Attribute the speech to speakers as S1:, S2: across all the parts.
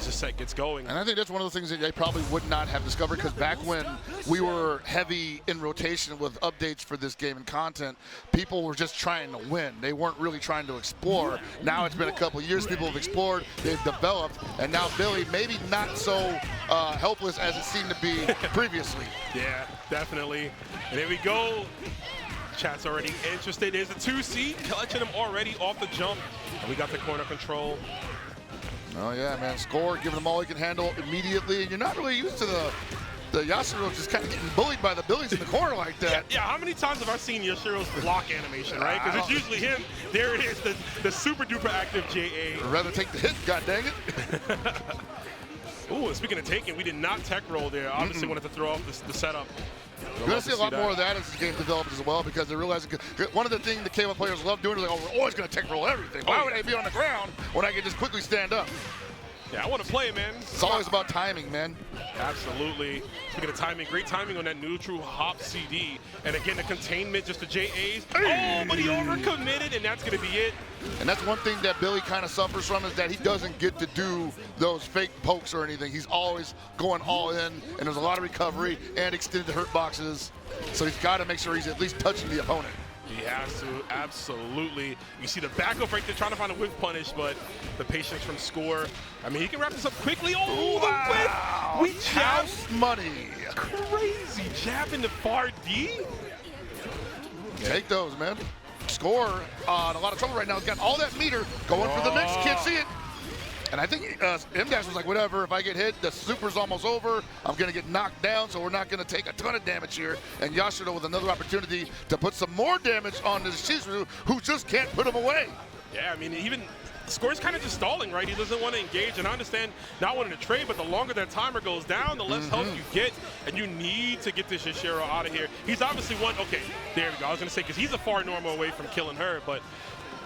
S1: the set gets going.
S2: And I think that's one of the things that they probably would not have discovered, because back when we were heavy in rotation with updates for this game and content, people were just trying to win. They weren't really trying to explore. Now it's been a couple years, people have explored, they've developed, and now Billy, maybe not so helpless as it seemed to be previously.
S1: Yeah, definitely. And there we go. Chat's already interested. There's a 2C, clutching him already off the jump. And we got the corner control.
S2: Oh yeah, man, Score, giving them all he can handle immediately. And you're not really used to the Yashiro just kind of getting bullied by the Billies in the corner like that.
S1: Yeah, how many times have I seen Yashiro's block animation, right? Because it's usually him. There it is, the super duper active JA.
S2: I'd rather take the hit, god dang it.
S1: Ooh, and speaking of taking, we did not tech roll there. Obviously wanted to throw off the setup.
S2: We're going to see a lot more of that as the game develops as well, because they're realizing one of the things the K1 players love doing is like, oh, we're always going to tech roll everything. Why would I be on the ground when I can just quickly stand up?
S1: Yeah, I want to play, man.
S2: It's always about timing, man.
S1: Absolutely. Speaking of timing, great timing on that neutral hop CD. And again, the containment, just the JAs. Oh, but he overcommitted, and that's going to be it.
S2: And that's one thing that Billy kind of suffers from, is that he doesn't get to do those fake pokes or anything. He's always going all in, and there's a lot of recovery and extended hurt boxes. So he's got to make sure he's at least touching the opponent.
S1: He has to, absolutely. You see the backup right there, trying to find a whiff punish, but the patience from Score. I mean, he can wrap this up quickly. Oh,
S2: wow.
S1: The whiff! We
S2: house money.
S1: Crazy jab into far D.
S2: Take those, man. Score in a lot of trouble right now. He's got all that meter going for the mix. Can't see it. And I think M-Dash was like, whatever, if I get hit, the super's almost over. I'm going to get knocked down, so we're not going to take a ton of damage here. And Yashiro with another opportunity to put some more damage on the Shizuru, who just can't put him away.
S1: Yeah, I mean, even Score's kind of just stalling, right? He doesn't want to engage, and I understand not wanting to trade, but the longer that timer goes down, the less health you get, and you need to get this Yashiro out of here. He's obviously one, okay, there we go. I was going to say, because he's a far normal away from killing her, but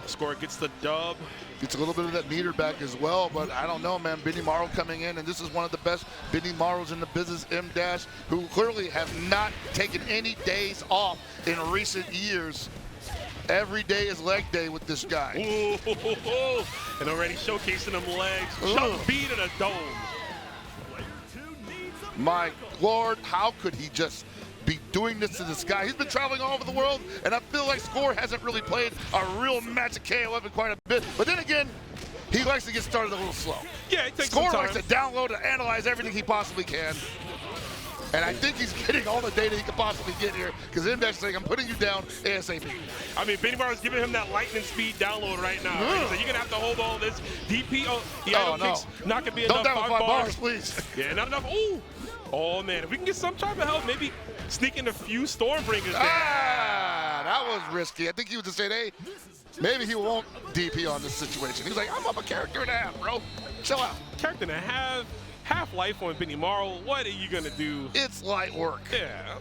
S1: Score gets the dub.
S2: Gets a little bit of that meter back as well, but I don't know, man. Benny Morrow coming in, and this is one of the best Benny Morrows in the business, M-Dash, who clearly have not taken any days off in recent years. Every day is leg day with this guy.
S1: Ooh, and already showcasing them legs. Chuck beat in a dome.
S2: My Lord, how could he just be doing this to this guy? He's been traveling all over the world, and I feel like Score hasn't really played a real match of KOF in quite a bit. But then again, he likes to get started a little slow.
S1: Yeah, it takes
S2: Score
S1: some time.
S2: likes to download and analyze everything he possibly can. And I think he's getting all the data he could possibly get here, because M-Dash is saying, I'm putting you down ASAP.
S1: I mean, Benny Morrow's giving him that lightning speed download right now. Right? So you're going to have to hold all this. DP, kicks, not going to be enough.
S2: Don't down 5 bars, please.
S1: Yeah, not enough. Ooh. Oh, man, if we can get some type of help, maybe sneak in a few Stormbringers there.
S2: That was risky. I think he was just saying, hey, maybe he won't DP on this situation. He's like, I'm up a character and a half, bro. Chill out.
S1: Character and a half. Half life on Benny Morrow. What are you gonna do?
S2: It's light work.
S1: Yeah,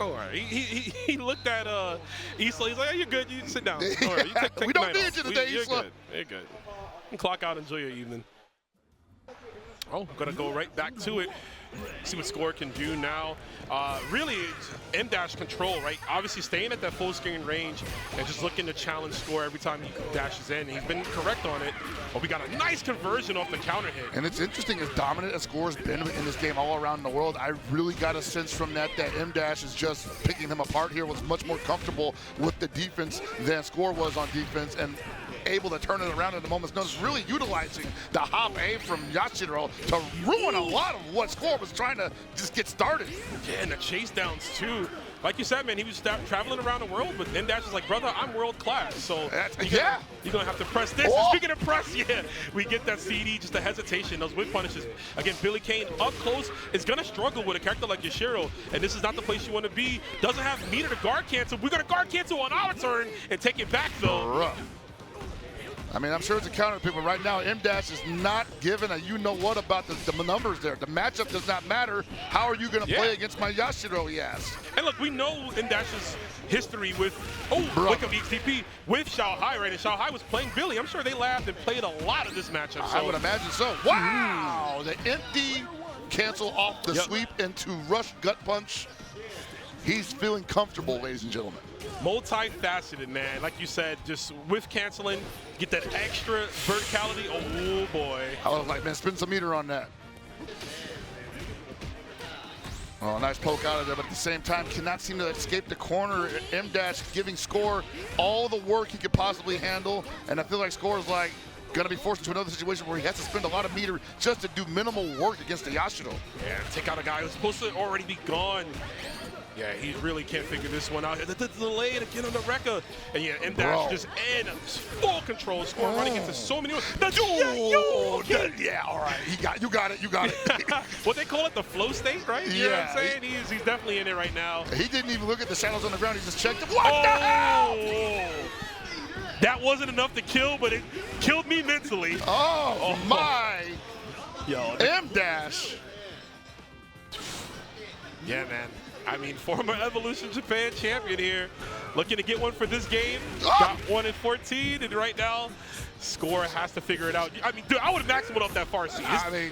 S1: all right. He looked at Isla. He's like, oh, you're good. You sit down. All right, you take
S2: we don't need you today,
S1: You're
S2: Isla.
S1: good. You're good. You can clock out. Enjoy your evening. Oh, gonna go right back to it. See what Score can do now. Really, M-Dash control, right? Obviously staying at that full screen range and just looking to challenge Score every time he dashes in. He's been correct on it. But we got a nice conversion off the counter hit.
S2: And it's interesting, as dominant as Score's been in this game all around the world, I really got a sense from that M-Dash is just picking him apart here, was much more comfortable with the defense than Score was on defense, and able to turn it around at a moment's notice, really utilizing the hop A from Yashiro to ruin a lot of what Score was trying to just get started.
S1: Yeah, and the chase downs too. Like you said, man, he was traveling around the world, but M-Dash is like, brother, I'm world class. So you're gonna have to press this. And speaking of press, yeah, we get that CD, just a hesitation, those whip punishes. Again, Billy Kane up close is gonna struggle with a character like Yashiro, and this is not the place you want to be. Doesn't have meter to guard cancel. We're gonna guard cancel on our turn and take it back though.
S2: I mean, I'm sure it's a counter to people right now. M-Dash is not given a you-know-what about the numbers there. The matchup does not matter. How are you going to play against my Yashiro, he asked.
S1: And look, we know M-Dash's history with, wake up XTP, with Xiaohai, right? And Xiaohai was playing Billy. I'm sure they laughed and played a lot of this matchup. So.
S2: I would imagine so. Wow! The empty cancel off the sweep into rush gut punch. he's feeling comfortable, ladies and gentlemen.
S1: Multifaceted, man. Like you said, just whiff canceling, get that extra verticality. Oh, boy.
S2: I was like, man, spin some meter on that. Oh, nice poke out of there, but at the same time, cannot seem to escape the corner. M-Dash giving Score all the work he could possibly handle, and I feel like Score is like going to be forced into another situation where he has to spend a lot of meter just to do minimal work against the Yasuo.
S1: Yeah, take out a guy who's supposed to already be gone. Yeah, he really can't figure this one out. The delay to get on the Rekka. And yeah, M-Dash just in full control. Score running into so many. Yeah,
S2: all right. You got it.
S1: What they call it, the flow state, right? You know what I'm saying? He's definitely in it right now.
S2: He didn't even look at the shadows on the ground. He just checked them. What the hell?
S1: That wasn't enough to kill, but it killed me mentally.
S2: Oh. My.
S1: Yo,
S2: M-Dash.
S1: Yeah, man. I mean, former Evolution Japan champion here, looking to get one for this game. Got 1 in 14, and right now, Score has to figure it out. I mean, dude, I would have maxed him off that far C.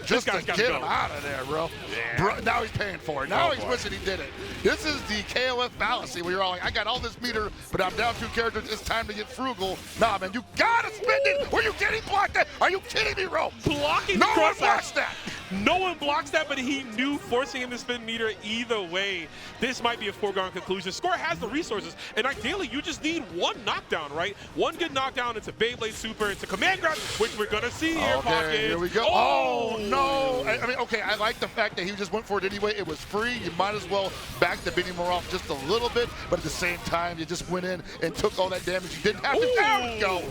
S2: Just to get him out of there, bro.
S1: Yeah.
S2: Bro. Now he's paying for it. Now he's wishing he did it. This is the KOF fallacy where you're all like, I got all this meter, but I'm down 2 characters. It's time to get frugal. Nah, man, you gotta spend it. Were you getting blocked that? Are you kidding me, bro?
S1: Blocking
S2: no one blocks that.
S1: No one blocks that, but he knew forcing him to spin meter either way. This might be a foregone conclusion. Score has the resources, and ideally, you just need 1 knockdown, right? 1 good knockdown. It's a Beyblade Super. It's a command grab, which we're going to see here, Pocket.
S2: Here we go. Oh, no. I mean, okay, I like the fact that he just went for it anyway. It was free. You might as well back the Benny Moore off just a little bit, but at the same time, you just went in and took all that damage. You didn't have to. There we go.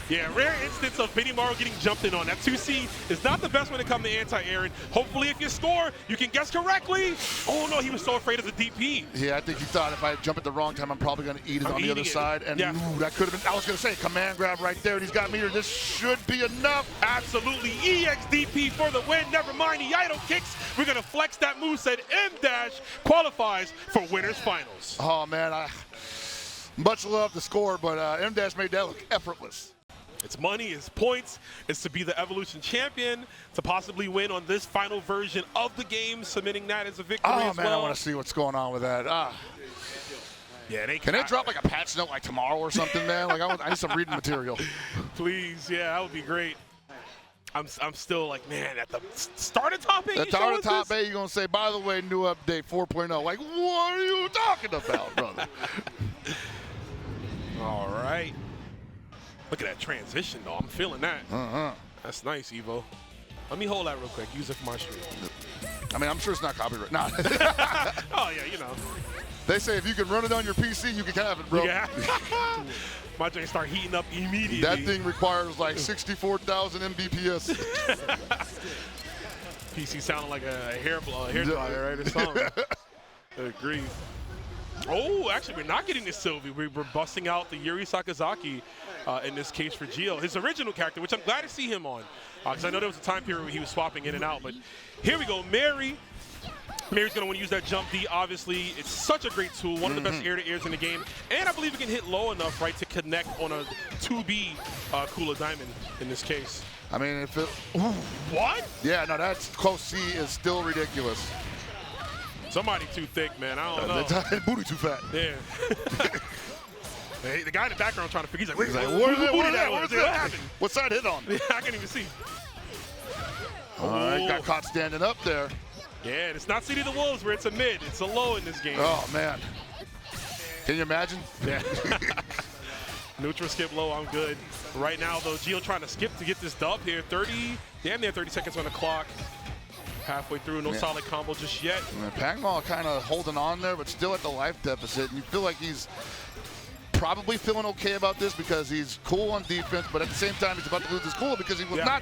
S1: Yeah, rare instance of Benny Morrow getting jumped in on. That 2C is not the best when it comes to anti-Aaron. Hopefully, if you score, you can guess correctly. Oh, no, he was so afraid of the DP.
S2: Yeah, I think he thought if I jump at the wrong time, I'm probably going to eat it on the other side. And ooh, that could have been, I was going to say, command grab right there, and he's got meter. This should be enough.
S1: Absolutely. EXDP for the win. Never mind the idle kicks. We're going to flex that moveset. M-Dash qualifies for winners finals.
S2: Oh, man, much love to Score, but M-Dash made that look effortless.
S1: It's money, it's points, it's to be the Evolution champion, to possibly win on this final version of the game, submitting that as a victory as well.
S2: I want to see what's going on with that.
S1: Yeah,
S2: can they drop like a patch note like tomorrow or something, man? Like I need some reading material.
S1: Please, yeah, that would be great. I'm still like, man, at the start of top 8.
S2: The start of top 8, you're gonna say, by the way, new update 4.0. Like, what are you talking about, brother?
S1: All right. Look at that transition, though. I'm feeling that. That's nice, Evo. Let me hold that real quick. Use it for my stream.
S2: I mean, I'm sure it's not copyright. Nah.
S1: Oh, yeah, you know.
S2: They say if you can run it on your PC, you can have it, bro.
S1: Yeah. My joint start heating up immediately.
S2: That thing requires like 64,000 Mbps.
S1: PC sounding like a hair dryer, right, or something. Agreed. Oh, actually, we're not getting this Sylvie. We're busting out the Yuri Sakazaki in this case for Gio. His original character, which I'm glad to see him on. Because I know there was a time period where he was swapping in and out. But here we go. Mary's going to want to use that jump D, obviously. It's such a great tool. One of the best air-to-airs in the game. And I believe it can hit low enough, right, to connect on a 2B Kula Diamond in this case.
S2: I mean, if it...
S1: What?
S2: Yeah, no, that close C is still ridiculous.
S1: Somebody too thick, man. I don't know.
S2: Booty too fat.
S1: Yeah. Hey, the guy in the background trying to figure, he's like,
S2: what
S1: what happened?
S2: What's that hit on?
S1: I can't even see.
S2: All right, got caught standing up there.
S1: Yeah, it's not City of the Wolves where it's a mid. It's a low in this game.
S2: Oh, man. Can you imagine?
S1: Yeah. Neutral skip low, I'm good. Right now, though, Gio trying to skip to get this dub here. Damn near 30 seconds on the clock. Halfway through, no solid combo just yet.
S2: Pangma kind of holding on there, but still at the life deficit. And you feel like he's probably feeling okay about this because he's cool on defense, but at the same time, he's about to lose his cool because he was not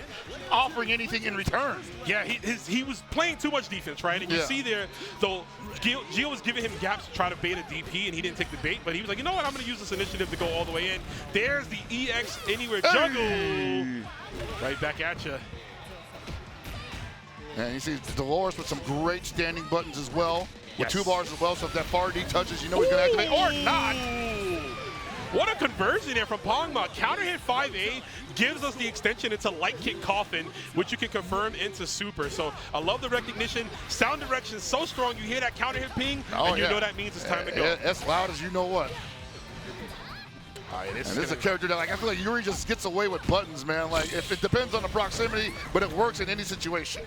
S2: offering anything in return.
S1: Yeah, he was playing too much defense, right? And you see there, though, Gio was giving him gaps to try to bait a DP, and he didn't take the bait, but he was like, you know what, I'm going to use this initiative to go all the way in. There's the EX Anywhere juggle. Right back at you.
S2: And you see Dolores with some great standing buttons as well, with 2 bars as well, so if that far D touches, you know he's going to activate, or not.
S1: What a conversion there from Pangma. Counter hit 5A gives us the extension into light kick coffin, which you can confirm into super. So I love the recognition. Sound direction is so strong. You hear that counter hit ping, and you know that means it's time to go.
S2: As loud as you know what.
S1: All right,
S2: this is a character that, like, I feel like Yuri just gets away with buttons, man. Like, if it depends on the proximity, but it works in any situation.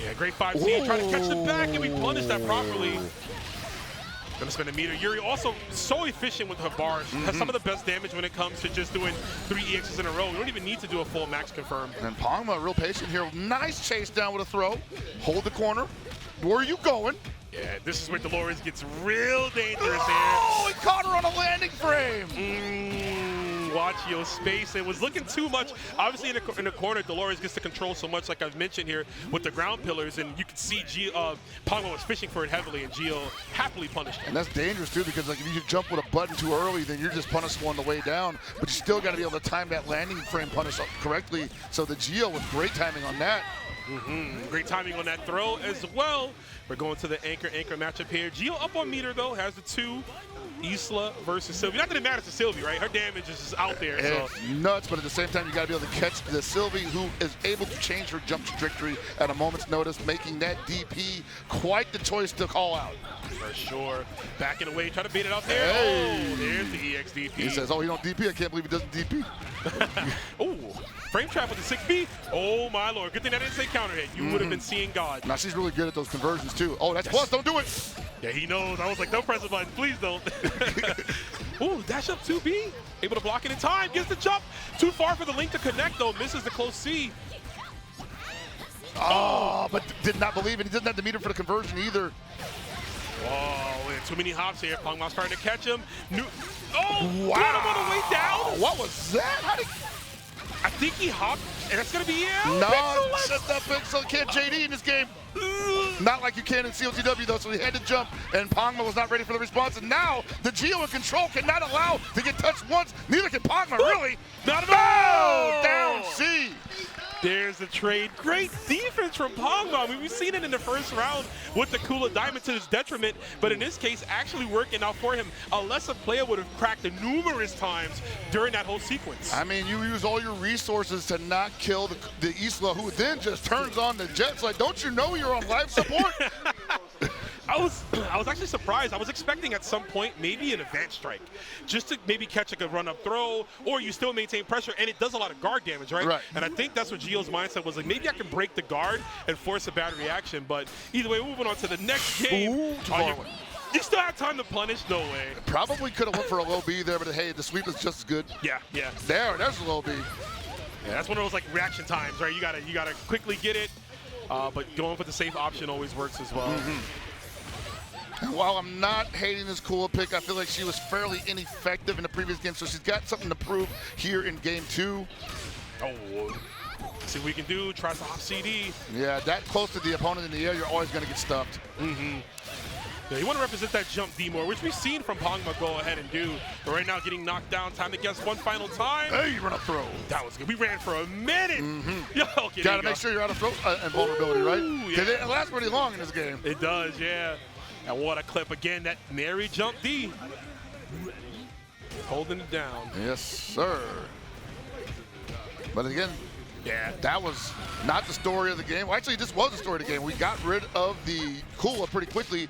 S1: Yeah, great 5C. Trying to catch the back, and we punish that properly. Gonna spend a meter. Yuri also so efficient with her bars. Has some of the best damage when it comes to just doing 3 EXs in a row. We don't even need to do a full max confirm.
S2: And Pangma, real patient here. Nice chase down with a throw. Hold the corner. Where are you going?
S1: Yeah, this is where Dolores gets real dangerous here.
S2: Oh, he caught her on a landing frame.
S1: Watch your space. It was looking too much. Obviously, in the corner, Dolores gets to control so much, like I've mentioned here, with the ground pillars, and you can see Pangma was fishing for it heavily, and Gio happily punished it.
S2: And that's dangerous, too, because like if you jump with a button too early, then you're just punishable on the way down, but you still got to be able to time that landing frame punish correctly. So the Gio with great timing on that.
S1: Great timing on that throw as well. We're going to the anchor matchup here. Gio up on meter, though, has the 2. Isla versus Sylvie. Not that it matters to Sylvie, right? Her damage is just out there.
S2: It's nuts, but at the same time, you got to be able to catch the Sylvie, who is able to change her jump trajectory at a moment's notice, making that DP quite the choice to call out.
S1: For sure. Backing away, try to beat it out there. Hey. Oh, there's the EX DP.
S2: He says, oh, he don't DP? I can't believe he doesn't DP.
S1: Oh, frame trap with the 6B. Oh, my Lord. Good thing I didn't say counter hit. You would have been seeing God.
S2: Now, she's really good at those conversions, too. Oh, that's plus. Don't do it.
S1: Yeah, he knows. I was like, don't press the button. Please don't. Ooh, dash up 2B. Able to block it in time. Gets the jump. Too far for the link to connect, though. Misses the close C.
S2: Oh, but did not believe it. He doesn't have the meter for the conversion either.
S1: Whoa, too many hops here. Pangma's starting to catch him. Oh,
S2: wow.
S1: Got him on the way down.
S2: What was that?
S1: I think he hopped, and that's going to be it.
S2: No, shut that Pixel. Can't JD in this game. Not like you can in COTW, though, so he had to jump, and Pangma was not ready for the response. And now the Gio in control cannot allow to get touched once. Neither can Pangma, really.
S1: Not at all.
S2: Down C.
S1: There's the trade. Great defense from Pangma. I mean, we've seen it in the first round with the Kula Diamond to his detriment, but in this case, actually working out for him. A lesser player would have cracked it numerous times during that whole sequence.
S2: I mean, you use all your resources to not kill the Isla, who then just turns on the Jets. Like, don't you know you're on life support?
S1: I was actually surprised. I was expecting at some point maybe an advanced strike, just to maybe catch like a run-up throw, or you still maintain pressure, and it does a lot of guard damage, right? And I think that's what Gio's mindset was, like, maybe I can break the guard and force a bad reaction, but either way, moving on to the next game.
S2: Ooh,
S1: you still have time to punish? No way.
S2: Probably could have went for a low B there, but hey, the sweep is just as good.
S1: Yeah.
S2: There's a low B.
S1: Yeah, that's one of those like reaction times, right? You gotta quickly get it, but going for the safe option always works as well.
S2: While I'm not hating this Kula pick, I feel like she was fairly ineffective in the previous game, so she's got something to prove here in game 2.
S1: Oh, see what we can do. Tries to hop CD.
S2: Yeah, that close to the opponent in the air, you're always going to get stuffed.
S1: Yeah, you want to represent that jump D more, which we've seen from Pangma go ahead and do. But right now, getting knocked down. Time to guess one final time.
S2: Hey, run a throw.
S1: That was good. We ran for a minute. Yo, okay,
S2: got to make sure you're out of throw and vulnerability, right? Because
S1: yeah.
S2: it lasts pretty long in this game.
S1: It does, yeah. And what a clip again, that nary jump D. Holding it down.
S2: Yes, sir. But again, yeah, that was not the story of the game. Well, actually, this was the story of the game. We got rid of the Kula pretty quickly,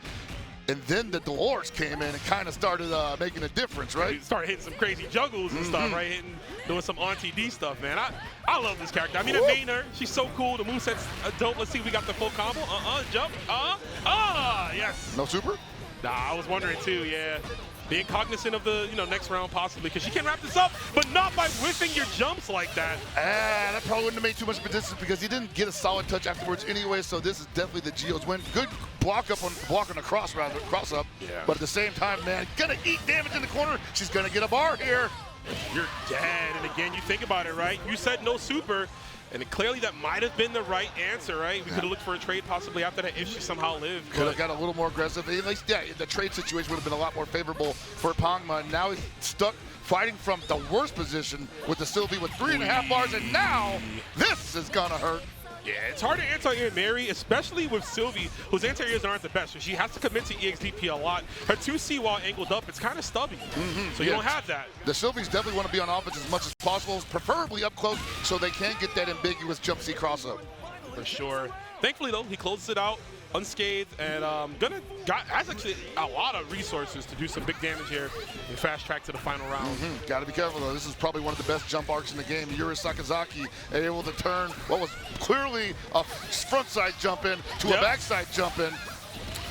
S2: and then the Dolores came in and kind of started making a difference, right?
S1: Started hitting some crazy juggles and stuff, right? Doing some Auntie D stuff, man. I love this character. I mean, I main her. She's so cool. The moveset's dope. Let's see if we got the full combo. Jump. Yes.
S2: No super?
S1: Nah, I was wondering too, yeah. Being cognizant of the next round possibly, because she can wrap this up, but not by whiffing your jumps like that.
S2: That probably wouldn't have made too much of a distance because he didn't get a solid touch afterwards anyway, so this is definitely the Gio's win. Good block up on the cross up. Yeah. But at the same time, man, gonna eat damage in the corner. She's gonna get a bar here.
S1: You're dead. And again, you think about it, right? You said no super. And clearly that might have been the right answer, right? We could have looked for a trade possibly after that if she somehow lived.
S2: Could have got a little more aggressive. At least, yeah, the trade situation would have been a lot more favorable for Pangma. And now he's stuck fighting from the worst position with the Sylvie with 3.5 bars. And now this is going to hurt.
S1: Yeah, it's hard to anti-air Mary, especially with Sylvie, whose anti-airs aren't the best. So she has to commit to EXDP a lot. Her 2C while angled up, it's kind of stubby. So you don't have that.
S2: The Sylvies definitely want to be on offense as much as possible, preferably up close, so they can get that ambiguous jump C cross-up.
S1: For sure. Thankfully, though, he closes it out unscathed, and has actually a lot of resources to do some big damage here and fast track to the final round.
S2: Got to be careful, though. This is probably one of the best jump arcs in the game. Yuri Sakazaki able to turn what was clearly a frontside jump in to a backside jump in.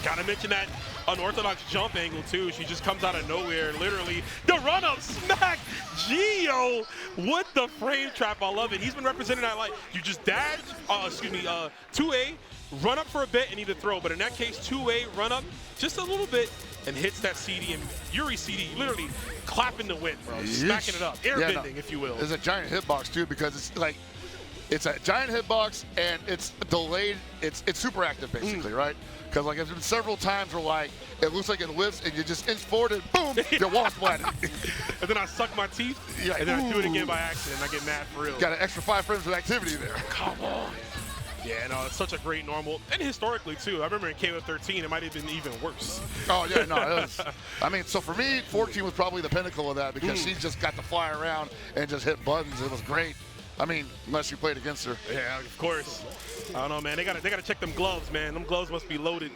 S1: Got to mention that unorthodox jump angle, too. She just comes out of nowhere, literally. The run-up smack! TheGio with the frame trap. I love it. He's been representing that like you just dash, 2A, run up for a bit and either throw. But in that case, 2A, run up just a little bit and hits that CD. And Yuri CD literally clapping the wind, bro. Smacking it up. Airbending, if you will.
S2: It's a giant hitbox, too, because it's like, it's a giant hitbox and it's delayed. It's super active, basically, right? Because like, there's been several times where like, it looks like it lifts and you just inch forward and boom, your wall splatted.
S1: And then I suck my teeth, and then I do it again by accident. I get mad for real.
S2: Got an extra 5 frames of activity there.
S1: Come on. Yeah, no, it's such a great normal. And historically, too. I remember in KO 13, it might have been even worse.
S2: Oh, yeah, no, it was. I mean, so for me, 14 was probably the pinnacle of that because she just got to fly around and just hit buttons. It was great. I mean, unless you played against her.
S1: Yeah, of course. I don't know, man. They gotta check them gloves, man. Them gloves must be loaded.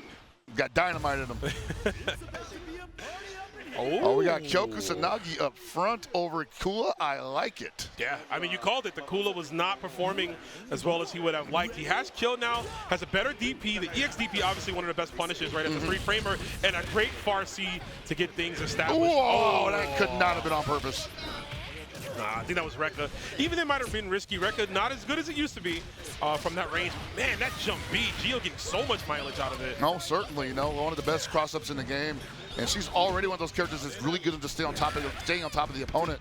S2: Got dynamite in them. Oh, we got Kyo Kusanagi up front over Kula. I like it.
S1: Yeah, I mean, you called it. The Kula was not performing as well as he would have liked. He has kill now, has a better DP. The EXDP, obviously one of the best punishes, right? It's a three-framer and a great far C to get things established.
S2: Whoa, that could not have been on purpose.
S1: Nah, I think that was Rekka. Even it might have been risky. Rekka not as good as it used to be from that range. Man, that jump B, TheGio getting so much mileage out of it.
S2: No, certainly. You know, one of the best cross-ups in the game. And she's already one of those characters that's really good at just staying on top of the opponent.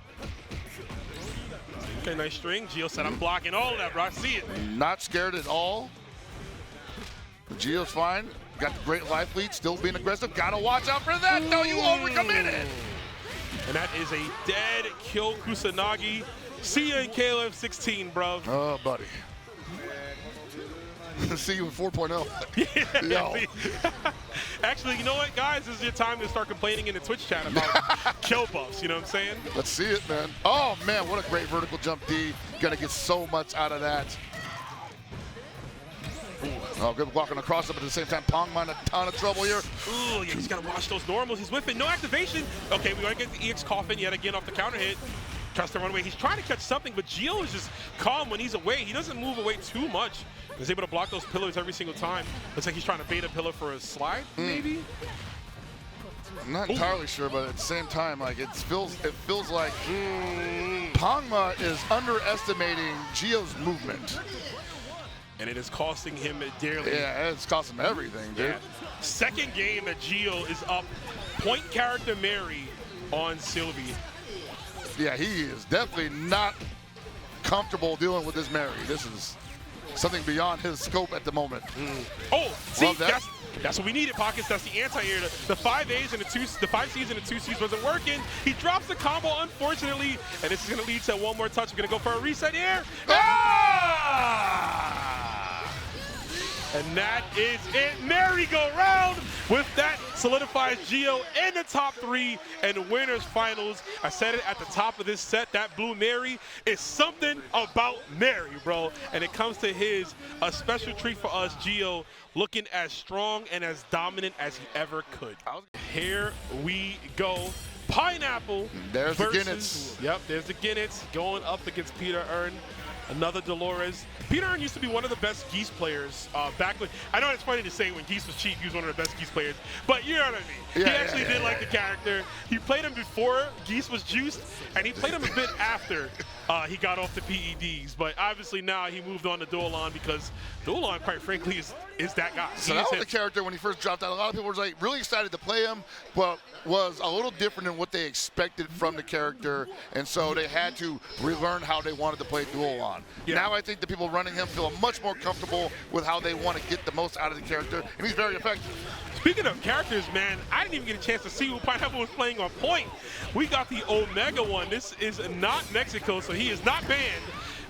S1: Okay, nice string. TheGio said, I'm blocking all of that, bro. I see it.
S2: Not scared at all. TheGio's fine. Got the great life lead, still being aggressive. Gotta watch out for that, though. You overcommitted.
S1: And that is a dead Kyo Kusanagi. See you in KOF 16, bro.
S2: Oh, buddy. See you in 4.0.
S1: Yeah, actually, you know what, guys? This is your time to start complaining in the Twitch chat about kill buffs. You know what I'm saying?
S2: Let's see it, man. Oh, man, what a great vertical jump D. Gonna get so much out of that. Oh, good walking across up at the same time. Pangma in a ton of trouble here.
S1: Ooh, yeah, he's got to watch those normals. He's whipping. No activation. Okay, we're going to get the EX coffin yet again off the counter hit. Tries to run away. He's trying to catch something, but TheGio is just calm when he's away. He doesn't move away too much. He's able to block those pillars every single time. Looks like he's trying to bait a pillar for a slide, maybe?
S2: I'm not entirely sure, but at the same time, like it feels like Pangma is underestimating TheGio's movement.
S1: And it is costing him dearly.
S2: Yeah, it's costing him everything, dude.
S1: Yeah. Second game that TheGio is up. Point character Mary on Sylvie.
S2: Yeah, he is definitely not comfortable dealing with this Mary. This is something beyond his scope at the moment.
S1: Oh, see, that's what we needed, Pockets. That's the anti-air. The 5As and the 5Cs and the 2Cs wasn't working. He drops the combo, unfortunately, and this is going to lead to one more touch. We're going to go for a reset here. Ah! And that is it. Merry-go-round. With that, solidifies TheGio in the top 3 and winners finals. I said it at the top of this set, that blue Mary is something about Mary, bro. And it comes to a special treat for us, TheGio, looking as strong and as dominant as he ever could. Here we go. Pineapple.
S2: There's the Guinness.
S1: Yep, there's the Guinness going up against PiterErn. Another Dolores. PiterErn used to be one of the best Geese players back when, I know it's funny to say when Geese was cheap, he was one of the best Geese players, but you know what I mean. Yeah, he actually did like the character. He played him before Geese was juiced, and he played him a bit after he got off the PEDs. But obviously now he moved on to Duolon because Duolon, quite frankly, is that guy.
S2: So that was the character when he first dropped out. A lot of people were like really excited to play him, but was a little different than what they expected from the character, and so they had to relearn how they wanted to play Duolon. Yeah. Now I think the people running him feel much more comfortable with how they want to get the most out of the character, and he's very effective.
S1: Speaking of characters, man, I didn't even get a chance to see who Pineapple was playing on point. We got the Omega one. This is not Mexico, so he is not banned.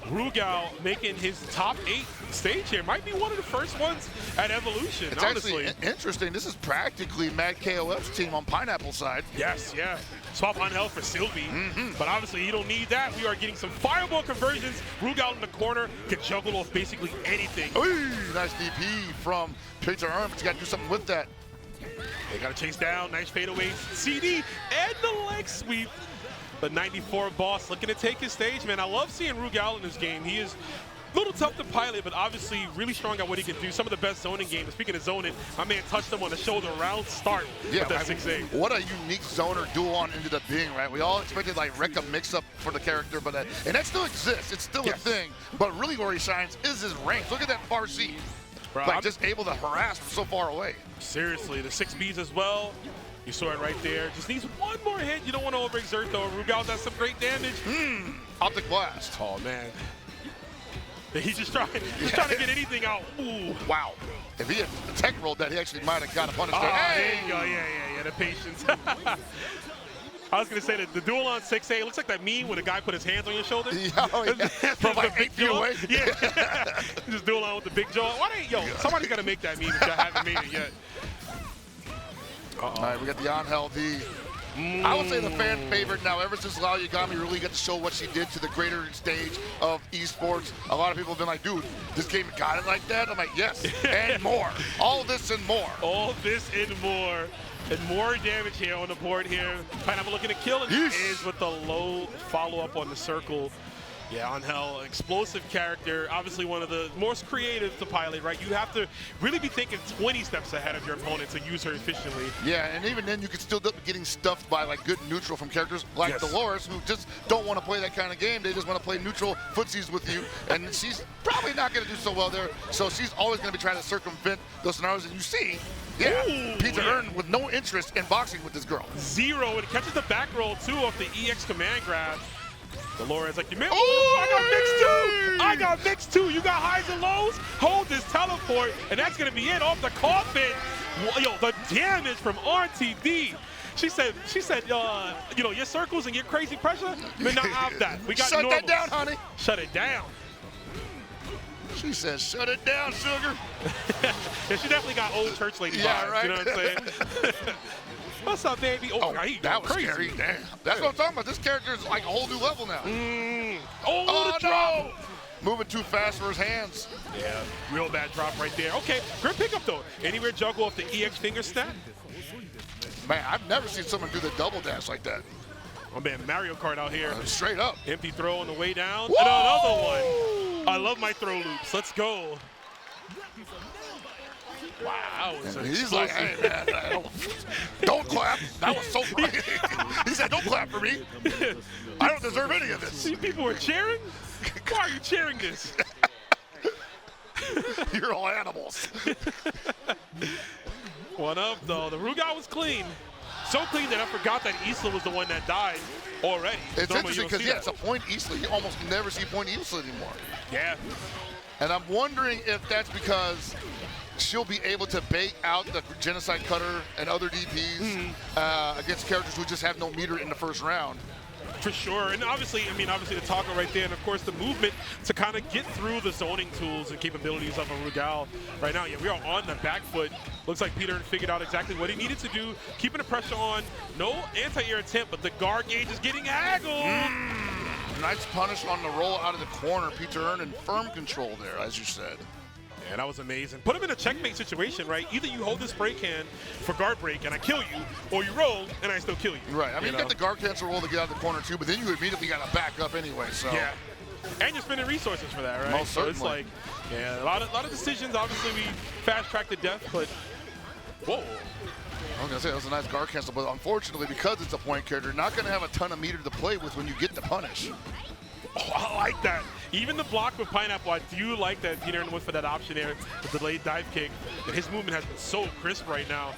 S1: Rugal making his top 8 stage here. Might be one of the first ones at Evolution,
S2: it's
S1: honestly.
S2: actually interesting. This is practically Mad KOF's team on Pineapple side.
S1: Yes, yeah. Swap Angel for Sylvie. But obviously, you don't need that. We are getting some fireball conversions. Rugal in the corner can juggle off basically anything.
S2: Ooh, nice DP from PiterErn, but you got to do something with that.
S1: They got to chase down. Nice fadeaway CD and the leg sweep. The 94 boss looking to take his stage, man. I love seeing Rugal in this game. He is a little tough to pilot, but obviously really strong at what he can do. Some of the best zoning games. Speaking of zoning, my man touched him on the shoulder round start with that 6A.
S2: What a unique zoner dual-on ended up being, right? We all expected like Rekka mix-up for the character, but and that still exists. It's still a thing. But really where he shines is his range. Look at that far seat.
S1: Bro,
S2: like just able to harass from so far away.
S1: Seriously, the 6Bs as well. You saw it right there. Just needs one more hit. You don't want to overexert though. Rugal does some great damage.
S2: Optic blast.
S1: Oh man. He's just trying to get anything out. Ooh.
S2: Wow. If he had tech rolled that, he actually might have got a punish there.
S1: There you go. Yeah. The patience. I was going to say that the duel on 6A looks like that meme where the guy put his hands on your shoulder.
S2: From like 8 feet away.
S1: Yeah. Just duel on with the big jaw. Somebody's got to make that meme if you haven't made it yet.
S2: All right, we got the Angel V. I would say the fan favorite now, ever since Lao Yagami really got to show what she did to the greater stage of esports. A lot of people have been like, dude, this game got it like that? I'm like, yes, and more. All this and more.
S1: All this and more. And more damage here on the board here. Pineapple looking to kill it. Is with the low follow-up on the circle. Yeah, Angel, explosive character, obviously one of the most creative to pilot, right? You have to really be thinking 20 steps ahead of your opponent to use her efficiently.
S2: Yeah, and even then you could still be getting stuffed by like good neutral from characters like Dolores, who just don't want to play that kind of game. They just want to play neutral footsies with you, and she's probably not going to do so well there. So she's always going to be trying to circumvent those scenarios, and you see, PiterErn with no interest in boxing with this girl.
S1: Zero, and catches the back roll too off the EX command grab. Dolores like, man, I got mixed too. You got highs and lows. Hold this teleport, and that's gonna be it off the coffin. Yo, the damage from RTD. She said, you know, your circles and your crazy pressure, may not have that. We got
S2: Shut that down, honey.
S1: Shut it down.
S2: She says, shut it down, sugar.
S1: Yeah, she definitely got old church lady vibes,
S2: right.
S1: you know what I'm saying? What's up, baby? Oh,
S2: that was
S1: crazy.
S2: scary. Damn. That's what I'm talking about. This character is like a whole new level now.
S1: The drop.
S2: No. Moving too fast for his hands.
S1: Yeah, real bad drop right there. Okay, great pickup though. Anywhere juggle off the EX finger snap.
S2: Man, I've never seen someone do the double dash like that.
S1: Oh man, Mario Kart out here.
S2: Straight up.
S1: Empty throw on the way down. Whoa! And another one. I love my throw loops. Let's go. Wow.
S2: He's like, hey, man, don't clap. That was so funny. He said, don't clap for me. I don't deserve any of this.
S1: See, people were cheering? Why are you cheering this?
S2: You're all animals.
S1: One up, though. The Rugal was clean. So clean that I forgot that Isla was the one that died already.
S2: It's interesting because, it's a point Isla. You almost never see point Isla anymore.
S1: Yeah.
S2: And I'm wondering if that's because she'll be able to bait out the Genocide Cutter and other DPs against characters who just have no meter in the first round.
S1: For sure, and obviously the toggle right there, and of course the movement to kind of get through the zoning tools and capabilities of a Rugal right now. Yeah, we are on the back foot. Looks like PiterErn figured out exactly what he needed to do, keeping the pressure on. No anti-air attempt, but the guard gauge is getting haggled.
S2: Nice punish on the roll out of the corner. PiterErn in firm control there, as you said.
S1: Yeah, that was amazing. Put him in a checkmate situation, right? Either you hold the spray can for guard break and I kill you, or you roll and I still kill you.
S2: Right. I mean, you got the guard cancel roll to get out of the corner too, but then you immediately got to back up anyway. So
S1: yeah, and you're spending resources for that, right?
S2: Most certainly.
S1: So it's like, yeah, a lot of decisions. Obviously, we fast track to death, but whoa.
S2: I was gonna say that was a nice guard cancel, but unfortunately, because it's a point character, not gonna have a ton of meter to play with when you get the punish.
S1: Oh, I like that. Even the block with Pineapple, I do like that PiterErn went for that option there, the delayed dive kick. And his movement has been so crisp right now.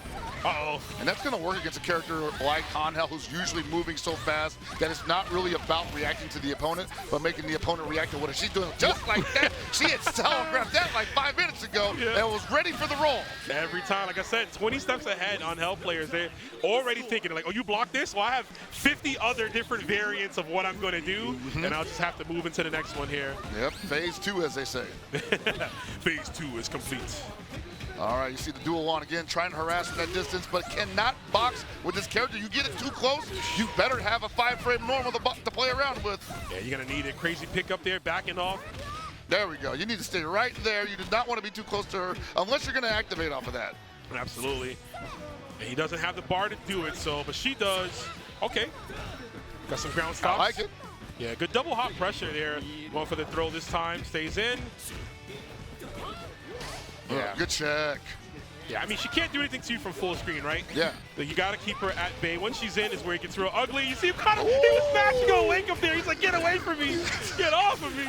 S1: Uh-oh.
S2: And that's going to work against a character like Angel, who's usually moving so fast that it's not really about reacting to the opponent, but making the opponent react to what she's doing. Just like that, she had telegraphed that like 5 minutes ago and was ready for the roll.
S1: Every time, like I said, 20 steps ahead on Hell players. They're already thinking, like, oh, you blocked this? Well, I have 50 other different variants of what I'm going to do, and I'll just have to move into the next one here. there.
S2: Yep, phase 2, as they say.
S1: Phase 2 is complete.
S2: All right, you see the duel on again, trying to harass from that distance, but cannot box with this character. You get it too close, you better have a 5-frame normal to play around with.
S1: Yeah, you're gonna need a crazy pick up there, backing off.
S2: There we go. You need to stay right there. You do not want to be too close to her unless you're gonna activate off of that.
S1: Absolutely. And he doesn't have the bar to do it, so, but she does. Okay. Got some ground stops.
S2: I like it.
S1: Yeah, good double hop pressure there. Going for the throw this time, stays in.
S2: Yeah, good check.
S1: Yeah, I mean, she can't do anything to you from full screen, right?
S2: Yeah.
S1: So you got to keep her at bay. Once she's in is where it gets real ugly. You see him kind of, he was smashing a link up there. He's like, get away from me. Get off of me.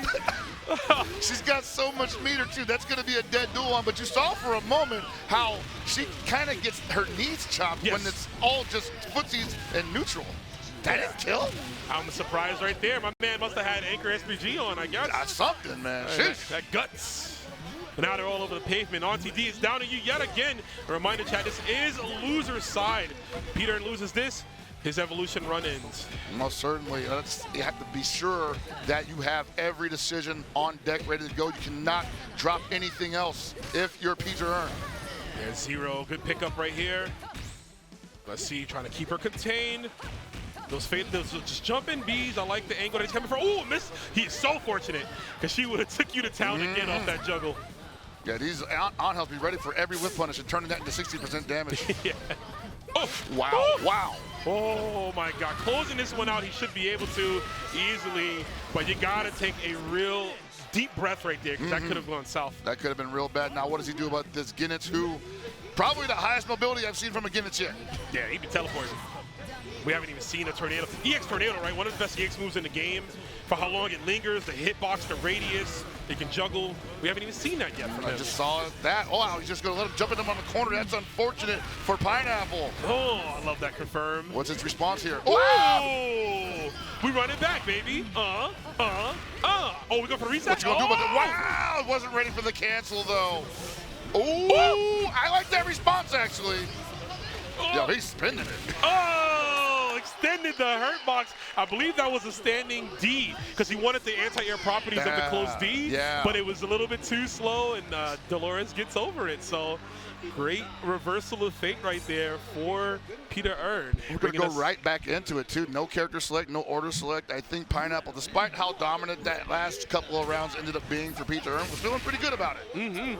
S2: She's got so much meter, too. That's going to be a dead duel on. But you saw for a moment how she kind of gets her knees chopped when it's all just footsies and neutral. That didn't kill?
S1: I'm surprised right there. My man must have had Anchor SPG on, I guess.
S2: That's something, man.
S1: That guts. But now they're all over the pavement. Auntie D is down to you yet again. A reminder, chat, this is a loser's side. PiterErn loses this, his evolution run ends.
S2: Most certainly. You have to be sure that you have every decision on deck ready to go. You cannot drop anything else if you're PiterErn.
S1: There's Zero. Good pickup right here. Let's see, trying to keep her contained. Those just jumping Bs. I like the angle that he's coming from. Oh, miss. He is so fortunate because she would have took you to town again off that juggle.
S2: Yeah, these on-health be ready for every whip punish and turning that into 60% damage.
S1: Yeah. Oh,
S2: wow,
S1: oh.
S2: wow.
S1: Oh my God, closing this one out, he should be able to easily, but you gotta take a real deep breath right there because that could have gone south.
S2: That could have been real bad. Now what does he do about this Ginnitz, who probably the highest mobility I've seen from a Ginnitz yet?
S1: Yeah, he'd be teleporting. We haven't even seen a tornado. EX Tornado, right? One of the best EX moves in the game. For how long it lingers, the hitbox, the radius, they can juggle. We haven't even seen that yet from him.
S2: I just saw that. Oh, wow, he's just going to let him jump in him on the corner. That's unfortunate for Pineapple.
S1: Oh, I love that confirm.
S2: What's his response here?
S1: Oh! We run it back, baby. Oh, we go for the reset?
S2: What you going to do about that? Wow, wasn't ready for the cancel, though. Oh, I like that response, actually. Yo, he's spinning it.
S1: Oh, extended the hurt box. I believe that was a standing D because he wanted the anti-air properties of the closed D, but it was a little bit too slow, and Dolores gets over it. So great reversal of fate right there for PiterErn.
S2: We're going to go right back into it, too. No character select, no order select. I think Pineapple, despite how dominant that last couple of rounds ended up being for PiterErn, was feeling pretty good about it.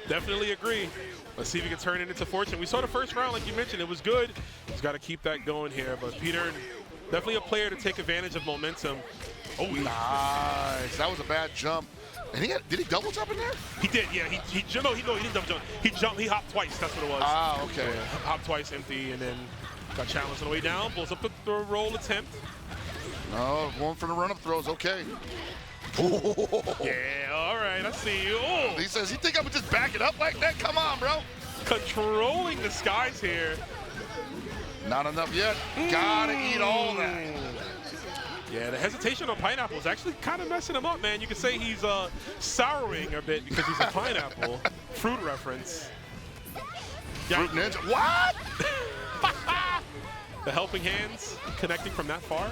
S1: Definitely agree. Let's see if we can turn it into fortune. We saw the first round, like you mentioned, it was good. He's got to keep that going here, but PiterErn, definitely a player to take advantage of momentum. Oh,
S2: nice. That was a bad jump. And did he double jump in there?
S1: He did, yeah. He didn't double jump. He hopped twice, that's what it was.
S2: Ah, okay.
S1: Yeah, hopped twice, empty, and then got challenged on the way down. Blows up the roll attempt.
S2: No, going for the run-up throws, okay.
S1: Yeah, all right, I see you. Oh.
S2: He says, you think I would just back it up like that? Come on, bro.
S1: Controlling the skies here.
S2: Not enough yet. Gotta eat all that.
S1: Yeah, the hesitation on Pineapple is actually kind of messing him up, man. You could say he's souring a bit because he's a pineapple. Fruit reference.
S2: Fruit Ninja. What?
S1: The helping hands connecting from that far.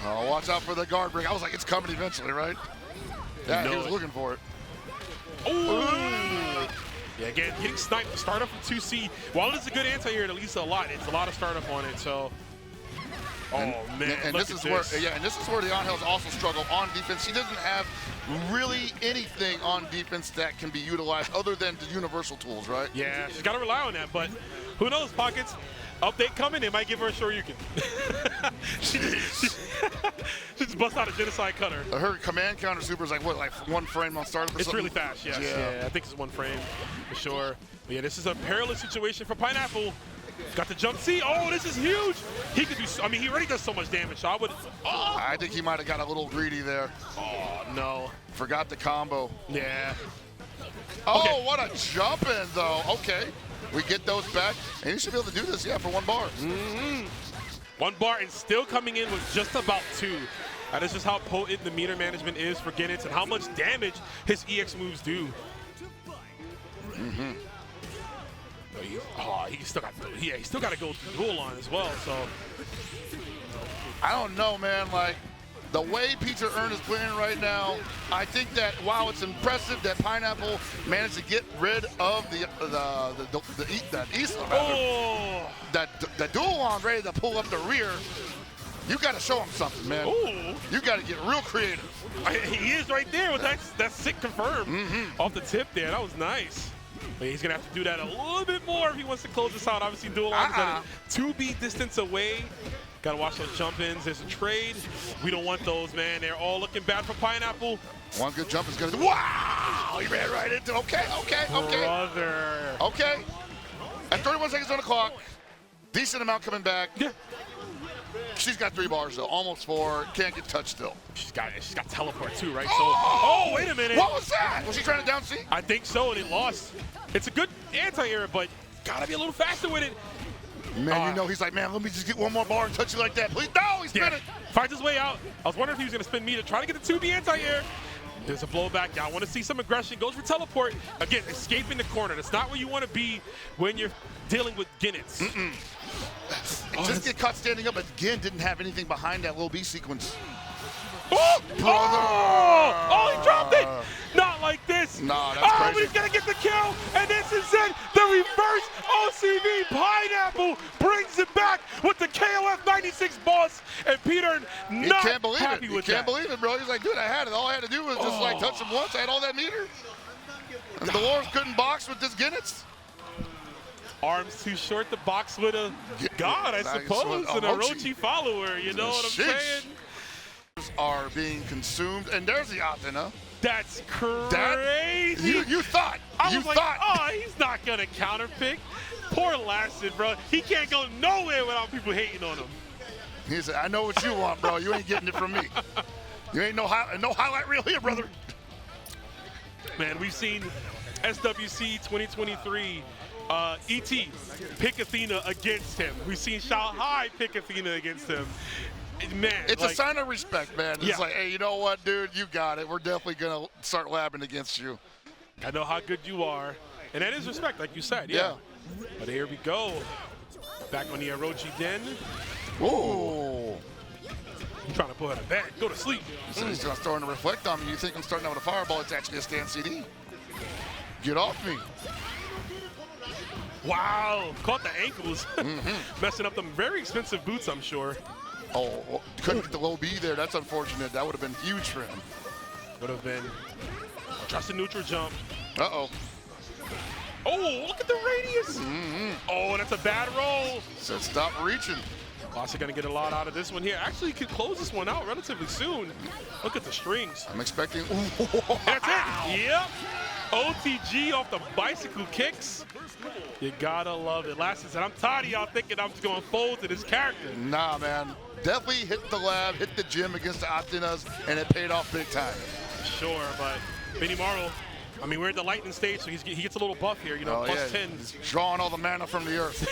S2: Oh, watch out for the guard break. I was like, it's coming eventually, right? Yeah, he was looking for it.
S1: Ooh. Yeah, again, getting sniped to start up from 2C. While it's a good anti-air, at least it's a lot of startup on it, so. Man,
S2: and this is where the on-hills also struggle on defense. He doesn't have really anything on defense that can be utilized other than the universal tools, right?
S1: Yeah, she's got to rely on that, but who knows, Pockets? Update coming, they might give her a Shoryuken. she just bust out a genocide cutter.
S2: Her command counter super is like, what, like 1 frame on startup or
S1: it's
S2: something?
S1: really fast, yes. Yeah, I think it's 1 frame for sure. But yeah, this is a perilous situation for Pineapple. Got the jump C. Oh, this is huge. He could do, I mean, he already does so much damage, so
S2: I think he might have got a little greedy there.
S1: Oh, no.
S2: Forgot the combo.
S1: Yeah.
S2: Oh,
S1: okay.
S2: What a jump in, though. Okay. We get those back, and you should be able to do this, for 1 bar.
S1: 1 bar and still coming in with just about 2. That is just how potent the meter management is for Ginnitz and how much damage his EX moves do. He still got to go duel on as well. So
S2: I don't know, man. Like the way PiterErn is playing right now, I think that while it's impressive that Pineapple managed to get rid of the East, that Dualon's ready to pull up the rear, you got to show him something, man.
S1: Ooh.
S2: You got to get real creative.
S1: He is right there with that sick confirm off the tip there. That was nice. But he's going to have to do that a little bit more if he wants to close this out. Obviously, Dualon's got a 2B distance away. Got to watch those jump-ins. There's a trade. We don't want those, man. They're all looking bad for Pineapple.
S2: One good jump is going to... Wow! He ran right into... Okay.
S1: Brother.
S2: Okay. At 31 seconds on the clock. Decent amount coming back.
S1: Yeah.
S2: She's got 3 bars, though. Almost 4. Can't get touched still.
S1: She's got teleport, too, right? Oh, wait a minute.
S2: What was that? Was she trying to down C?
S1: I think so, and he lost. It's a good anti-air, but got to be a little faster with it.
S2: Man, you know, he's like, man, let me just get one more bar and touch you like that. Please, no, he spin it.
S1: Finds his way out. I was wondering if he was going to spin me to try to get the 2B anti-air. There's a blowback. I want to see some aggression. Goes for teleport. Again, escaping the corner. That's not where you want to be when you're dealing with Ginnets.
S2: Just get caught standing up, but again, didn't have anything behind that little B sequence.
S1: Oh!
S2: Brother!
S1: Oh, he dropped it! Not like this.
S2: Nah, that's crazy.
S1: But he's going to get the kill, and this is it. The reverse OCV Pineapple brings it back with the KOF 96 boss, and PiterErn not happy with that.
S2: He can't believe it, bro. He's like, dude, I had it. All I had to do was just like touch him once. I had all that meter. And Dolores couldn't box with this Ginnets.
S1: Arms too short to box with a god, I suppose, an Orochi follower. You know what I'm saying?
S2: Are being consumed, and there's the Athena.
S1: That's crazy.
S2: You thought.
S1: I was like, oh, he's not going to counterpick. Poor Lacid, bro. He can't go nowhere without people hating on him.
S2: He said, I know what you want, bro. You ain't getting it from me. You ain't no highlight reel here, brother.
S1: Man, we've seen SWC 2023 ET pick Athena against him. We've seen Shanghai pick Athena against him. Man,
S2: it's a sign of respect, man. It's like, hey, you know what, dude? You got it. We're definitely going to start labbing against you.
S1: I know how good you are. And that is respect, like you said. Yeah. But here we go. Back on the Orochi Den.
S2: Ooh.
S1: I'm trying to put her to bed. Go to sleep.
S2: He's starting to reflect on me. You think I'm starting out with a fireball. It's actually a stand CD. Get off me.
S1: Wow. Caught the ankles. Messing up them very expensive boots, I'm sure.
S2: Oh, couldn't get the low B there. That's unfortunate. That would have been huge for him.
S1: Would have been just a neutral jump.
S2: Uh-oh.
S1: Oh, look at the radius. Oh, that's a bad roll.
S2: So stop reaching.
S1: Lacid going to get a lot out of this one here. Actually, could close this one out relatively soon. Look at the strings.
S2: I'm expecting.
S1: That's it. Yep. OTG off the bicycle kicks. You gotta love it. Lacid said, I'm tired of y'all thinking I'm just going to fold to this character.
S2: Nah, man. Definitely hit the lab, hit the gym against the Athenas, and it paid off big time.
S1: Sure, but Benny Morrow, I mean, we're at the lightning stage, so he gets a little buff here, you know, plus 10.
S2: He's drawing all the mana from the earth.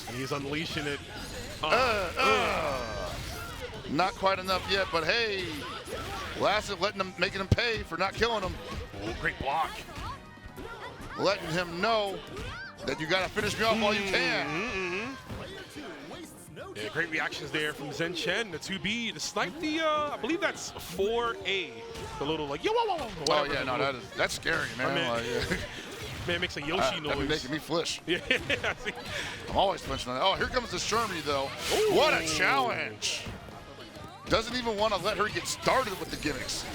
S1: And he's unleashing it.
S2: Not quite enough yet, but hey, Lacid making him pay for not killing him.
S1: Oh, great block.
S2: Letting him know that you got to finish me off while you can.
S1: Yeah, great reactions there from CHEN, the 2B, to snipe the, I believe that's 4A. The little, like, yo, whoa, whoa, whoa.
S2: Oh, yeah, no, that's scary, man.
S1: Man makes a Yoshi noise.
S2: That's making me flinch.
S1: Yeah,
S2: I'm always flinching on that. Oh, here comes the Shermie, though. Ooh. What a challenge. Doesn't even want to let her get started with the gimmicks.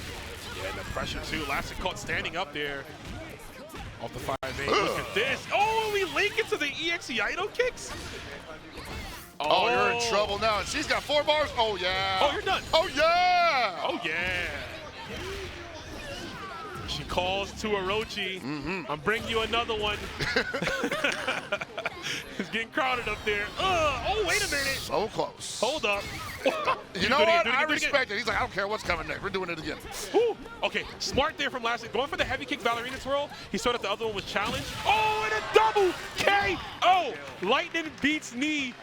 S1: Yeah, and the pressure, too. Lacid caught standing up there. Off the 5A. Look at this. Oh, we link it to the EXE idol kicks.
S2: Oh, you're in trouble now. And she's got 4 bars. Oh, yeah.
S1: Oh, you're done.
S2: Oh, yeah.
S1: Oh, yeah. She calls to Orochi. I'm bringing you another one. It's getting crowded up there. Oh, wait a minute.
S2: So close.
S1: Hold up.
S2: You know what? I respect it. He's like, I don't care what's coming next. We're doing it again.
S1: Ooh. Okay, smart there from Lacid. Going for the heavy kick ballerina twirl. He saw that the other one was challenged. Oh, and a double KO. Lightning beats knee.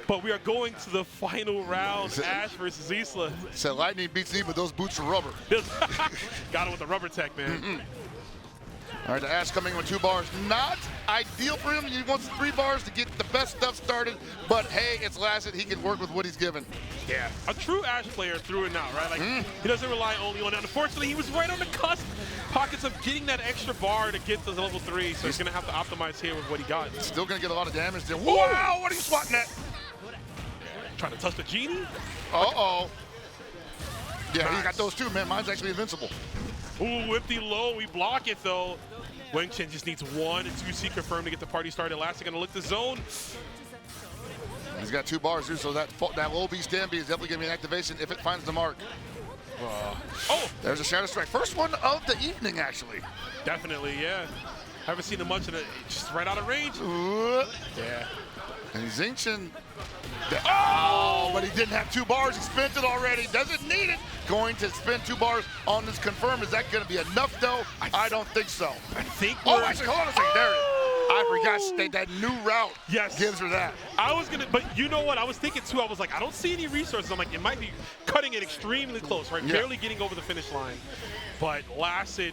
S1: But we are going to the final round. Ash versus Isla.
S2: Said lightning beats knee, but those boots are rubber.
S1: Got it with the rubber tech, man.
S2: All right, the Ash coming with 2 bars. Not ideal for him. He wants 3 bars to get the best stuff started. But hey, it's Lacid. He can work with what he's given.
S1: Yeah, a true Ash player through and out, right? Like he doesn't rely only on it. Unfortunately, he was right on the cusp, pockets of getting that extra bar to get to level 3. So he's gonna have to optimize here with what he got.
S2: Still gonna get a lot of damage there. Wow, what are you swatting at?
S1: Trying to touch the genie.
S2: Uh-oh. Yeah,
S1: Nice.
S2: he got those too, man. Mine's actually invincible.
S1: Ooh, empty low. We block it though. CHEN just needs 1 and 2C confirmed to get the party started. Lacid gonna look the zone.
S2: He's got 2 bars too, so that low B stand B is definitely gonna be an activation if it finds the mark.
S1: Oh,
S2: there's a Shadow Strike. First one of the evening, actually.
S1: definitely, yeah. Haven't seen him much of it. Just right out of range. Yeah.
S2: And XING, oh, but he didn't have 2 bars. He spent it already. Doesn't need it. Going to spend 2 bars on this confirm. Is that going to be enough, though? I don't think so.
S1: I think.
S2: Oh, actually, hold on a second. There it is. I forgot that new route gives her that.
S1: I was gonna, but you know what? I was thinking too. I was like, I don't see any resources. I'm like, it might be cutting it extremely close, right?
S2: Yeah.
S1: Barely getting over the finish line. But Lacid,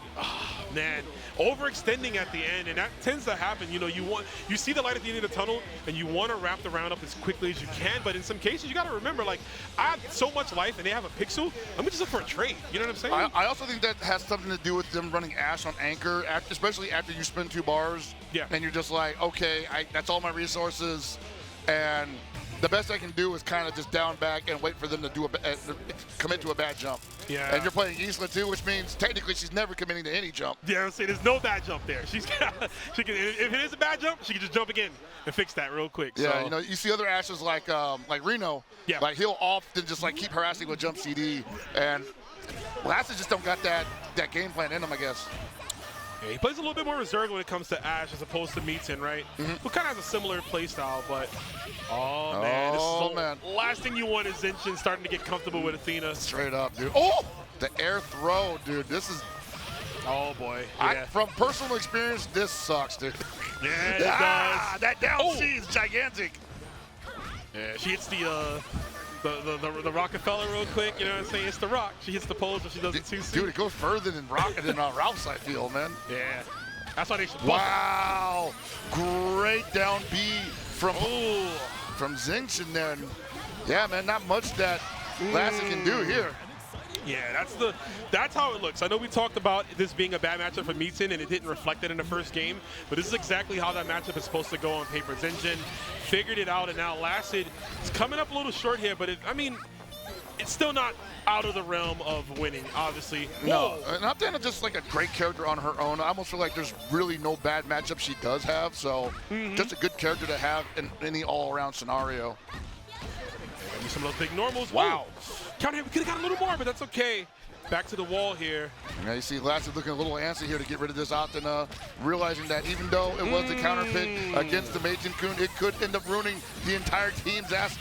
S1: man, overextending at the end, and that tends to happen. You know, you see the light at the end of the tunnel, and you want to wrap the round up as quickly as you can. But in some cases, you got to remember, like, I have so much life, and they have a pixel. Let me just look for a trade. You know what I'm saying?
S2: I also think that has something to do with them running Ash on anchor, especially after you spend 2 bars.
S1: Yeah.
S2: And you're just like, okay, that's all my resources, and the best I can do is kind of just down back and wait for them to commit to a bad jump.
S1: Yeah.
S2: And you're playing Isla too, which means technically she's never committing to any jump.
S1: Yeah, I'm saying there's no bad jump there. She can, if it is a bad jump, she can just jump again and fix that real quick.
S2: Yeah,
S1: so.
S2: you know, you see other Ashes like Reno.
S1: Yeah.
S2: Like he'll often just like keep harassing with jump CD, and Lacid just don't got that game plan in him, I guess.
S1: Yeah, he plays a little bit more reserved when it comes to Ash as opposed to Meaton, right? Who kind of has a similar play style, but oh man, this is the last thing you want is XING starting to get comfortable with Athena.
S2: Straight up, dude. Oh, the air throw, dude. This is.
S1: Oh boy. Yeah.
S2: From personal experience, this sucks, dude.
S1: Yeah, it does.
S2: That down C is gigantic.
S1: Yeah, she hits the Rockefeller real quick, you know what I'm saying? It's the Rock. She hits the poles, but she does it too soon.
S2: Dude, it goes further than Ralph's, I feel, man.
S1: Yeah. That's why they should.
S2: Wow. Great down B from XING there. And yeah, man, not much that Lacid can do here.
S1: Yeah, that's how it looks. I know we talked about this being a bad matchup for Meaton, and it didn't reflect it in the first game, but this is exactly how that matchup is supposed to go on paper. XING figured it out, and now Lacid is coming up a little short here, but I mean, it's still not out of the realm of winning, obviously.
S2: No, not Dana just like a great character on her own. I almost feel like there's really no bad matchup she does have, so just a good character to have in any all-around scenario.
S1: Some of those big normals.
S2: Wow.
S1: Counter hit, we could have got a little more, but that's okay. Back to the wall here.
S2: Now you see Lacid looking a little antsy here to get rid of this Athena, realizing that even though it was the counter pick against the Meijin Kun, it could end up ruining the entire team's ass.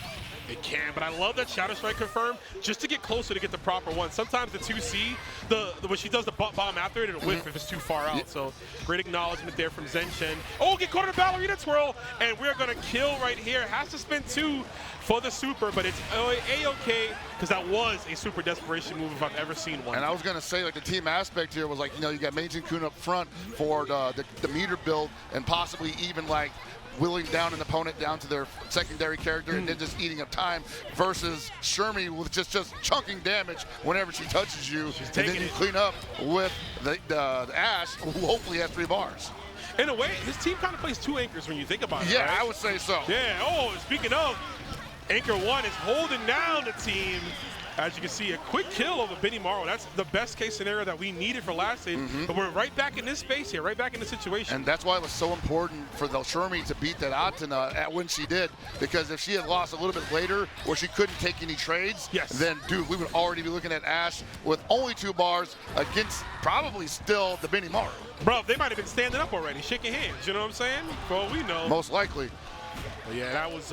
S1: It can, but I love that Shadow Strike confirmed just to get closer to get the proper one. Sometimes the 2C, when she does the bomb after it, it'll whiff if it's too far out. So great acknowledgement there from CHEN. Oh, get caught in a ballerina twirl, and we're gonna kill right here. Has to spend 2 for the super, but it's A-okay, because that was a super desperation move if I've ever seen one.
S2: And I was gonna say, like, the team aspect here was like, you know, you got Meijin Kun up front for the meter build, and possibly even like willing down an opponent down to their secondary character and then just eating up time, versus Shermie with just chunking damage whenever she touches you, and then you clean up with the Ash, who hopefully has 3 bars.
S1: In a way, this team kind of plays 2 anchors when you think about it.
S2: Yeah,
S1: right?
S2: I would say so.
S1: Yeah. Oh, speaking of, Anchor 1 is holding down the team. As you can see, a quick kill over Benny Morrow. That's the best case scenario that we needed for Lacid. But we're right back in this space here, right back in the situation.
S2: And that's why it was so important for the Shermie to beat that Athena when she did, because if she had lost a little bit later or she couldn't take any trades, then, dude, we would already be looking at Ash with only 2 bars against probably still the Benny Morrow.
S1: Bro, they might have been standing up already, shaking hands. You know what I'm saying? For all we know.
S2: Most likely.
S1: But yeah, that was,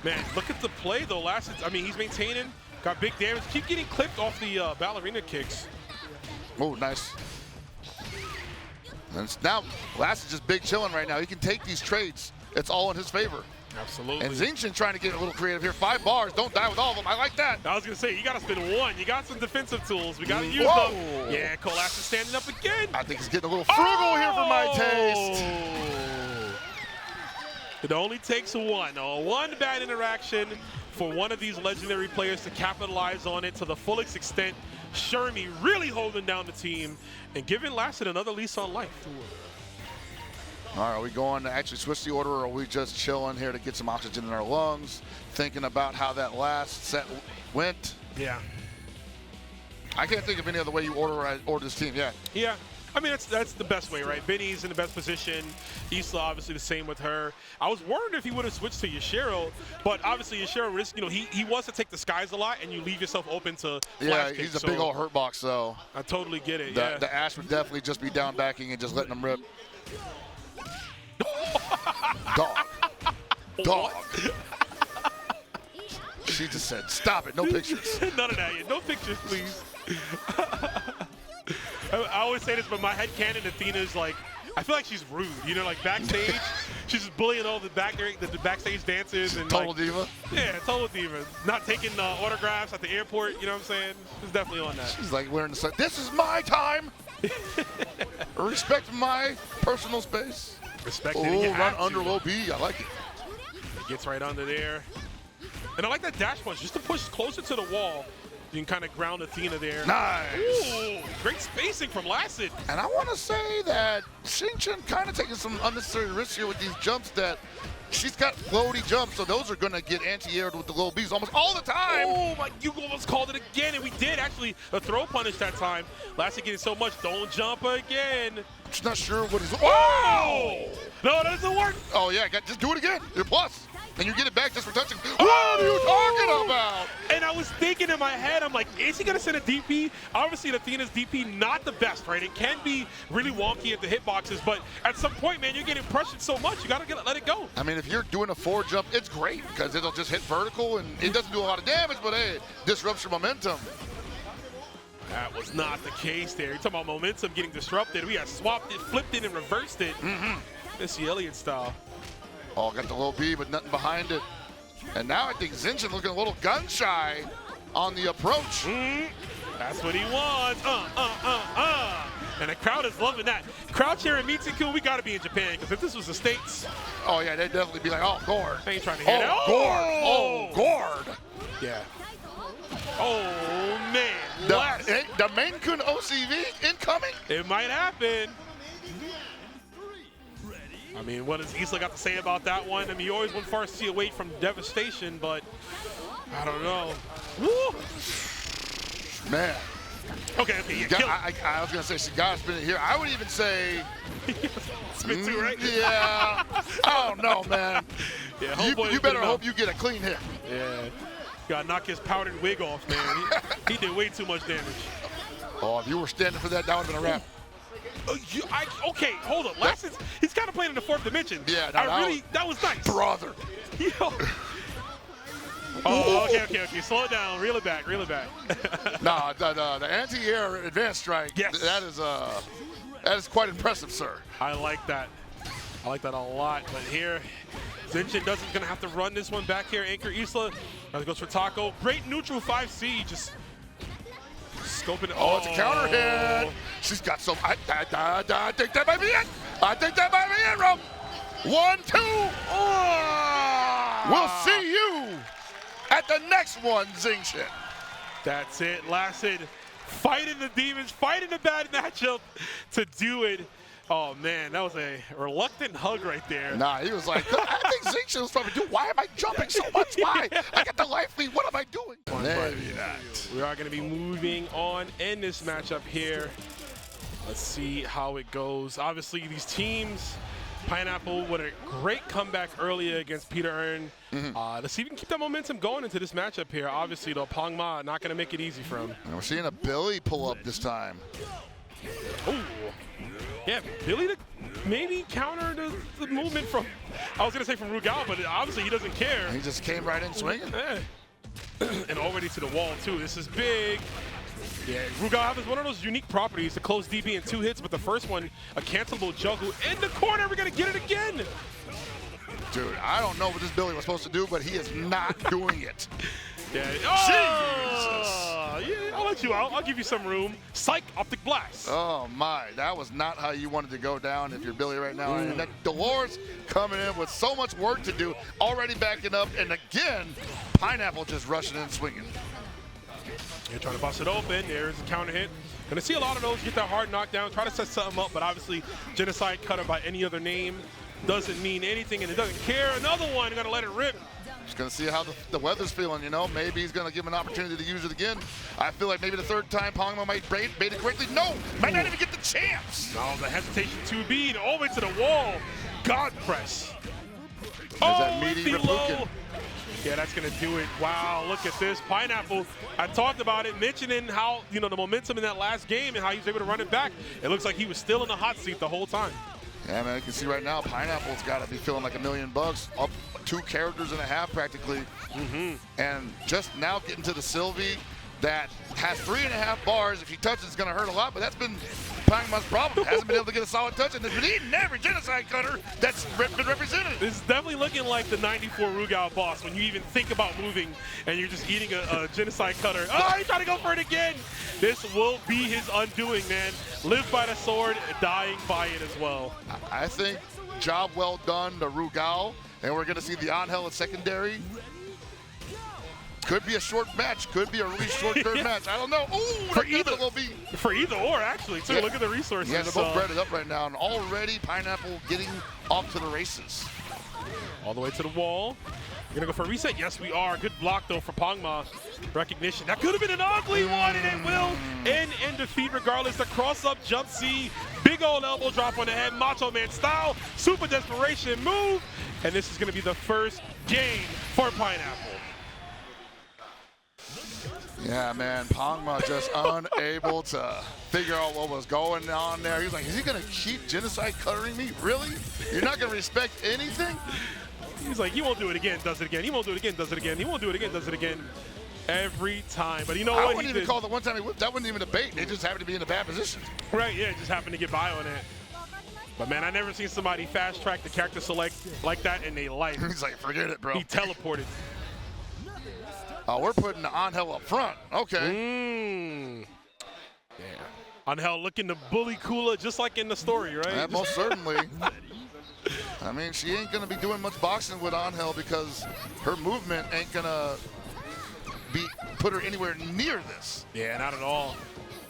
S1: man, look at the play, though. Lacid, I mean, he's maintaining. Got big damage. Keep getting clipped off the ballerina kicks.
S2: Oh, nice. And now, Lacid just big chilling right now. He can take these trades. It's all in his favor.
S1: Absolutely.
S2: And XING trying to get a little creative here. 5 bars, don't die with all of them. I like that.
S1: I was going to say, you got to spin one. You got some defensive tools. We got to use them. Yeah, Lacid standing up again.
S2: I think he's getting a little frugal here for my taste.
S1: It only takes one bad interaction for one of these legendary players to capitalize on it to the fullest extent. Shermie really holding down the team and giving Lacid another lease on life.
S2: All right, are we going to actually switch the order, or are we just chilling here to get some oxygen in our lungs, thinking about how that last set went?
S1: Yeah.
S2: I can't think of any other way you order this team. Yeah.
S1: Yeah. I mean, that's the best way, right? Benny's in the best position. Isla, obviously, the same with her. I was worried if he would have switched to Yashiro, but obviously Yashiro, he wants to take the skies a lot, and you leave yourself open to flash
S2: he's
S1: kicks,
S2: a big old hurt box, so.
S1: I totally get it,
S2: The Ash would definitely just be down backing and just letting him rip. Dog. She just said, stop it, no pictures.
S1: None of that yet. No pictures, please. I always say this, but my headcanon, Athena's like, I feel like she's rude. You know, like backstage, she's just bullying all the backstage dancers. And
S2: total diva?
S1: Yeah, total diva. Not taking autographs at the airport, you know what I'm saying? She's definitely on that.
S2: She's like wearing the sun. This is my time. Respect my personal space.
S1: Respect it.
S2: Oh, run under low B. I like it.
S1: Gets right under there. And I like that dash punch, just to push closer to the wall. You can kind of ground Athena there.
S2: Nice.
S1: Ooh, great spacing from Lacid.
S2: And I want to say that XING kind of taking some unnecessary risks here with these jumps that she's got floaty jumps, so those are going to get anti-aired with the low Bs almost all the time.
S1: Oh, my, you almost called it again, and we did actually a throw punish that time. Lacid getting so much, don't jump again.
S2: She's not sure what he's.
S1: Oh! No, that doesn't work.
S2: Oh, yeah, just do it again. You're plus. And you get it back just for touching. What are you talking about?
S1: And I was thinking in my head, I'm like, is he going to send a DP? Obviously, Athena's DP not the best, right? It can be really wonky at the hitboxes, but at some point, man, you're getting pressured so much, you got to let it go.
S2: I mean, if you're doing a forward jump, it's great because it'll just hit vertical and it doesn't do a lot of damage, but hey, disrupts your momentum.
S1: That was not the case there. You're talking about momentum getting disrupted. We had swapped it, flipped it, and reversed it. Missy Elliott style.
S2: Oh, got the low B, but nothing behind it. And now I think XING looking a little gun shy on the approach.
S1: That's what he wants. And the crowd is loving that. Crowd cheering Mitsuku, we got to be in Japan, because if this was the States.
S2: Oh, yeah, they'd definitely be like, oh, Gord.
S1: They ain't trying to hear that.
S2: Oh, Gord.
S1: Yeah. Oh, man.
S2: The main Kun OCV incoming?
S1: It might happen. I mean, what does Isla got to say about that one? I mean, you always want Farsi away from devastation, but I don't know. Woo!
S2: Man.
S1: Okay, yeah,
S2: I was going to say she got to spin it here. I would even say...
S1: spin two, right?
S2: Yeah. I don't know, man.
S1: Yeah,
S2: you better hope you get a clean hit.
S1: Yeah. Got to knock his powdered wig off, man. He did way too much damage.
S2: Oh, if you were standing for that, that would have been a wrap.
S1: Okay, hold up. He's kind of playing in the fourth dimension.
S2: Yeah,
S1: that was nice.
S2: Brother.
S1: Yo. Oh, okay. Slow it down. Reel it back.
S2: No, the anti-air advanced strike.
S1: Yes.
S2: That is quite impressive, sir.
S1: I like that. I like that a lot. But here, XING doesn't gonna have to run this one back here. Anchor Isla goes for Taco. Great neutral 5C. Just scoping it.
S2: Oh, it's a counter hit. She's got some. I think that might be it. I think that might be it, Rob. 1, 2. Oh. We'll see you at the next one, XING.
S1: That's it. Lacid fighting the demons, fighting the bad matchup to do it. Oh, man, that was a reluctant hug right there.
S2: Nah, he was like, I think XING was probably doing, why am I jumping so much? Why? I got the life lead. What am I doing?
S1: We are going to be moving on in this matchup here. Let's see how it goes. Obviously, these teams, Pineapple with a great comeback earlier against PiterErn. Let's see if we can keep that momentum going into this matchup here. Obviously, though, Pangma not going to make it easy for him.
S2: And we're seeing a Billy pull up this time.
S1: Ooh. Yeah, Billy to maybe counter the movement from, I was going to say from Rugal, but obviously he doesn't care.
S2: He just came right in swinging.
S1: Yeah. And already to the wall, too. This is big. Yeah, Rugal has one of those unique properties to close DB in 2 hits, but the first one, a cancelable juggle in the corner. We're going to get it again.
S2: Dude, I don't know what this Billy was supposed to do, but he is not doing it.
S1: Yeah. Oh, yeah, I'll let you out. I'll give you some room. Psych, optic blast.
S2: Oh my, that was not how you wanted to go down if you're Billy right now. And that Dolores coming in with so much work to do, already backing up, and again, Pineapple just rushing in swinging.
S1: You're trying to bust it open. There's a counter hit. Gonna see a lot of those get that hard knockdown, try to set something up, but obviously Genocide Cutter by any other name doesn't mean anything, and it doesn't care. Another one, gonna let it rip.
S2: Just gonna see how the weather's feeling, you know. Maybe he's gonna give him an opportunity to use it again. I feel like maybe the third time Pangma might bait it correctly. No, might not even get the chance.
S1: Oh, the hesitation 2B, all the way to the wall. God press.
S2: There's that meaty Reppuken.
S1: Yeah, that's gonna do it. Wow, look at this. Pineapple, I talked about it, mentioning how, you know, the momentum in that last game and how he was able to run it back. It looks like he was still in the hot seat the whole time.
S2: Yeah, man, you can see right now, Pineapple's got to be feeling like $1 million, up 2 characters and a half practically. And just now getting to the Sylvie that has 3.5 bars. If he touches, it's going to hurt a lot, but that's been Pangma's problem. Hasn't been able to get a solid touch, and has been eating every Genocide Cutter that's been represented.
S1: This is definitely looking like the 94 Rugal boss when you even think about moving and you're just eating a Genocide Cutter. Oh, he's trying to go for it again. This will be his undoing, man. Live by the sword, dying by it as well.
S2: I think job well done to Rugal, and we're going to see the Angel at secondary. Could be a short match. Could be a really short third match. I don't know. Ooh,
S1: for either
S2: will be.
S1: For either or, actually, too. Yeah. Look at the resources.
S2: Yeah, they're both breaded up right now, and already Pineapple getting off to the races.
S1: All the way to the wall. We're going to go for a reset. Yes, we are. Good block, though, for Pangma. Recognition. That could have been an ugly one, and it will end in defeat regardless. The cross-up jump C. Big old elbow drop on the head. Macho Man style. Super desperation move. And this is going to be the first game for Pineapple.
S2: Yeah, man, Pangma just unable to figure out what was going on there. He's like, is he going to keep Genocide Cuttering me? Really? You're not going to respect anything?
S1: He's like, he won't do it again, does it again. He won't do it again, does it again. He won't do it again, does it again. Every time. But you know what?
S2: I wouldn't even call the one time he whipped. That wasn't even a bait. They just happened to be in a bad position.
S1: Right, yeah, just happened to get by on it. But, man, I never seen somebody fast-track the character select like that in their life.
S2: He's like, forget it, bro.
S1: He teleported.
S2: Oh, we're putting the Angel up front. Okay.
S1: Yeah. Angel looking to bully Kula just like in the story, right?
S2: Yeah, most certainly. I mean, she ain't going to be doing much boxing with Angel because her movement ain't going to put her anywhere near this.
S1: Yeah, not at all.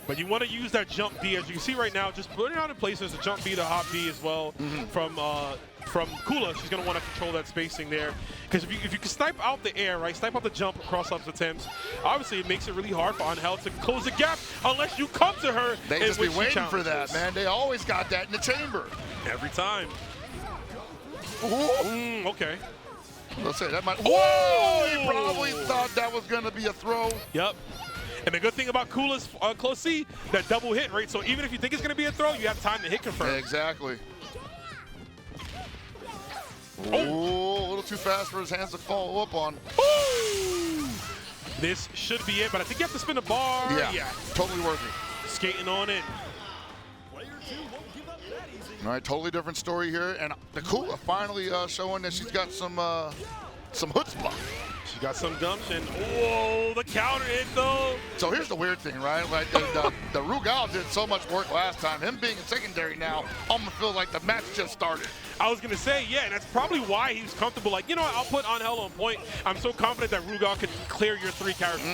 S1: But you want to use that jump B, as you can see right now, just putting out in place as a jump B to hop B as well from Kula. She's going to want to control that spacing there. Because if you can snipe out the air, right, snipe out the jump cross-ups attempts, obviously it makes it really hard for Angel to close the gap unless you come to her.
S2: They just be waiting for that, man. They always got that in the chamber.
S1: Every time. Okay.
S2: Let's say that might. Whoa! He probably thought that was going to be a throw.
S1: Yep. And the good thing about Kula's close C, that double hit, right? So even if you think it's going to be a throw, you have time to hit confirm.
S2: Yeah, exactly. Oh, a little too fast for his hands to follow up on.
S1: Ooh. This should be it, but I think you have to spin the bar.
S2: Yeah, totally worth it.
S1: Skating on in.
S2: All right, totally different story here. And the Kula finally showing that she's got some chutzpah.
S1: She got some gumption. Whoa, the counter hit though.
S2: So here's the weird thing, right? Like the Rugal did so much work last time. Him being in secondary now, almost feels like the match just started.
S1: I was gonna say, yeah, and that's probably why he was comfortable. Like, you know what, I'll put Angel on point. I'm so confident that Rugal could clear your 3 characters.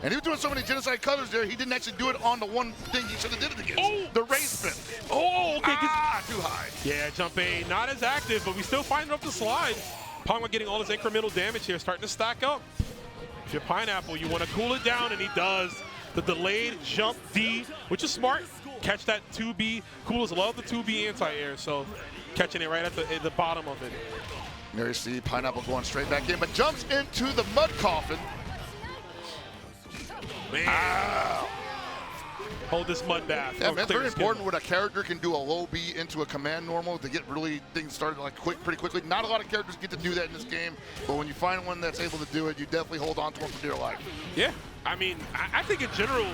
S2: And he was doing so many Genocide Cutters there, he didn't actually do it on the one thing he should have did it against. The race spin.
S1: Oh, okay.
S2: Too high.
S1: Yeah, jump A, not as active, but we still find it up the slide. Pangma getting all his incremental damage here, starting to stack up. If you're Pineapple, you want to cool it down, and he does. The delayed jump D, which is smart. Catch that 2B. Coolers love the 2B anti-air, so catching it right at the bottom of it.
S2: There you see Pineapple going straight back in, but jumps into the mud coffin.
S1: Man. Ow. Hold this mud bath.
S2: Yeah, man, it's very important when a character can do a low B into a command normal to get really things started like pretty quickly. Not a lot of characters get to do that in this game, but when you find one that's able to do it, you definitely hold on to them for dear life.
S1: Yeah, I mean, I think in general,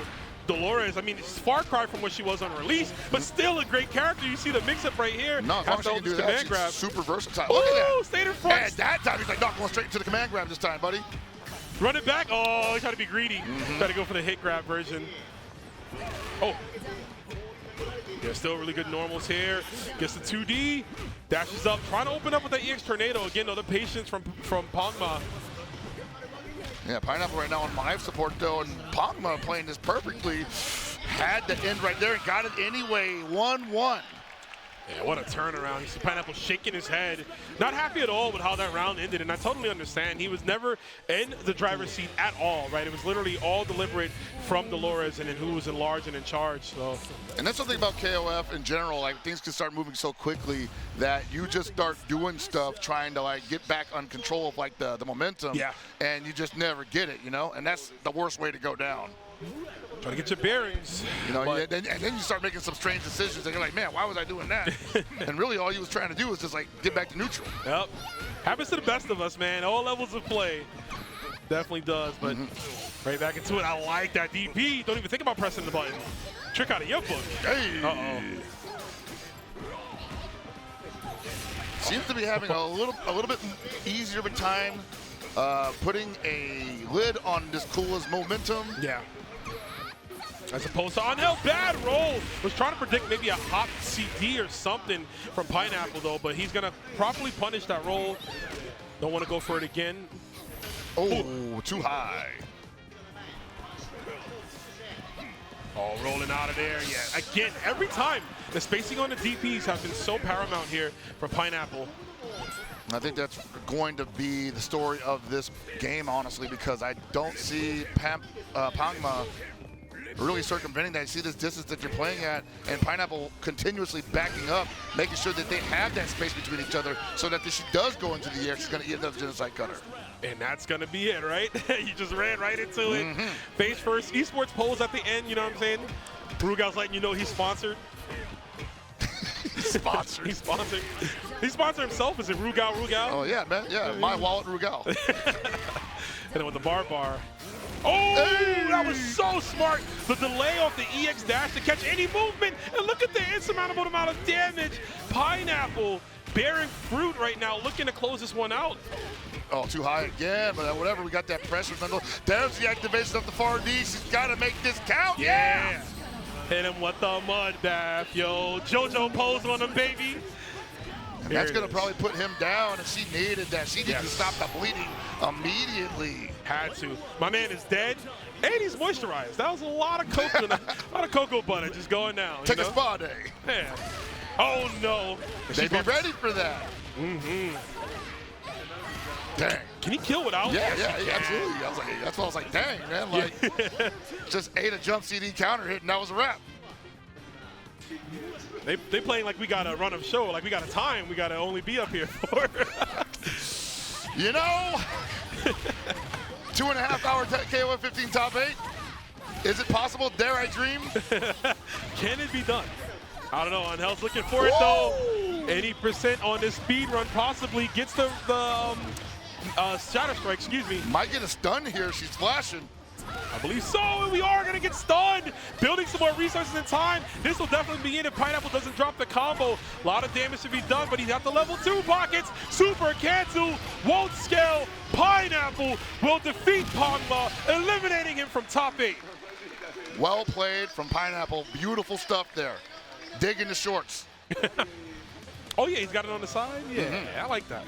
S1: Dolores, I mean, it's far cry from what she was on release, but still a great character. You see the mix-up right here.
S2: No, as long as she can do that, she's
S1: grab.
S2: super versatile. Look at that.
S1: Stayed in front.
S2: And that time, he's like, not going straight into the command grab this time, buddy.
S1: Run it back. Oh, he tried to be greedy. Tried to go for the hit grab version. Oh. Yeah, still really good normals here. Gets the 2D. Dashes up. Trying to open up with that EX Tornado. Again, though, the patience from Pangma.
S2: Yeah, Pineapple right now on live support, though, and Pangma playing this perfectly. Had the end right there and got it anyway. 1-1.
S1: Yeah, what a turnaround. You see Pineapple shaking his head. Not happy at all with how that round ended, and I totally understand. He was never in the driver's seat at all, right? It was literally all deliberate from Dolores and then who was in large and in charge. So.
S2: And that's something about KOF in general. Like, things can start moving so quickly that you just start doing stuff trying to, like, get back on control of, like, the momentum.
S1: Yeah.
S2: And you just never get it, you know? And that's the worst way to go down.
S1: Try to get your bearings.
S2: You know, and then you start making some strange decisions, and you're like, man, why was I doing that? And really, all you was trying to do was just like get back to neutral.
S1: Yep. Happens to the best of us, man. All levels of play. Definitely does, but right back into it. I like that DP. Don't even think about pressing the button. Trick out of your book.
S2: Hey.
S1: Uh-oh.
S2: Seems to be having a little bit easier of a time putting a lid on this coolest momentum.
S1: Yeah. As opposed to Anel, bad roll. Was trying to predict maybe a hop CD or something from Pineapple though, but he's gonna properly punish that roll. Don't want to go for it again.
S2: Oh, too high.
S1: Oh, rolling out of there. Yeah, again, every time the spacing on the DPs has been so paramount here for Pineapple.
S2: I think that's going to be the story of this game, honestly, because I don't see Pangma really circumventing that. You see this distance that you're playing at, and Pineapple continuously backing up, making sure that they have that space between each other so that if she does go into the air, she's going to eat another genocide cutter.
S1: And that's going to be it, right? You just ran right into it. Face first, esports pose at the end, you know what I'm saying? Rugal's letting you know he's sponsored.
S2: Sponsored.
S1: He's sponsored. He sponsored himself. Is it Rugal?
S2: Oh, yeah, man. Yeah, my wallet, Rugal.
S1: And then with the bar. Oh, hey! That was so smart. The delay off the EX dash to catch any movement. And look at the insurmountable amount of damage. Pineapple bearing fruit right now, looking to close this one out.
S2: Oh, too high again, but whatever. We got that pressure. There's the activation of the 4D. She's got to make this count. Yeah.
S1: Hit him with the mud bath, yo. JoJo pose on him, baby.
S2: And that's going to probably put him down, and she needed that. She needed to stop the bleeding immediately.
S1: Had to. My man is dead, and he's moisturized. That was a lot of cocoa, a lot of cocoa butter just going down.
S2: Take a spa day.
S1: Man. Oh, no.
S2: They be ready for that. Dang.
S1: Can he kill without?
S2: Yeah, absolutely. That's why I was like, dang, man. Like, just ate a jump CD counter hit, and that was a wrap.
S1: They playing like we got to run a show, like we got a time we got to only be up here for.
S2: You know, 2.5 hour KOF 15 top 8. Is it possible? Dare I dream?
S1: Can it be done? I don't know. Angel's looking for it though. 80% on this speed run, possibly gets the Shatter Strike. Excuse me.
S2: Might get a stun here. She's flashing.
S1: I believe so, and we are going to get stunned. Building some more resources in time. This will definitely be in if Pineapple doesn't drop the combo. A lot of damage to be done, but he's got the level 2 pockets. Super cancel, won't scale. Pineapple will defeat Pangma, eliminating him from top 8.
S2: Well played from Pineapple. Beautiful stuff there. Digging the shorts.
S1: Oh, yeah, he's got it on the side? Yeah, I like that.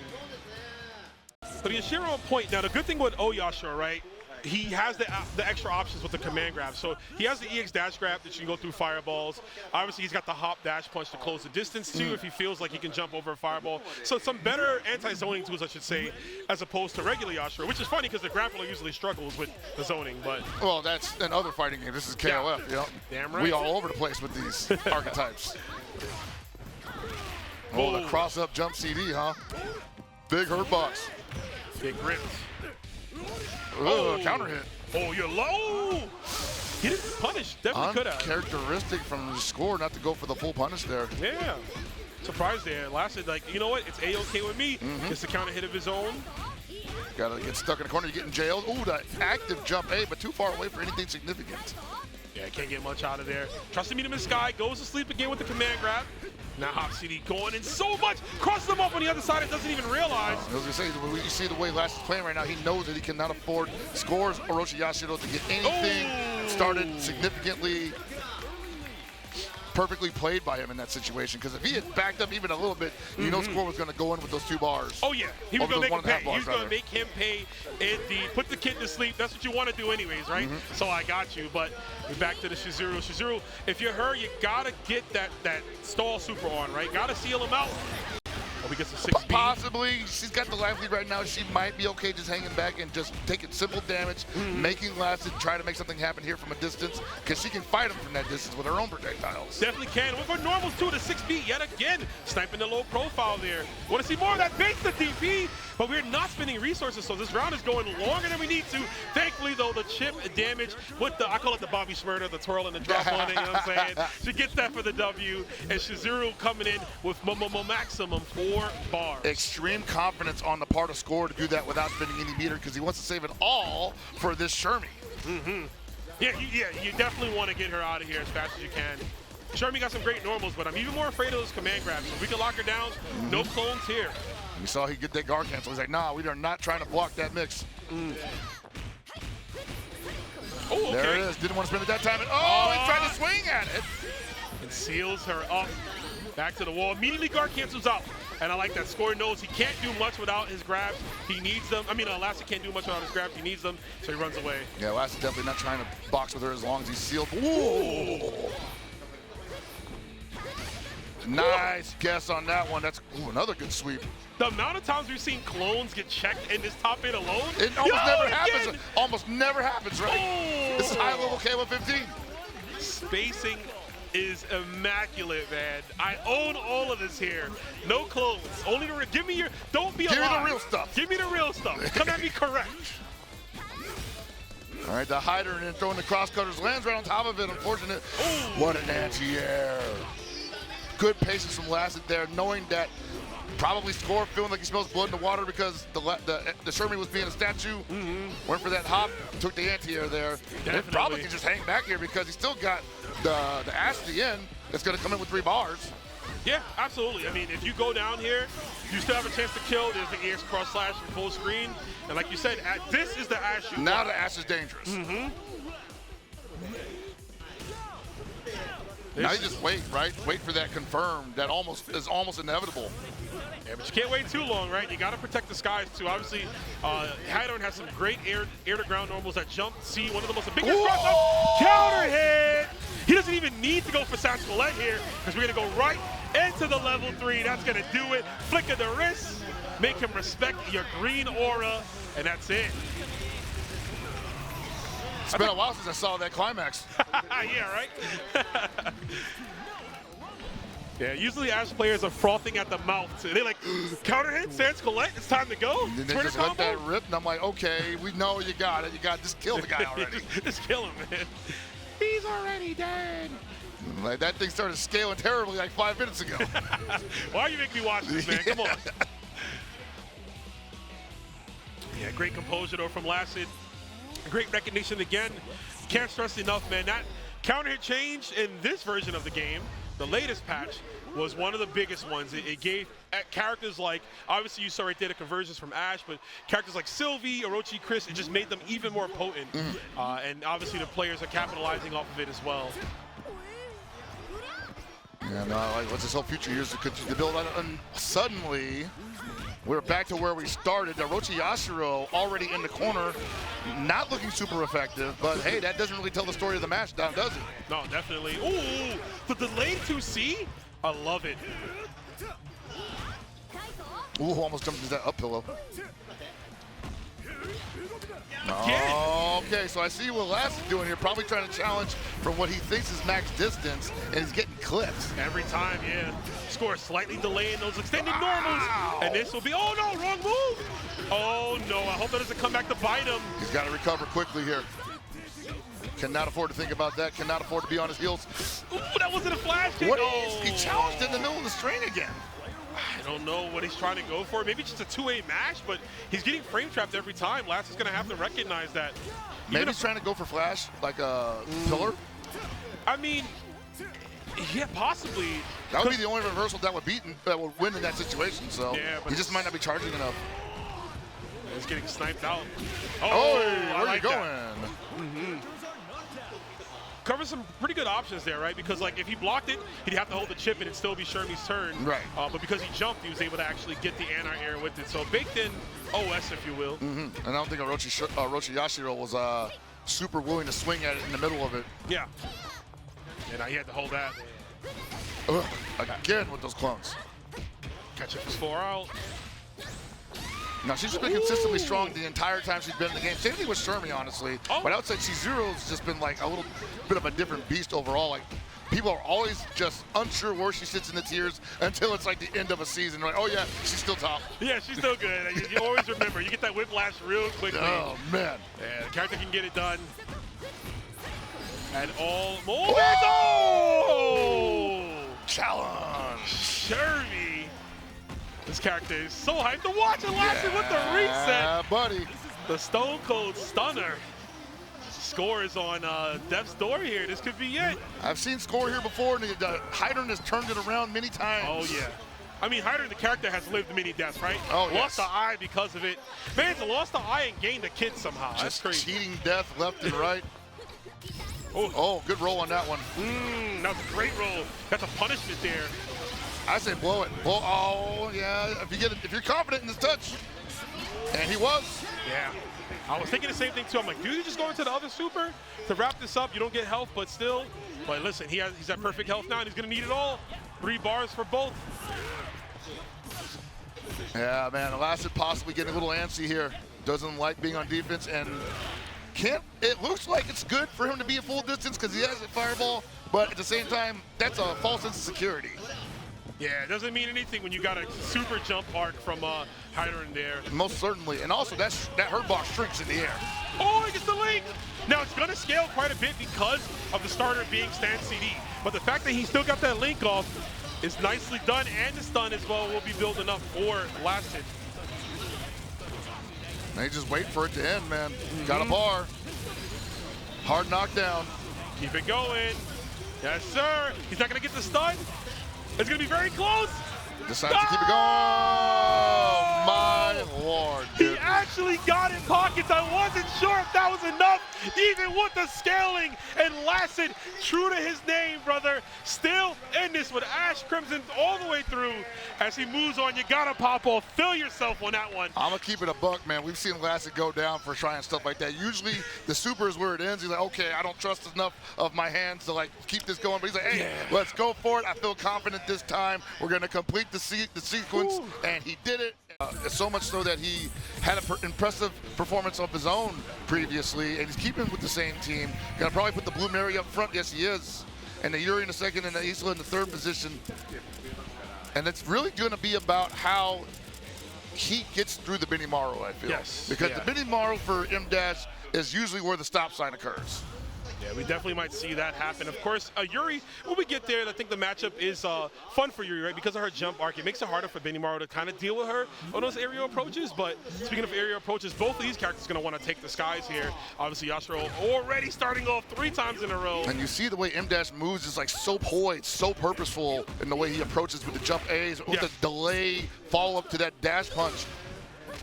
S1: So the Yashiro on point. Now, the good thing with Oyashiro, right? He has the extra options with the command grab. So he has the EX dash grab that you can go through fireballs. Obviously, he's got the hop dash punch to close the distance too if he feels like he can jump over a fireball. So some better anti-zoning tools, I should say, as opposed to regular Yashiro, which is funny because the grappler usually struggles with the zoning. But
S2: well, that's in other fighting games. This is KOF, you know?
S1: Damn right.
S2: We all over the place with these archetypes. Oh, the cross-up jump CD, huh? Big hurt box.
S1: Big grip.
S2: Oh, counter hit.
S1: Oh, you're low. He didn't punish. Definitely could have.
S2: Uncharacteristic from the score not to go for the full punish there.
S1: Yeah. Surprised there. Lacid, like, you know what? It's A-okay with me. It's the counter hit of his own.
S2: Got to get stuck in the corner. You're getting jailed. Ooh, that active jump A, but too far away for anything significant.
S1: Yeah, can't get much out of there. Trust to meet him in sky, goes to sleep again with the command grab. Now Hop City going in so much, crosses him up on the other side and doesn't even realize.
S2: I was gonna say, when you see the way Lacid is playing right now, he knows that he cannot afford scores Orochi Yashiro to get anything started significantly perfectly played by him in that situation, because if he had backed up even a little bit, you know Score was going to go in with those 2 bars.
S1: Oh yeah, he was going to make him pay. He was going to
S2: rather.
S1: make him pay and put the kid to sleep. That's what you want to do anyways, right? So I got you, but we're back to the Shizuru. Shizuru, if you're her, you got to get that stall super on, right? Got to seal him out. Oh, we get some 6
S2: Possibly. She's got the life lead right now. She might be okay just hanging back and just taking simple damage, making Lacid try to make something happen here from a distance, because she can fight him from that distance with her own projectiles.
S1: Definitely can. Went for normals too, the 6B yet again. Sniping the low profile there. Want to see more of that base the DP, but we're not spending resources, so this round is going longer than we need to. Thankfully, though, the chip damage with the, I call it the Bobby Smurder, the twirl and the drop on it, you know what I'm saying? She gets that for the W, and Shizuru coming in with maximum 4 bars.
S2: Extreme confidence on the part of Score to do that without spending any meter, because he wants to save it all for this Shermie.
S1: Yeah, you definitely want to get her out of here as fast as you can. Shermie got some great normals, but I'm even more afraid of those command grabs. If we can lock her down, no clones here.
S2: We saw he get that guard cancel. He's like, nah, we are not trying to block that mix.
S1: Oh, okay.
S2: There it is. Didn't want to spend it that time. He tried to swing at it.
S1: And seals her up. Back to the wall. Immediately guard cancels out. And I like that. Score knows he can't do much without his grabs. He needs them. I mean, Lacid can't do much without his grabs. He needs them, so he runs away.
S2: Yeah, Lacid definitely not trying to box with her as long as he's sealed. Ooh. Nice guess on that one. That's another good sweep.
S1: The amount of times we've seen clones get checked in this top 8 alone.
S2: It almost never happens. Almost never happens, right?
S1: Oh.
S2: This is high level K1 15.
S1: Spacing is immaculate, man. I own all of this here. No clones. Only the give me your. Don't be alive.
S2: Give me the real stuff.
S1: Give me the real stuff. Come at me correct.
S2: All right, the hider and then throwing the crosscutters lands right on top of it. Unfortunate.
S1: Ooh.
S2: What an anti-air. Good patience from Lacid there, knowing that probably Score feeling like he smells blood in the water because the Shermie was being a statue. Went for that hop, took the anti-air there. And probably can just hang back here because he's still got the ass at the end that's going to come in with 3 bars.
S1: Yeah, absolutely. I mean, if you go down here, you still have a chance to kill. There's the EX cross slash from full screen. And like you said, this is the ass you
S2: Now
S1: want.
S2: the ass is dangerous. Now you just wait, right? Wait for that confirmed. That is almost inevitable.
S1: Yeah, but you can't wait too long, right? You got to protect the skies too. Obviously, PiterErn has some great air-to-ground normals that jump. See, one of the most biggest cross-ups. Counter hit! He doesn't even need to go for Sascolette here because we're going to go right into the level 3. That's going to do it. Flick of the wrist. Make him respect your green aura, and that's it.
S2: It's been a while since I saw that climax.
S1: Yeah, right? Yeah, usually Ash players are frothing at the mouth. They're like, counter hit, Sascolette, it's time to go.
S2: And then they just let that rip, and I'm like, okay, we know you got it. You got just kill the guy already.
S1: just kill him, man. He's already dead.
S2: Like, that thing started scaling terribly like 5 minutes ago.
S1: Why are you making me watch this, man? Come on. Yeah, great composure, though, from Lacid. Great recognition again. Can't stress enough, man. That counter hit change in this version of the game, the latest patch, was one of the biggest ones. It gave characters like, obviously you saw right there the conversions from Ash, but characters like Sylvie, Orochi, Chris, it just made them even more potent. And obviously the players are capitalizing off of it as well.
S2: Yeah, no, like, what's this whole future years to continue to build on? And suddenly, we're back to where we started. Orochi Yashiro already in the corner, not looking super effective, but hey, that doesn't really tell the story of the match, does it?
S1: No, definitely. Ooh, the delayed 2C, I love it.
S2: Ooh, almost jumped into that up pillow. Okay, so I see what Lacid is doing here, probably trying to challenge for what he thinks is max distance, and he's getting clipped.
S1: Every time, yeah. Score slightly delaying those extended normals, and this will be, oh no, wrong move. Oh no, I hope that doesn't come back to bite him.
S2: He's got to recover quickly here. Cannot afford to think about that, cannot afford to be on his heels.
S1: Ooh, that wasn't a flash kick.
S2: What is he challenged in the middle of the string again?
S1: I don't know what he's trying to go for. Maybe just a 2A mash, but he's getting frame trapped every time. Lass is going to have to recognize that.
S2: Maybe he's trying to go for flash, like a pillar.
S1: I mean, yeah, possibly.
S2: That would be the only reversal that would win in that situation. So
S1: yeah, but
S2: he just might not be charging enough.
S1: He's getting sniped out.
S2: Oh,
S1: I
S2: where
S1: like
S2: you
S1: that.
S2: going?
S1: Covers some pretty good options there, right? Because like if he blocked it, he'd have to hold the chip and it'd still be Shermie's turn.
S2: Right.
S1: But because he jumped, he was able to actually get the anti-air with it. So baked in OS, if you will.
S2: And I don't think Orochi Yashiro was super willing to swing at it in the middle of it.
S1: Yeah. And he had to hold that.
S2: Ugh, again with those clones.
S1: Catch up is 4 out.
S2: Now, she's just been consistently strong the entire time she's been in the game. Same thing with Shermie, honestly. But outside C0's just been like a little bit of a different beast overall. Like, people are always just unsure where she sits in the tiers until it's like the end of a season. Like, oh yeah, she's still top.
S1: Yeah, she's still good. You always remember. You get that whiplash real quickly.
S2: Oh, man.
S1: Yeah, the character can get it done. At all moments. Oh!
S2: Challenge.
S1: Shermie. This character is so hyped to watch it. Lacid with the reset.
S2: Yeah, buddy.
S1: The Stone Cold Stunner. Score is on death's door here. This could be it.
S2: I've seen Score here before, and PiterErn has turned it around many times.
S1: Oh, yeah. I mean, PiterErn, the character, has lived many deaths, right?
S2: Oh,
S1: Lost
S2: yes.
S1: the eye because of it. Man, it's lost the eye and gained a kid somehow. That's
S2: Just
S1: crazy.
S2: cheating death left and right.
S1: Oh,
S2: good roll on that one.
S1: That was a great roll. That's a punishment there.
S2: I say blow it. Oh, yeah. If you're confident in this touch, and he was.
S1: Yeah. I was thinking the same thing too. I'm like, dude, you just go into the other super to wrap this up. You don't get health, but still. But listen, he's at perfect health now, and he's gonna need it all. 3 bars for both.
S2: Yeah, man. Lacid possibly getting a little antsy here. Doesn't like being on defense, and it looks like it's good for him to be a full distance because he has a fireball, but at the same time, that's a false sense of security.
S1: Yeah, it doesn't mean anything when you got a super jump arc from PiterErn there.
S2: Most certainly, and also that hurt box shrinks in the air.
S1: Oh, he gets the link. Now it's gonna scale quite a bit because of the starter being stand CD, but the fact that he still got that link off is nicely done, and the stun as well will be building up for Lacid.
S2: They just wait for it to end, man. Got a bar. Hard knockdown.
S1: Keep it going. Yes, sir. He's not gonna get the stun. It's gonna be very close.
S2: Decides to keep it going. My lord, dude.
S1: He actually got in pockets. I wasn't sure if that was enough, even with the scaling. And Lacid, true to his name, brother, still in this with Ash Crimson all the way through. As he moves on, you gotta pop off. Feel yourself on that one.
S2: I'm gonna keep it a buck, man. We've seen Lacid go down for trying stuff like that. Usually the super is where it ends. He's like, okay, I don't trust enough of my hands to like keep this going. But he's like, hey, let's go for it. I feel confident this time. We're gonna complete the sequence, and he did it. So much so that he had an impressive performance of his own previously, and he's keeping with the same team. Gonna probably put the Blue Mary up front. Yes, he is. And the Yuri in the second, and the Isla in the third position. And it's really gonna be about how he gets through the Benimaru, I feel.
S1: Yes.
S2: Because the Benimaru for M-Dash is usually where the stop sign occurs.
S1: Yeah, we definitely might see that happen. Of course, Yuri, when we get there, I think the matchup is fun for Yuri, right? Because of her jump arc, it makes it harder for Benimaru to kind of deal with her on those aerial approaches. But speaking of aerial approaches, both of these characters are going to want to take the skies here. Obviously, Yashiro already starting off 3 times in a row.
S2: And you see the way M-Dash moves is like so poised, so purposeful in the way he approaches with the jump A's, with the delay follow-up to that dash punch.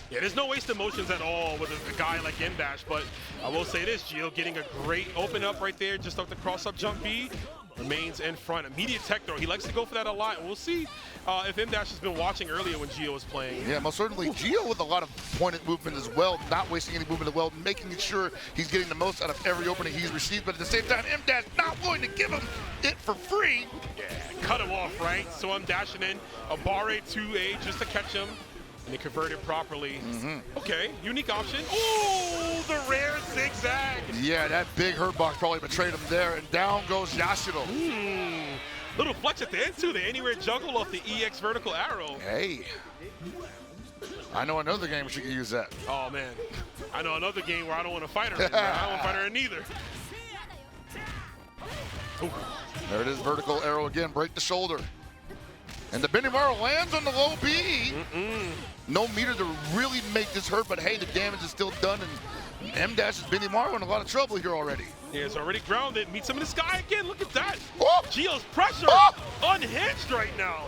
S1: Yeah, there's no wasted motions at all with a guy like M-Dash, but I will say this, Gio getting a great open up right there, just off the cross-up jump B, remains in front. Immediate tech throw, he likes to go for that a lot, and we'll see if M-Dash has been watching earlier when Gio was playing.
S2: Yeah, most certainly. Gio with a lot of pointed movement as well, not wasting any movement as well, making sure he's getting the most out of every opening he's received, but at the same time, M-Dash not willing to give him it for free.
S1: Yeah, cut him off, right? So I'm dashing in a Barre 2A just to catch him. And they converted properly. Okay, unique option. Oh, the rare zigzag.
S2: Yeah, that big hurt box probably betrayed him there, and down goes Yashiro.
S1: Little flex at the end too, the anywhere juggle off the EX vertical arrow.
S2: Hey, I know another game where she can use that.
S1: Oh man, I know another game where I don't want to fight her in. I don't want to fight her in either.
S2: There it is, vertical arrow again, break the shoulder. And the Benimaru lands on the low B. no meter to really make this hurt, but hey, the damage is still done, and M-Dash is Benimaru in a lot of trouble here already.
S1: Yeah, it's already grounded. Meets him in the sky again. Look at that.
S2: Oh!
S1: Gio's pressure unhinged right now.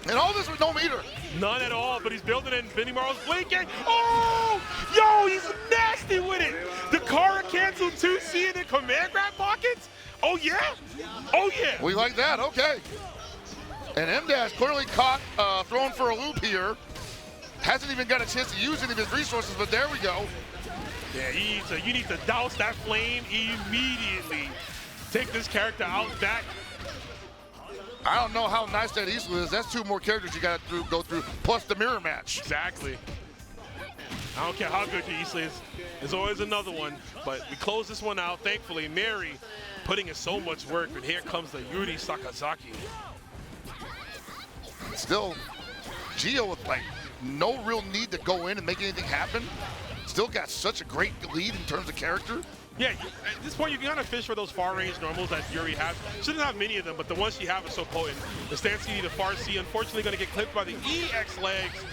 S2: And all this with no meter.
S1: None at all, but he's building in Benimaru's blinking. Oh! Yo, he's nasty with it. The Kara cancel 2C in the command grab pockets. Oh, yeah? Oh, yeah.
S2: We like that, okay. And M-Dash clearly caught thrown for a loop here. Hasn't even got a chance to use any of his resources, but there we go.
S1: Yeah, you need to douse that flame immediately. Take this character out back.
S2: I don't know how nice that Isla is. That's 2 more characters you got to go through, plus the mirror match.
S1: Exactly. I don't care how good your Isla is. There's always another one. But we close this one out. Thankfully, Mary putting in so much work. And here comes the Yuri Sakazaki.
S2: Still, Gio with like no real need to go in and make anything happen. Still got such a great lead in terms of character.
S1: Yeah, at this point, you can kind of fish for those far-range normals that Yuri has. She doesn't have many of them, but the ones she has are so potent. The stance CD, the far C, unfortunately going to get clipped by the EX legs.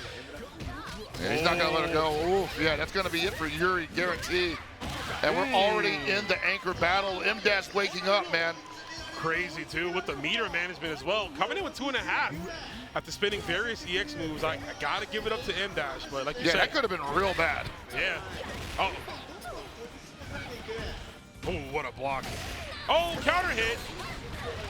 S2: Yeah, he's not going to let her go. Oof, yeah, that's going to be it for Yuri, guarantee. And we're already in the anchor battle. M-Dash waking up, man.
S1: Crazy, too, with the meter management as well. Coming in with 2.5 after spinning various EX moves. I got to give it up to M-Dash, but like you said.
S2: Yeah, that could have been real bad.
S1: Yeah. Oh. Oh, what a block. Oh, counter hit.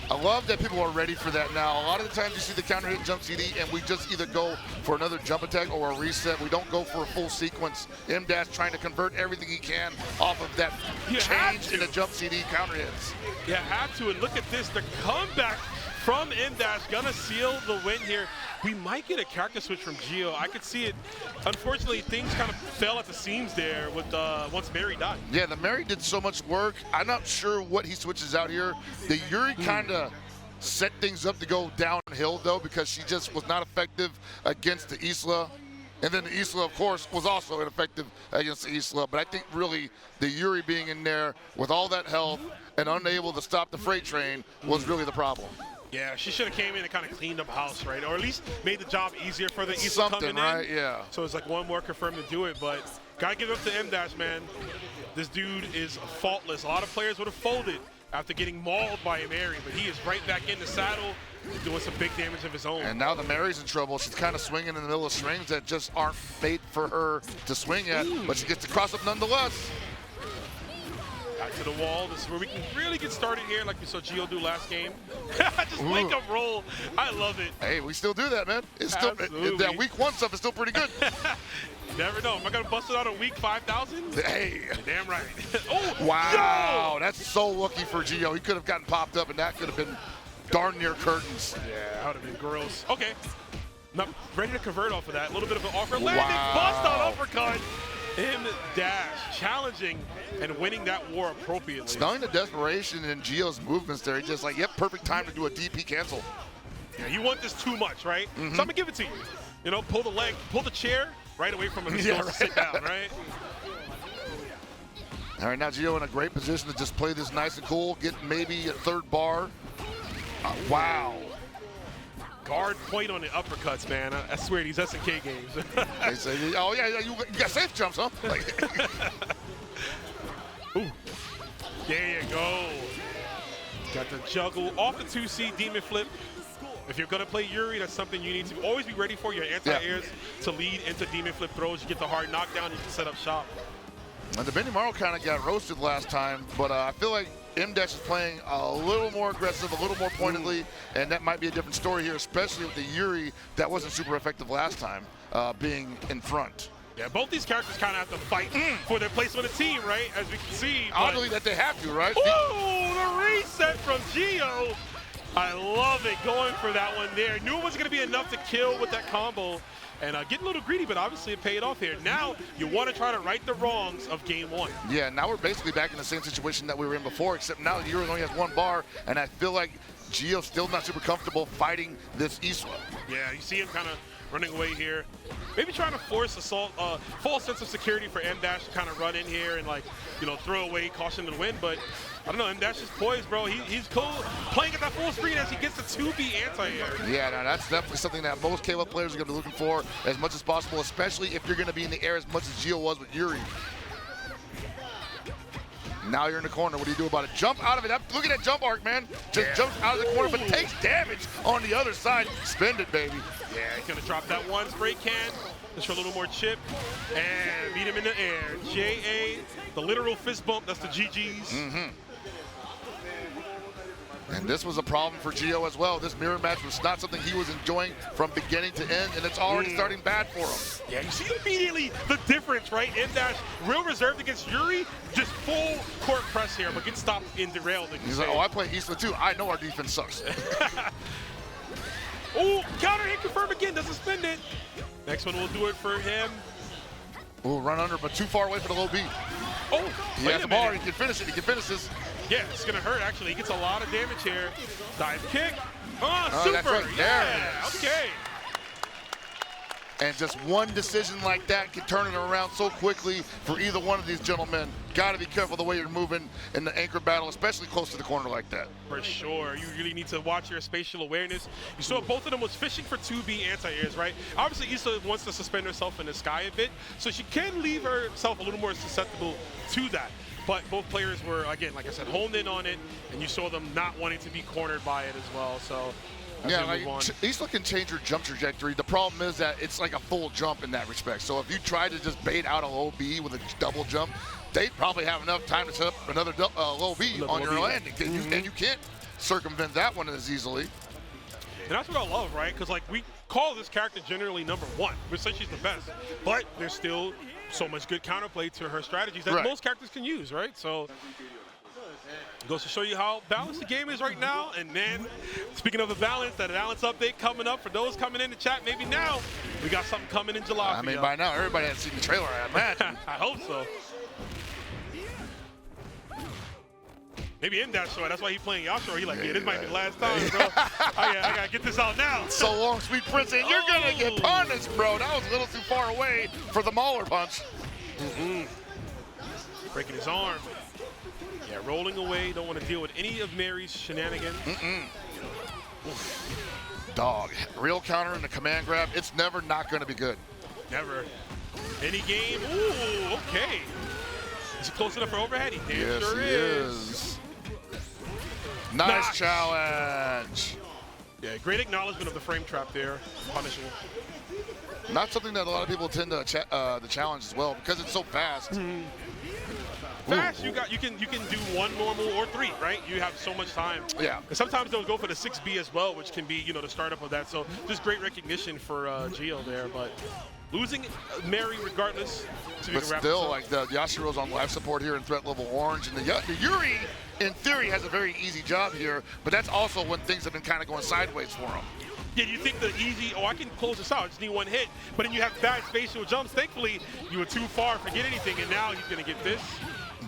S2: I love that people are ready for that now. A lot of the times you see the counter hit jump CD and we just either go for another jump attack or a reset. We don't go for a full sequence. M-Dash trying to convert everything he can off of that change in the jump CD counter hits.
S1: You have to, and look at this, the comeback from M-Dash, gonna seal the win here. We might get a character switch from Gio. I could see it. Unfortunately, things kind of fell at the seams there with once Mary died.
S2: Yeah, the Mary did so much work. I'm not sure what he switches out here. The Yuri kind of set things up to go downhill, though, because she just was not effective against the Isla. And then the Isla, of course, was also ineffective against the Isla. But I think really the Yuri being in there with all that health and unable to stop the freight train was really the problem.
S1: Yeah, she should have came in and kind of cleaned up house, right? Or at least made the job easier for the Isla coming in.
S2: Right? Yeah.
S1: So it's like one more confirmed to do it, but gotta give it up to M-Dash, man. This dude is faultless. A lot of players would have folded after getting mauled by a Mary, but he is right back in the saddle, doing some big damage of his own.
S2: And now the Mary's in trouble. She's kind of swinging in the middle of strings that just aren't made for her to swing at, but she gets to cross up nonetheless.
S1: Back to the wall. This is where we can really get started here, like we saw Gio do last game. Just wake up roll. I love it.
S2: Hey, we still do that, man. It's still that week 1 stuff is still pretty good.
S1: Never know. Am I gonna bust it out on week 5,000?
S2: Hey,
S1: you're damn right. Oh,
S2: wow,
S1: no!
S2: That's so lucky for Gio. He could have gotten popped up, and that could have been darn near curtains.
S1: Yeah, that would have been gross. Okay, not ready to convert off of that. A little bit of an awkward landing, bust out uppercut. M-Dash challenging and winning that war appropriately.
S2: Smelling the desperation in Gio's movements there. He's just like, yep, perfect time to do a DP cancel.
S1: Yeah, you want this too much, right? So I'm gonna give it to you. You know, pull the leg, pull the chair right away from him. He's supposed to sit down, right?
S2: All right, now Gio in a great position to just play this nice and cool, get maybe a 3rd bar. Wow.
S1: Guard point on the uppercuts, man. I swear, these SNK games.
S2: They say, oh, yeah, you got safe jumps, huh? Like,
S1: ooh. There you go. Got the juggle off the 2C demon flip. If you're going to play Yuri, that's something you need to always be ready for. Your anti-airs to lead into demon flip throws. You get the hard knockdown, you can set up shop.
S2: And the Benimaru kind of got roasted last time, but I feel like M-Dash is playing a little more aggressive, a little more pointedly, and that might be a different story here, especially with the Yuri that wasn't super effective last time being in front.
S1: Yeah, both these characters kind of have to fight for their place on the team, right? As we can see.
S2: Oddly that they have to, right?
S1: Oh, the reset from Gio. I love it, going for that one there. Knew it wasn't going to be enough to kill with that combo. And getting a little greedy, but obviously it paid off here. Now you want to try to right the wrongs of game 1.
S2: Yeah, now we're basically back in the same situation that we were in before, except now Yuri only has 1 bar, and I feel like Gio's still not super comfortable fighting this Isla.
S1: Yeah, you see him kind of running away here. Maybe trying to force a false sense of security for M-Dash to kind of run in here and, like, you know, throw away caution to the wind. But I don't know, M-Dash is poised, bro. He's cool playing at that full screen as he gets the 2B anti-air.
S2: Yeah, no, that's definitely something that most K-Love players are going to be looking for as much as possible, especially if you're going to be in the air as much as Gio was with Yuri. Now you're in the corner. What do you do about it? Jump out of it. Look at that jump arc, man. Just jumps out of the corner, but takes damage on the other side. Spend it, baby.
S1: Yeah, he's going to drop that one spray can. Just for a little more chip. And meet him in the air. J.A., the literal fist bump. That's the GGs.
S2: And this was a problem for Gio as well. This mirror match was not something he was enjoying from beginning to end, and it's already starting bad for him.
S1: Yeah, you see immediately the difference, right? M-Dash, real reserved against Yuri, just full court press here, but gets stopped and derailed.
S2: He's like, oh, I play Eastwood too. I know our defense sucks.
S1: Oh, counter hit confirmed again, doesn't spend it. Next one will do it for him.
S2: Oh, run under, but too far away for the low B.
S1: Oh,
S2: he has the bar, he can finish it, he can finish this.
S1: Yeah, it's gonna hurt actually. He gets a lot of damage here. Dive kick. Oh, super.
S2: That's right.
S1: Yeah, okay.
S2: And just one decision like that can turn it around so quickly for either one of these gentlemen. Got to be careful the way you're moving in the anchor battle, especially close to the corner like that.
S1: For sure. You really need to watch your spatial awareness. You saw both of them was fishing for 2B anti-airs, right? Obviously, Issa wants to suspend herself in the sky a bit, so she can leave herself a little more susceptible to that. But both players were, again, like I said, honed in on it, and you saw them not wanting to be cornered by it as well. So
S2: yeah, like, Issa can change her jump trajectory. The problem is that it's like a full jump in that respect. So if you try to just bait out a low B with a double jump, they probably have enough time to set up another low B on your landing. And you can't circumvent that one as easily.
S1: And that's what I love, right? Because, like, we call this character generally #1. We say she's the best. But there's still so much good counterplay to her strategies that most characters can use, right? So it goes to show you how balanced the game is right now. And then, speaking of the balance, that balance update coming up for those coming in the chat. Maybe now we got something coming in July.
S2: I mean, by now everybody has seen the trailer, I imagine.
S1: I hope so. Maybe M-Dash saw it. That's why he's playing Yashiro. He's like, yeah, this might be the last time, bro. I got to get this out now.
S2: So long, sweet prince. And you're going to get punished, bro. That was a little too far away for the Mauler punch.
S1: Breaking his arm. Yeah, rolling away. Don't want to deal with any of Mary's shenanigans.
S2: Dog. Real counter in the command grab. It's never not going to be good.
S1: Never. Any game. Ooh, okay. Is he close enough for overhead? He damn sure is.
S2: Nice challenge.
S1: Yeah, great acknowledgement of the frame trap there. Punishable.
S2: Not something that a lot of people tend to challenge as well because it's so fast.
S1: Fast, you can do one normal or three, right? You have so much time.
S2: Yeah.
S1: And sometimes they'll go for the 6B as well, which can be, you know, the startup of that. So just great recognition for Gio there, but losing Mary regardless.
S2: But still, like the Yashiro's on life support here in threat level orange, and the Yuri, in theory, has a very easy job here. But that's also when things have been kind of going sideways for him.
S1: Yeah, you think the easy, I can close this out, I just need one hit. But then you have bad spatial jumps. Thankfully, you were too far to get anything, and now he's going to get this.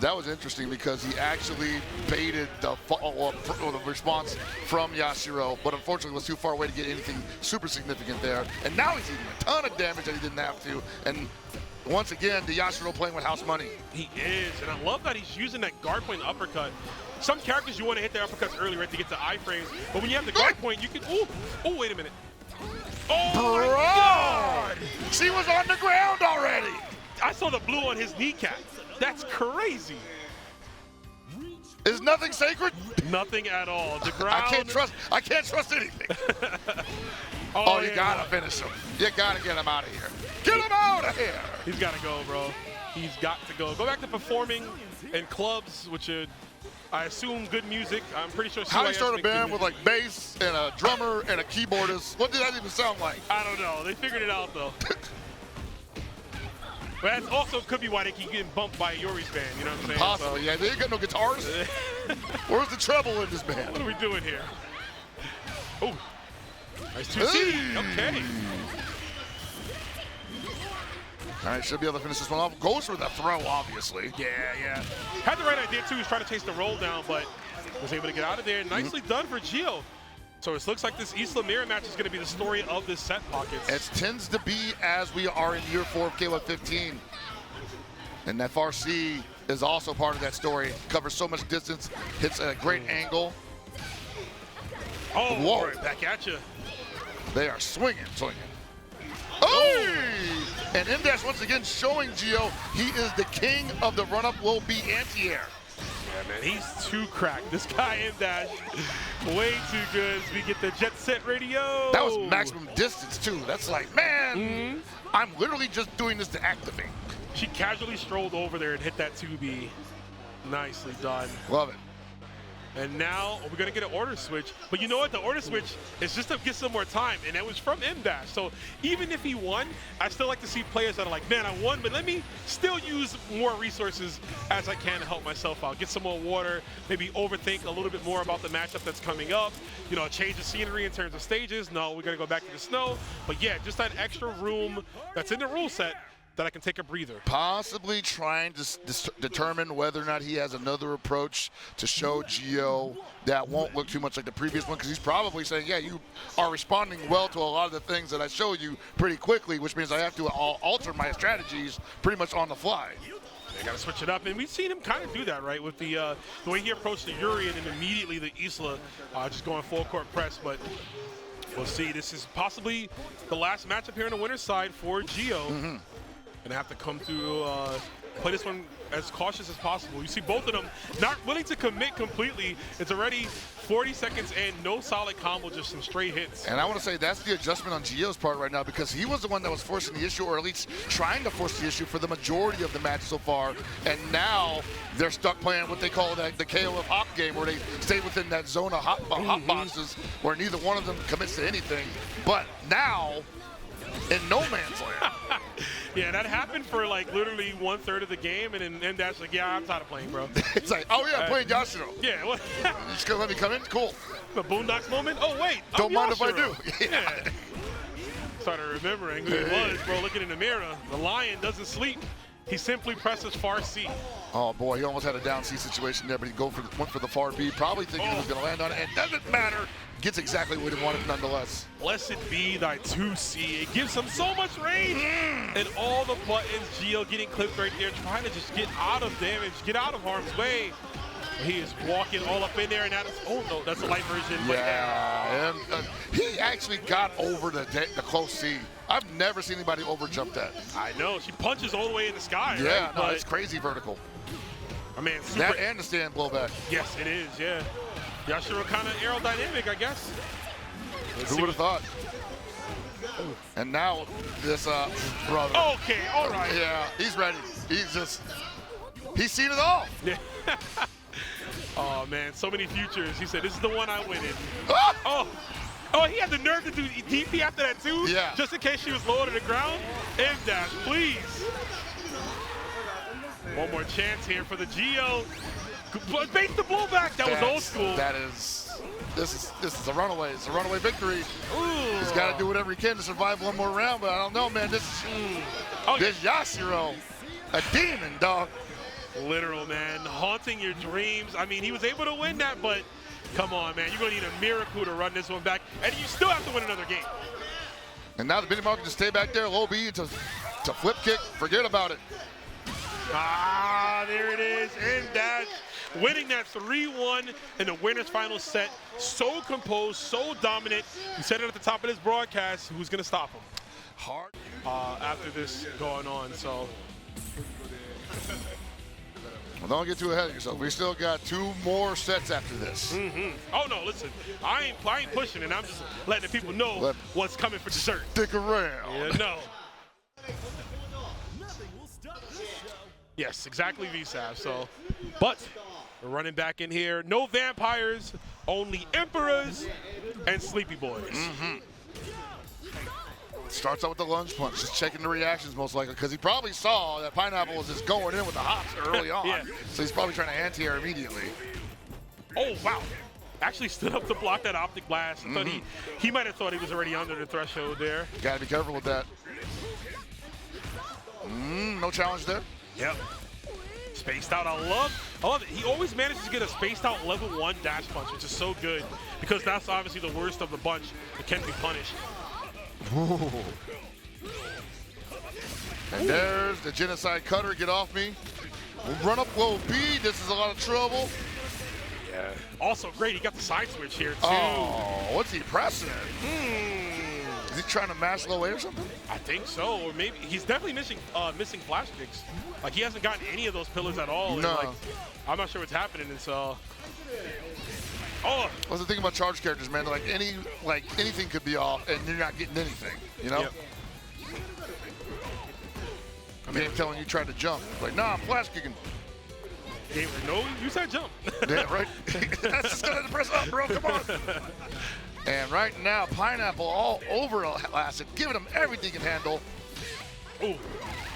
S2: That was interesting because he actually baited the follow-up the response from Yashiro, but unfortunately was too far away to get anything super significant there. And now he's eating a ton of damage that he didn't have to. And once again, the Yashiro playing with house money.
S1: He is, and I love that he's using that guard point uppercut. Some characters you want to hit their uppercuts early, right, to get to iframes. But when you have the guard point, you can, oh, wait a minute. Oh, my God!
S2: She was on the ground already.
S1: I saw the blue on his kneecap. That's crazy.
S2: Is nothing sacred?
S1: Nothing at all. The ground.
S2: I can't trust anything. You gotta finish him. You gotta get him out of here. Get him out of here.
S1: He's gotta go, bro. He's got to go. Go back to performing in clubs, which are, I assume, good music. I'm pretty sure.
S2: How do you start a band with like bass and a drummer and a keyboardist? What did that even sound like?
S1: I don't know. They figured it out though. But that also could be why they keep getting bumped by Yuri's band, you know what I'm saying?
S2: Possibly, so. Yeah. They ain't got no guitars. Where's the treble in this band?
S1: What are we doing here? Oh, nice 2C. Okay.
S2: All right, should be able to finish this one off. Goes for the throw, obviously.
S1: Yeah. Had the right idea, too. He was trying to chase the roll down, but was able to get out of there. Nicely done for Gio. So it looks like this Isla mirror match is going to be the story of this set, Pockets.
S2: It tends to be as we are in year 4 of K115. And that FRC is also part of that story. Covers so much distance, hits at a great angle.
S1: Oh,
S2: whoa.
S1: Right back at you.
S2: They are swinging. Oh! And M-Dash once again showing Gio he is the king of the run-up low B anti-air.
S1: Yeah, man, he's too cracked. This guy M-Dash, way too good as we get the Jet Set Radio.
S2: That was maximum distance, too. That's like, man, I'm literally just doing this to activate.
S1: She casually strolled over there and hit that 2B. Nicely done.
S2: Love it.
S1: And now we're going to get an order switch. But you know what? The order switch is just to get some more time. And that was from M-Dash. So even if he won, I still like to see players that are like, man, I won, but let me still use more resources as I can to help myself out. Get some more water, maybe overthink a little bit more about the matchup that's coming up. You know, change the scenery in terms of stages. No, we're going to go back to the snow. But yeah, just that extra room that's in the rule set that I can take a breather.
S2: Possibly trying to determine whether or not he has another approach to show Gio that won't look too much like the previous one, because he's probably saying, yeah, you are responding well to a lot of the things that I showed you pretty quickly, which means I have to alter my strategies pretty much on the fly.
S1: They got to switch it up, and we've seen him kind of do that, right, with the way he approached the Yuri and then immediately the Isla just going full court press, but we'll see. This is possibly the last matchup here on the winner's side for Gio. Gonna have to come through, play this one as cautious as possible. You see both of them not willing to commit completely. It's already 40 seconds and no solid combo, just some straight hits.
S2: And I want to say that's the adjustment on Gio's part right now, because he was the one that was forcing the issue, or at least trying to force the issue for the majority of the match so far. And now they're stuck playing what they call the KOF hop game, where they stay within that zone of hot boxes where neither one of them commits to anything. But now, in no man's land.
S1: Yeah, that happened for like literally 1/3 of the game, and then M-Dash like, yeah, I'm tired of playing, bro.
S2: It's like, oh yeah, I'm playing Yashiro.
S1: Yeah, what?
S2: You just gonna let me come in? Cool.
S1: The Boondocks moment? Oh wait,
S2: don't mind if I
S1: Yashiro.
S2: do.
S1: Yeah. Started remembering who he was, bro, looking in the mirror. The lion doesn't sleep. He simply presses far C.
S2: Oh boy, he almost had a down C situation there, but he went for the far B, probably thinking he was gonna land on it. It doesn't matter. Gets exactly what he wanted nonetheless.
S1: Blessed be thy 2C. It gives him so much range. And all the buttons, Gio getting clipped right there, trying to just get out of damage, get out of harm's way. He is walking all up in there, and that is, oh no, that's a light version.
S2: Yeah, and, he actually got over the close C. I've never seen anybody over jump that.
S1: I know, she punches all the way in the sky.
S2: Yeah,
S1: right?
S2: no, it's crazy vertical.
S1: I mean, super.
S2: That and the stand blowback.
S1: Yes, it is, yeah. Yashiro kind of aerodynamic, I guess.
S2: Who would have thought? And now this brother.
S1: Okay, all right.
S2: Yeah, he's ready. He's seen it all.
S1: Yeah. Oh man, so many futures. He said, "This is the one I win in."
S2: Ah!
S1: Oh, he had the nerve to do DP after that too.
S2: Yeah.
S1: Just in case she was low to the ground. M-Dash, please. One more chance here for the Gio. Base the blowback. That was old school.
S2: This is a runaway. It's a runaway victory.
S1: Ooh.
S2: He's got to do whatever he can to survive one more round, but I don't know, man. This Yashiro, a demon, dog.
S1: Literal, man. Haunting your dreams. I mean, he was able to win that, but come on, man. You're going to need a miracle to run this one back, and you still have to win another game.
S2: And now the Biddy Mark can just stay back there, low B to flip kick. Forget about it.
S1: Ah, there it is. M-Dash winning that 3-1 in the winner's final set. So composed, so dominant. We said it at the top of this broadcast. Who's going to stop him?
S2: Hard.
S1: After this going on, so.
S2: Well, don't get too ahead of yourself. We still got 2 more sets after this.
S1: Oh, no, listen. I ain't pushing it. I'm just letting the people know what's coming for dessert.
S2: Stick around.
S1: Yeah, no. Yes, exactly, VSAV. So, but we're running back in here. No vampires, only emperors and sleepy boys.
S2: Starts out with the lunge punch, just checking the reactions most likely, because he probably saw that Pineapple was just going in with the hops early on.
S1: Yeah.
S2: So he's probably trying to anti-air immediately.
S1: Oh, wow. Actually stood up to block that optic blast. I thought he might have thought he was already under the threshold there.
S2: Got to be careful with that. No challenge there.
S1: Yep. Spaced out, I love it. He always manages to get a spaced out level 1 dash punch, which is so good because that's obviously the worst of the bunch that can be punished.
S2: Ooh. And there's the genocide cutter, get off me. We'll run up low B, this is a lot of trouble.
S1: Yeah. Also great, he got the side switch here too.
S2: Oh, what's he pressing? Is he trying to mash low A or something?
S1: I think so, or maybe he's definitely missing flash kicks. Like he hasn't gotten any of those pillars at all.
S2: No.
S1: And, like, I'm not sure what's happening, and so. Oh.
S2: What's the thing about charge characters, man? Like anything could be off, and you're not getting anything. You know.
S1: Yep.
S2: I mean, I'm telling you, tried to jump. Like, nah, I'm flash kicking.
S1: Gamer, no, you said jump.
S2: Yeah, right. That's just gonna press up, bro. Come on. And right now, Pineapple all over Lacid, giving him everything he can handle.
S1: Ooh,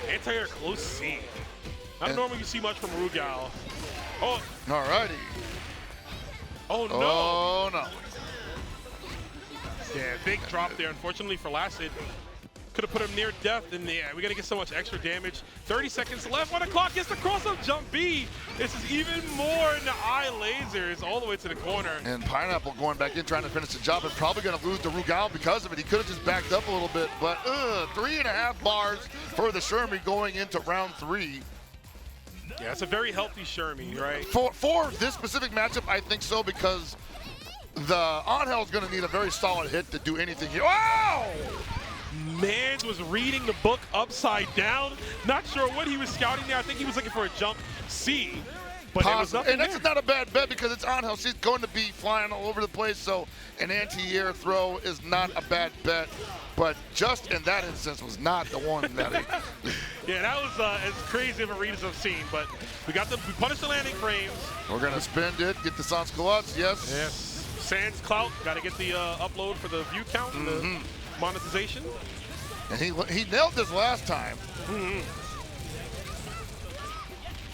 S1: anti-air close C. Not normally you see much from Rugal. Oh.
S2: Alrighty.
S1: Oh, no.
S2: Oh, no.
S1: Yeah, big drop there, unfortunately, for Lacid. Could have put him near death, and yeah, we got to get so much extra damage. 30 seconds left. 1 o'clock gets the cross-up jump B. This is even more in the eye lasers all the way to the corner.
S2: And Pineapple going back in trying to finish the job and probably going to lose to Rugal because of it. He could have just backed up a little bit, but 3.5 bars for the Shermie going into round 3.
S1: Yeah, it's a very healthy Shermie, right?
S2: For this specific matchup, I think so, because the Angel is going to need a very solid hit to do anything here. Wow!
S1: Mans was reading the book upside down. Not sure what he was scouting there. I think he was looking for a jump C. But it was nothing
S2: and that's
S1: there.
S2: not a bad bet because it's Angel. She's going to be flying all over the place, so an anti-air throw is not a bad bet. But just in that instance was not the one that
S1: Yeah, that was as crazy of a read as I've seen. But we punished the landing frames.
S2: We're going to spend it, get the Sans Culottes, yes.
S1: Yes. Sans Clout, got to get the upload for the view count, the monetization.
S2: And he nailed this last time.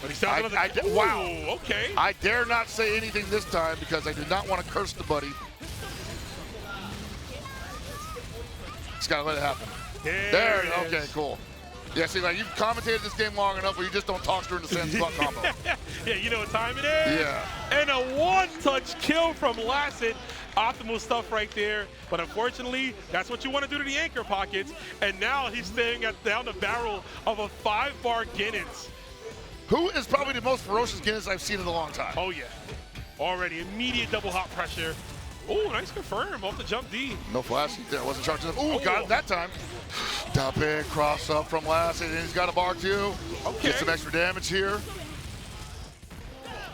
S1: But he sounds
S2: wow.
S1: Okay.
S2: I dare not say anything this time because I did not want to curse the buddy. Just got to let it happen. There, okay, cool. Yeah, see, like, you've commentated this game long enough where you just don't talk during the Sans Clout combo.
S1: Yeah, you know what time it is?
S2: Yeah.
S1: And a one-touch kill from Lacid. Optimal stuff right there. But unfortunately, that's what you want to do to the anchor pockets. And now he's staring down the barrel of a 5-bar Guinness.
S2: Who is probably the most ferocious Guinness I've seen in a long time.
S1: Oh, yeah. Already immediate double hop pressure. Oh, nice confirm off the jump D.
S2: No flash there, wasn't charging him. Ooh, got it that time. Top big cross up from Lacid, and he's got a bar too.
S1: Okay.
S2: Get some extra damage here.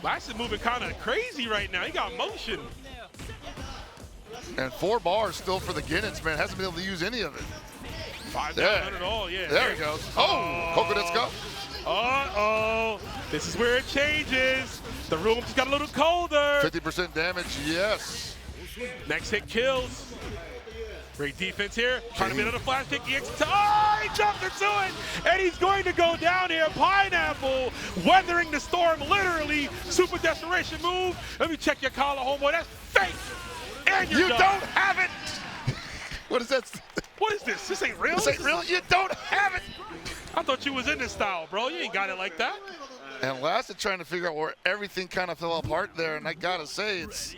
S1: Lacid moving kind of crazy right now. He got motion.
S2: And 4 bars still for the Guinness, man. Hasn't been able to use any of it.
S1: 5 down at all, yeah.
S2: There he goes. Oh, Coconut's go.
S1: Uh-oh. This is where it changes. The room just got a little colder.
S2: 50% damage, yes.
S1: Next hit kills. Great defense here. Trying to get another flash kick. Oh, he jumped into it. And he's going to go down here. Pineapple weathering the storm, literally. Super desperation move. Let me check your collar, homeboy. That's fake. And you're
S2: You
S1: done.
S2: don't have it. What is that?
S1: What is this? This ain't real?
S2: This ain't real. You don't have it.
S1: I thought you was in this style, bro. You ain't got it like that.
S2: And Lacid trying to figure out where everything kind of fell apart there. And I got to say, it's...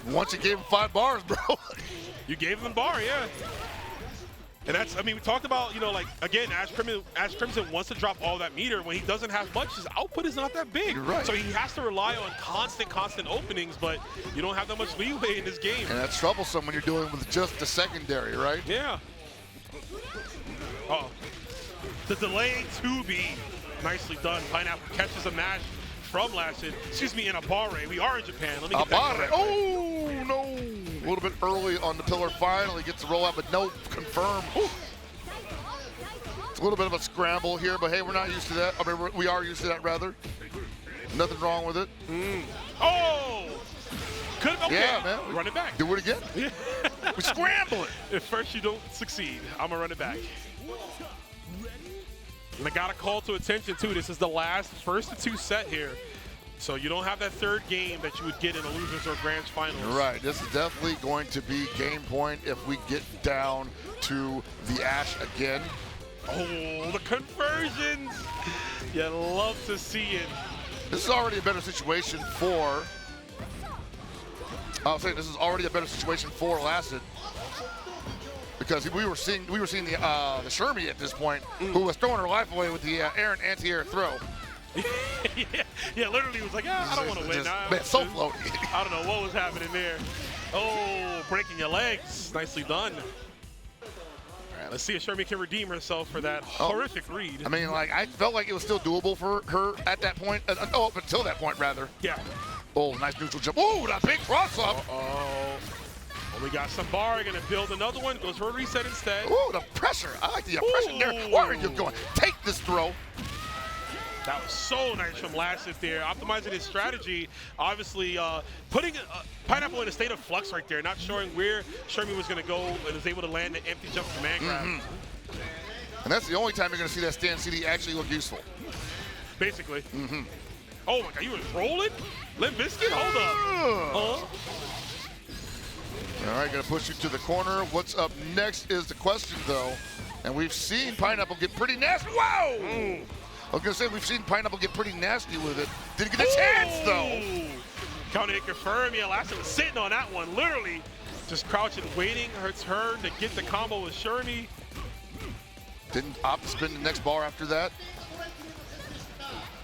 S2: Once you gave him 5 bars, bro.
S1: You gave him the bar, yeah. And that's, I mean, we talked about, you know, like, again, Ash Crimson wants to drop all that meter. When he doesn't have much, his output is not that big.
S2: You're right.
S1: So he has to rely on constant openings, but you don't have that much leeway in this game.
S2: And that's troublesome when you're dealing with just the secondary, right?
S1: Yeah. Uh-oh. The delay 2B. Nicely done. Pineapple catches a mash from Lacid. Excuse me, in a barre. We are in Japan. Let me get that correct.
S2: Oh, no. A little bit early on the pillar. Finally gets the roll out, but no confirm. Ooh. It's a little bit of a scramble here, but hey, we're not used to that. I mean, we are used to that, rather. Nothing wrong with it.
S1: Oh! Okay.
S2: Yeah, man.
S1: Run it back.
S2: Do it again. We scramble it.
S1: If first you don't succeed, I'm going to run it back. And I got a call to attention, too. This is the last first to 2 set here. So you don't have that 3rd game that you would get in a losers or grand finals.
S2: Right. This is definitely going to be game point if we get down to the Ash again.
S1: Oh, the conversions. You love to see it.
S2: This is already a better situation for. I'll say this is already a better situation for Lacid, because we were seeing the Shermie at this point, who was throwing her life away with the Aaron anti-air throw.
S1: yeah, literally was like, I don't want to win.
S2: Man, so floaty.
S1: I don't know what was happening there. Oh, breaking your legs. Nicely done. All right, let's see if Shermie can redeem herself for that horrific read.
S2: I mean, like, I felt like it was still doable for her at that point. Oh, up until that point, rather.
S1: Yeah.
S2: Oh, nice neutral jump. Oh, that big cross-up.
S1: Oh, we got some bar. Gonna build another one. Goes for a reset instead.
S2: Oh, the pressure. I like the oppression there. Where are you going? Take this throw.
S1: That was so nice from Lacid there, optimizing his strategy. Obviously, putting Pineapple in a state of flux right there, not showing where Shermie was going to go, and was able to land the empty jump command grab.
S2: And that's the only time you're going to see that stand CD actually look useful.
S1: Basically. Oh my God, you was rolling? Limp Bizkit? Hold up.
S2: All right, going to push you to the corner. What's up next is the question, though. And we've seen Pineapple get pretty nasty. Whoa! I was going to say, we've seen Pineapple get pretty nasty with it. Didn't get a chance, though.
S1: Counter hit confirm. Yeah, Lacid was sitting on that one, literally just crouching, waiting her turn to get the combo with Shermie.
S2: Didn't opt to spin the next bar after that.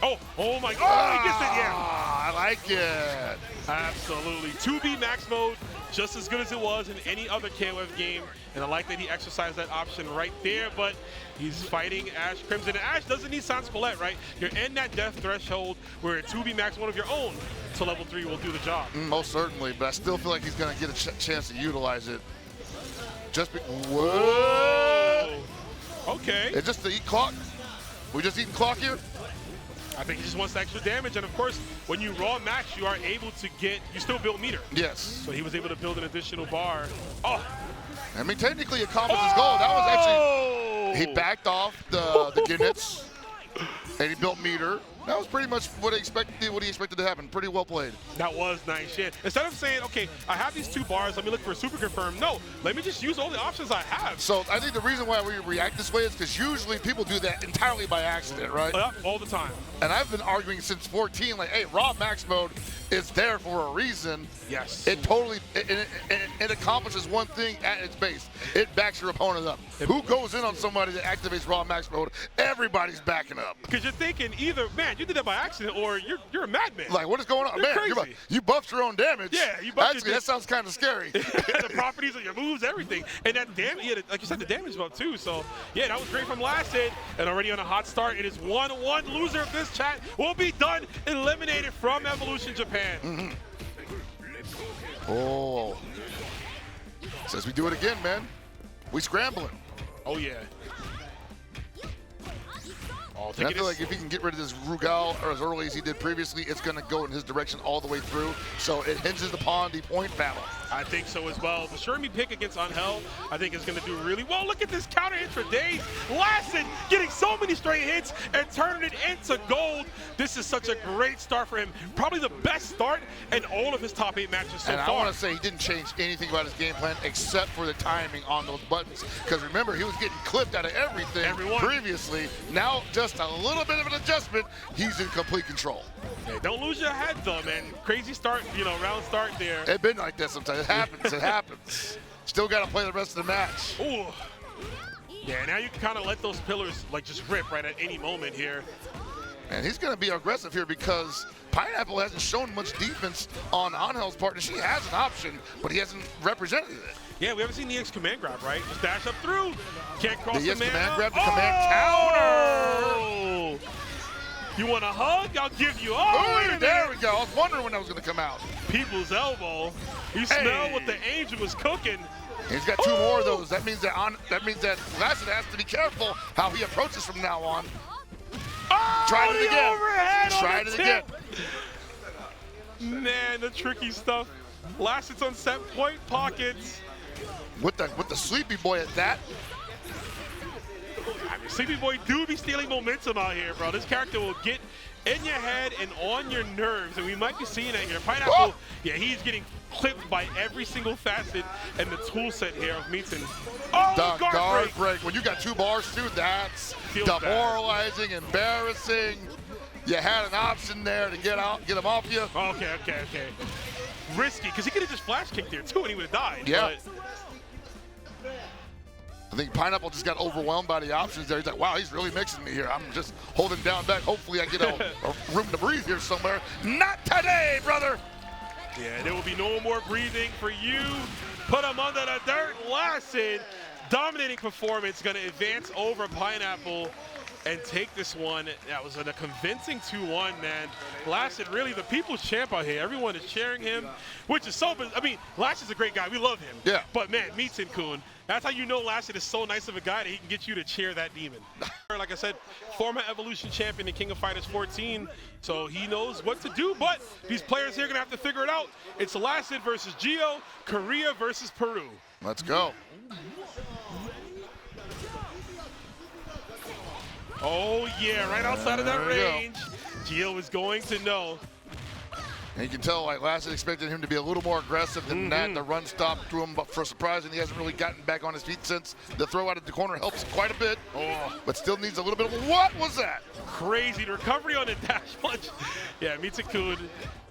S1: Oh my God, he gets it, yeah.
S2: I like it.
S1: Absolutely. 2B max mode, just as good as it was in any other KOF game. And I like that he exercised that option right there, but he's fighting Ash Crimson. And Ash doesn't need Sans Colette, right? You're in that death threshold where a 2B max one of your own to level 3 will do the job.
S2: Most certainly, but I still feel like he's going to get a chance to utilize it. Whoa!
S1: Okay.
S2: It's just the eat clock. We just eating clock here?
S1: I think he just wants the extra damage, and of course, when you raw max, you are able to you still build meter.
S2: Yes.
S1: So he was able to build an additional bar. Oh!
S2: I mean, technically, it accomplished his goal. That was actually, he backed off the Ginnets, and he built meter. That was pretty much what he expected to happen. Pretty well played.
S1: That was nice shit. Instead of saying, okay, I have these 2 bars, let me look for a super confirm. No, let me just use all the options I have.
S2: So I think the reason why we react this way is because usually people do that entirely by accident, right?
S1: All the time.
S2: And I've been arguing since 14, like, hey, raw max mode is there for a reason.
S1: Yes.
S2: It totally, it accomplishes one thing at its base. It backs your opponent up. Who goes in on somebody that activates raw max mode? Everybody's backing up.
S1: Because you're thinking either, man, you did that by accident, or you're a madman.
S2: Like, what is going on?
S1: You're
S2: Man,
S1: crazy.
S2: you buffed your own damage.
S1: Yeah, you buffed
S2: Actually, that sounds kind of scary.
S1: The properties of your moves, everything. And that damage, yeah, like you said, the damage buff too. So, yeah, that was great from Lacid. And already on a hot start, it is 1-1. Loser of this chat will be done, eliminated from Evolution Japan.
S2: Oh. Says we do it again, man. We scrambling.
S1: Oh, yeah. Oh,
S2: and I feel like if he can get rid of this Rugal or as early as he did previously, it's going to go in his direction all the way through. So it hinges upon the point battle.
S1: I think so as well. The Shermie pick against Angel, I think, is going to do really well. Look at this counter hit for days. Lacid getting so many straight hits and turning it into gold. This is such a great start for him. Probably the best start in all of his top 8 matches so far.
S2: And I want to say he didn't change anything about his game plan except for the timing on those buttons. Because remember, he was getting clipped out of everything previously. Now, just a little bit of an adjustment, he's in complete control.
S1: Hey, don't lose your head, though, man. Crazy start, round start there.
S2: It's been like that sometimes. It happens. It happens. Still got to play the rest of the match.
S1: Ooh. Yeah, now you can kind of let those pillars, like, just rip right at any moment here.
S2: And he's going to be aggressive here because Pineapple hasn't shown much defense on Angel's part. She has an option, but he hasn't represented it.
S1: Yeah, we haven't seen the X command grab, right? Just dash up through. Can't cross the man
S2: command
S1: up.
S2: grab, the command counter.
S1: You want a hug? I'll give you. Oh,
S2: there we go. I was wondering when that was going to come out.
S1: People's elbow. You smell what the angel was cooking.
S2: He's got 2 more of those. That means that Lacid has to be careful how he approaches from now on. Tried it again. Tried it again.
S1: Man, the tricky stuff. Lacid's on set point pockets.
S2: With the Sleepy Boy at that.
S1: I mean, Sleepy Boy do be stealing momentum out here, bro. This character will get in your head and on your nerves, and we might be seeing that here. Pineapple, yeah, he's getting clipped by every single facet and the tool set here of Meaton. Oh, guard
S2: heartbreak. When you got 2 bars too, that's demoralizing, embarrassing. You had an option there to get him off you.
S1: Okay. Risky, because he could have just flash kicked there too and he would have died.
S2: Yeah.
S1: But
S2: I think Pineapple just got overwhelmed by the options there. He's like, wow, he's really mixing me here. I'm just holding down back. Hopefully I get a room to breathe here somewhere. Not today, brother.
S1: Yeah, there will be no more breathing for you. Put him under the dirt. Lacid, dominating performance, going to advance over Pineapple and take this one. That was a convincing 2-1, man. Lacid, really the people's champ out here. Everyone is cheering him, which is so, I mean, Lacid's a great guy. We love him.
S2: Yeah.
S1: But, man, Meetson-kun, that's how you know Lacid is so nice of a guy that he can get you to cheer that demon. Like I said, former Evolution champion in King of Fighters 14, so he knows what to do, but these players here are going to have to figure it out. It's Lacid versus Gio, Korea versus Peru.
S2: Let's go.
S1: Oh, yeah, right outside of that range. Gio is going to know.
S2: And you can tell, like, Lacid expected him to be a little more aggressive than that. The run stop threw him for surprise, and he hasn't really gotten back on his feet since. The throw out of the corner helps quite a bit, but still needs a little bit of, what was that?
S1: Crazy, the recovery on the dash punch. Yeah, Meetson-kun,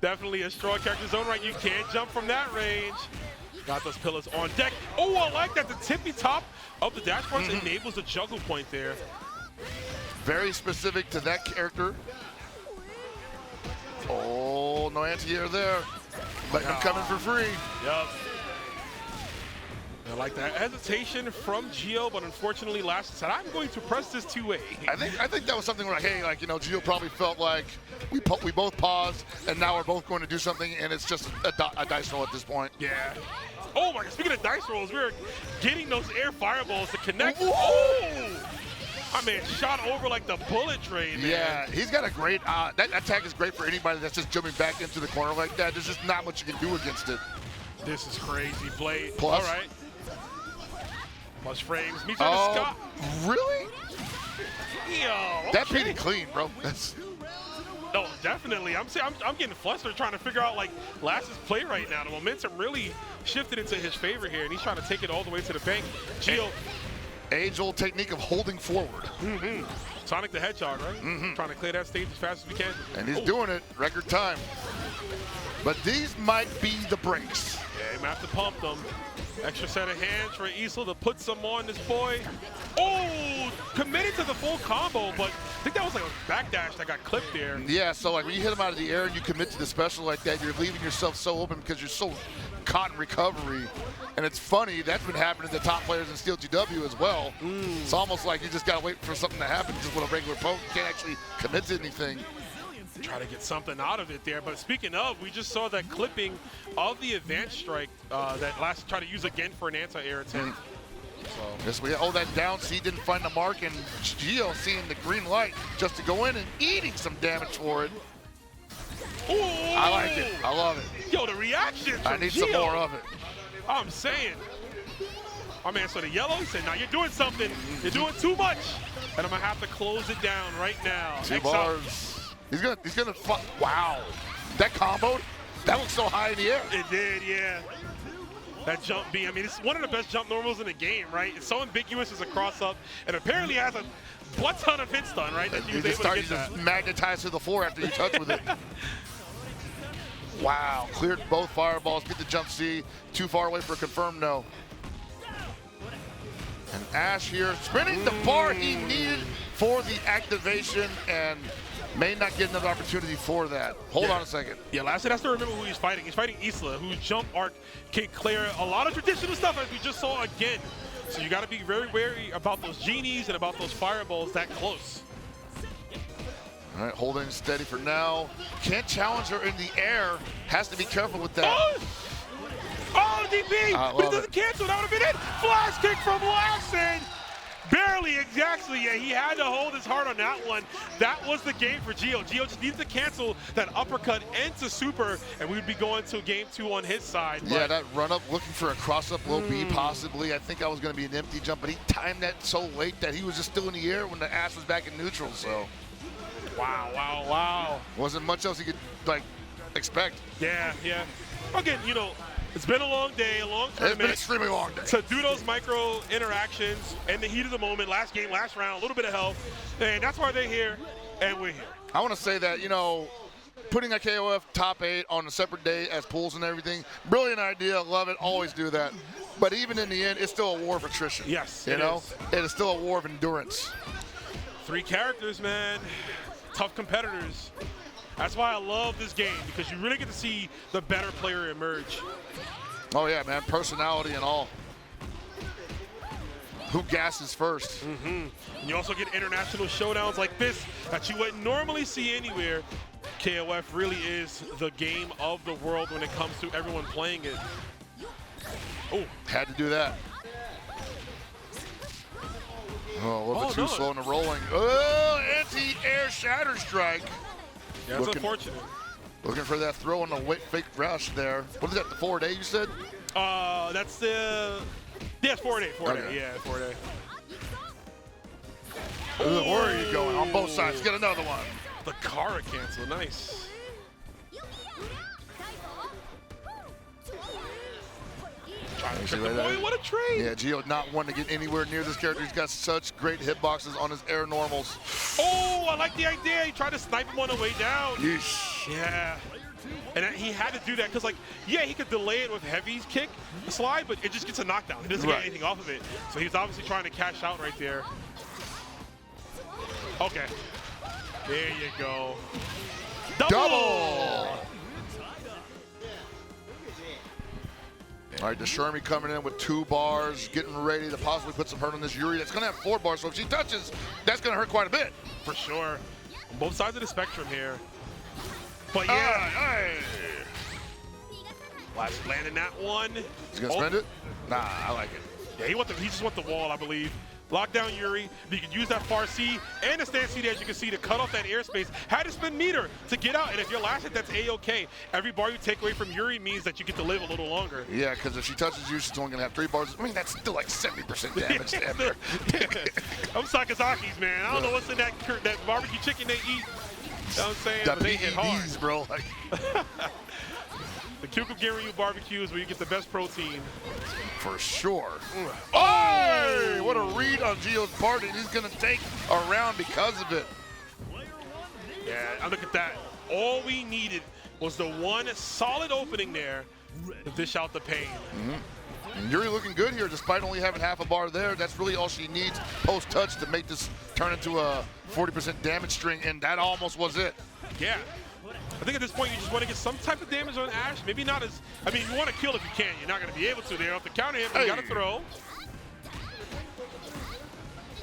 S1: definitely a strong character zone, right? You can't jump from that range. Got those pillars on deck. Oh, I like that. The tippy top of the dash punch enables the juggle point there.
S2: Very specific to that character. Oh, no anti-air there. Letting him come in for free.
S1: Yep. I like that hesitation from Gio, but unfortunately Lacid said, I'm going to press this 2A.
S2: I think that was something where, like, hey, like, you know, Gio probably felt like we both paused, and now we're both going to do something, and it's just a dice roll at this point.
S1: Yeah. Oh my God, speaking of dice rolls, we were getting those air fireballs to connect.
S2: Oh!
S1: I mean, shot over like the bullet train, man.
S2: Yeah, he's got a great, that attack is great for anybody that's just jumping back into the corner like that. There's just not much you can do against it.
S1: This is crazy. Blade.
S2: Plus.
S1: All right. Plus frames. Meets on the Scott.
S2: Really?
S1: Yo, okay.
S2: That beat it clean, bro. That's...
S1: No, definitely. I'm getting flustered trying to figure out, like, Lacid's play right now. The momentum really shifted into his favor here, and he's trying to take it all the way to the bank. Gio.
S2: Age-old technique of holding forward.
S1: Sonic the Hedgehog, right? Trying to clear that stage as fast as we can.
S2: And he's doing it, record time. But these might be the breaks.
S1: Yeah, he might have to pump them. Extra set of hands for Isla to put some on this boy. Oh, committed to the full combo, but I think that was like a backdash that got clipped there.
S2: Yeah, so like when you hit him out of the air and you commit to the special like that, you're leaving yourself so open because you're so caught in recovery. And it's funny, that's been happening to top players in Steel GW as well. It's almost like you just got to wait for something to happen just with a regular poke. You can't actually commit to anything.
S1: Try to get something out of it there. But speaking of, we just saw that clipping of the advanced strike that Lacid tried to use again for an anti-air attempt. So.
S2: Yes, that down C didn't find the mark, and Gio seeing the green light just to go in and eating some damage for it.
S1: Ooh.
S2: I like it. I love it.
S1: Yo, the reaction from
S2: I need
S1: Gio.
S2: some more of it. I'm
S1: saying. My man saw the yellow. He said, "Now you're doing something. You're doing too much." And I'm gonna have to close it down right now.
S2: 2 bars. He's gonna. Wow. That comboed. That looks so high in the air.
S1: It did, yeah. That jump B, I mean, it's one of the best jump normals in the game, right? It's so ambiguous as a cross-up, and apparently has a butt ton of hit stun, right? That you
S2: just magnetize to the floor after you touch with it. Wow, cleared both fireballs, get the jump C, too far away for a confirmed no. And Ash here, spinning the bar he needed for the activation, and may not get another opportunity for that. Hold on a second.
S1: Yeah, Lacid has to remember who he's fighting. He's fighting Isla, whose jump arc can clear a lot of traditional stuff, as we just saw again. So you got to be very wary about those genies and about those fireballs that close.
S2: All right, holding steady for now. Can't challenge her in the air. Has to be careful with that.
S1: Oh, DP! But it doesn't cancel. That would have been it. Flash kick from Lacid. Barely, exactly. Yeah, he had to hold his heart on that one. That was the game for Gio. Gio just needs to cancel that uppercut into super, and we would be going to game 2 on his side.
S2: Yeah, that run up, looking for a cross up low B possibly. I think I was going to be an empty jump, but he timed that so late that he was just still in the air when the ass was back in neutral. So,
S1: wow.
S2: Wasn't much else he could like expect.
S1: Yeah. Again, you know, It's been a long day, a long
S2: It's been an
S1: tournament.
S2: extremely long day.
S1: To do those micro interactions in the heat of the moment, last game, last round, a little bit of health, and that's why they're here, and we're here.
S2: I want to say that, you know, putting a KOF top 8 on a separate day as pools and everything, brilliant idea, love it, always do that. But even in the end, it's still a war of attrition.
S1: Yes,
S2: you know, it is still a war of endurance.
S1: 3 characters, man, tough competitors. That's why I love this game, because you really get to see the better player emerge.
S2: Oh yeah, man, personality and all. Who gasses first?
S1: And you also get international showdowns like this that you wouldn't normally see anywhere. KOF really is the game of the world when it comes to everyone playing it. Oh,
S2: had to do that. Oh, a little bit too slow in the rolling. Oh, anti-air shatter strike.
S1: Yeah, that's unfortunate.
S2: Looking for that throw on the fake rush there. What is that, the forward A you said?
S1: That's the, yeah, it's forward A,
S2: Okay.
S1: yeah, forward A.
S2: Where are you going? On both sides, get another one.
S1: The Kara cancel, nice. Boy, what a trade!
S2: Yeah, Gio not wanting to get anywhere near this character. He's got such great hitboxes on his air normals.
S1: Oh, I like the idea. He tried to snipe him on the way down.
S2: Yeesh.
S1: Yeah. And he had to do that because, like, yeah, he could delay it with Heavy's kick, the slide, but it just gets a knockdown. He doesn't get anything off of it. So he's obviously trying to cash out right there. Okay. There you go. Double!
S2: All right, Shermie coming in with 2 bars, getting ready to possibly put some hurt on this Yuri. That's going to have 4 bars, so if she touches, that's going to hurt quite a bit.
S1: For sure. On both sides of the spectrum here. But yeah. Last landing that one.
S2: He's going to spend it? Nah, I like it.
S1: Yeah, he just wants the wall, I believe. Lock down Yuri. You can use that far C and the stand C, as you can see, to cut off that airspace. Had to spend meter to get out, and if you're last hit, that's A-okay. Every bar you take away from Yuri means that you get to live a little longer.
S2: Yeah, because if she touches you, she's only going to have 3 bars. I mean, that's still like 70% damage damn near.
S1: I'm Sakazaki's, man. I don't know what's in that barbecue chicken they eat. You know what I'm saying?
S2: The
S1: but they hit hard.
S2: PEDs, bro. Like.
S1: The Kyukugiryu barbecue is where you get the best protein.
S2: For sure. Oh! What a read on Gio's part, and he's going to take a round because of it.
S1: Yeah, look at that. All we needed was the one solid opening there to dish out the pain.
S2: And Yuri looking good here, despite only having half a bar there. That's really all she needs post-touch to make this turn into a 40% damage string, and that almost was it.
S1: Yeah. I think at this point you just want to get some type of damage on Ash. Maybe not as, I mean, you want to kill if you can. You're not going to be able to there off the counter hit, but you got to throw.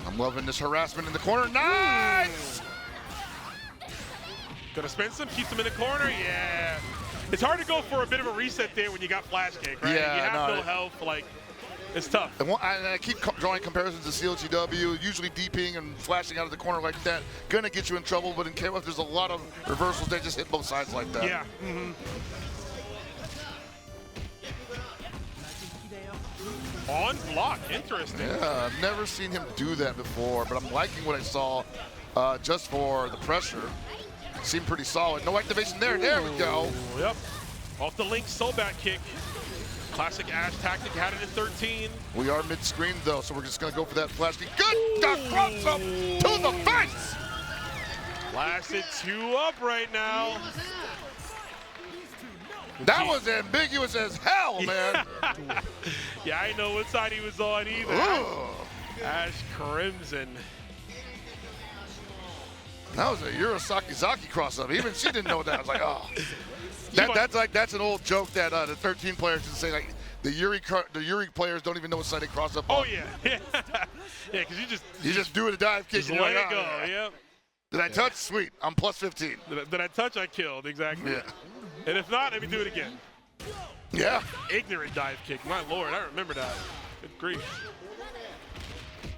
S2: I'm loving this harassment in the corner. Nice!
S1: Gonna spend some, keeps him in the corner. Yeah. It's hard to go for a bit of a reset there when you got flash kick, right?
S2: Yeah,
S1: you have no health, like, it's tough.
S2: And I keep drawing comparisons to CLGW, usually DPing and flashing out of the corner like that, gonna get you in trouble, but in KOF there's a lot of reversals that just hit both sides like that.
S1: Yeah. On block, interesting.
S2: Yeah, I've never seen him do that before, but I'm liking what I saw just for the pressure. Seemed pretty solid. No activation there. There we go.
S1: Yep. Off the Link Sobat kick. Classic Ash tactic, had it in 13.
S2: We are mid-screen though, so we're just gonna go for that flash kick. Good close up to the face!
S1: Lacid 2 up right now.
S2: That was ambiguous as hell, man.
S1: Yeah, I know what side he was on either.
S2: Ooh.
S1: Ash Crimson.
S2: That was a Sakizaki cross-up. Even she didn't know that. I was like, oh. That's an old joke that the 13 players should say, like, the Yuri players don't even know what side they cross up on.
S1: Oh, yeah. Yeah, because you just
S2: do a dive kick.
S1: Just let it go, yep.
S2: Did I touch? Sweet. I'm plus 15.
S1: Did I touch? I killed, exactly.
S2: Yeah.
S1: And if not, let me do it again.
S2: Yeah.
S1: Ignorant dive kick. My lord, I remember that. Good grief.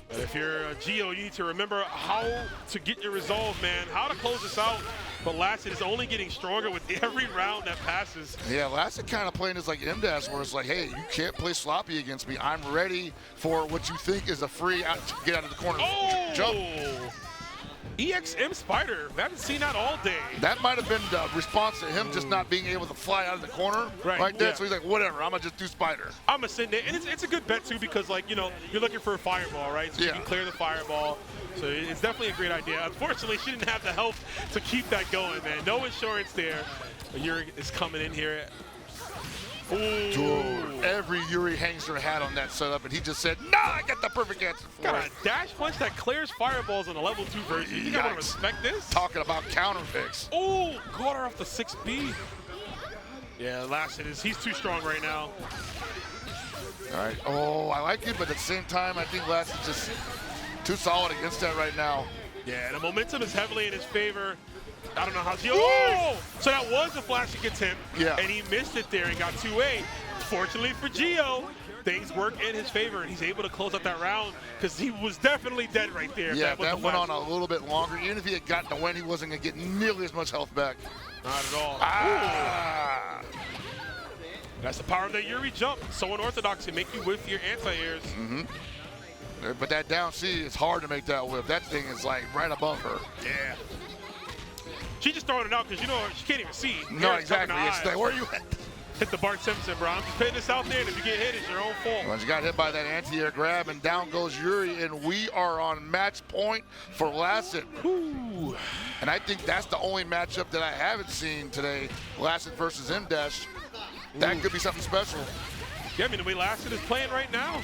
S1: But if you're a Gio, you need to remember how to get your resolve, man. How to close this out. But Lacid is only getting stronger with every round that passes.
S2: Yeah, Lacid kind of playing this like M-Dash, where it's like, hey, you can't play sloppy against me. I'm ready for what you think is a free get out of the corner jump.
S1: EXM Spider. We haven't seen that all day.
S2: That might have been the response to him just not being able to fly out of the corner like that. So he's like, whatever, I'm going to just do Spider.
S1: I'm going to send it. And it's a good bet, too, because, like, you know, you're looking for a fireball, right? So you can clear the fireball. So it's definitely a great idea. Unfortunately, she didn't have the help to keep that going, man. No insurance there. Yuri is coming in here. Ooh.
S2: Dude, every Yuri hangs her hat on that setup, and he just said, nah, I got the perfect answer for
S1: got
S2: it.
S1: a dash punch that clears fireballs on a level 2 version. You gotta respect this.
S2: Talking about counter picks.
S1: Oh, caught her off the 6B. Yeah, Lacid he's too strong right now.
S2: All right. Oh, I like it, but at the same time, I think Lacid's just too solid against that right now.
S1: Yeah, the momentum is heavily in his favor. I don't know how Gio. Oh! So that was a flashing attempt. Yeah. And he missed it there and got 2A. Fortunately for Gio, things work in his favor, and he's able to close out that round because he was definitely dead right there.
S2: Yeah, that went on a little bit longer. Even if he had gotten the win, he wasn't going to get nearly as much health back.
S1: Not at all.
S2: Ah!
S1: That's the power of that Yuri jump. So unorthodox to make you whiff your anti-airs.
S2: But that down C, it's hard to make that whip. That thing is like right above her.
S1: Yeah. She just throwing it out because, you know, she can't even see.
S2: No, exactly. It's like, where are you at?
S1: Hit the Bart Simpson, bro. I'm just putting this out there, and if you get hit, it's your own fault.
S2: Well, she got hit by that anti-air grab, and down goes Yuri, and we are on match point for Lacid.
S1: Ooh.
S2: And I think that's the only matchup that I haven't seen today, Lacid versus M-Dash. That could be something special.
S1: Yeah, I mean, the way Lacid is playing right now,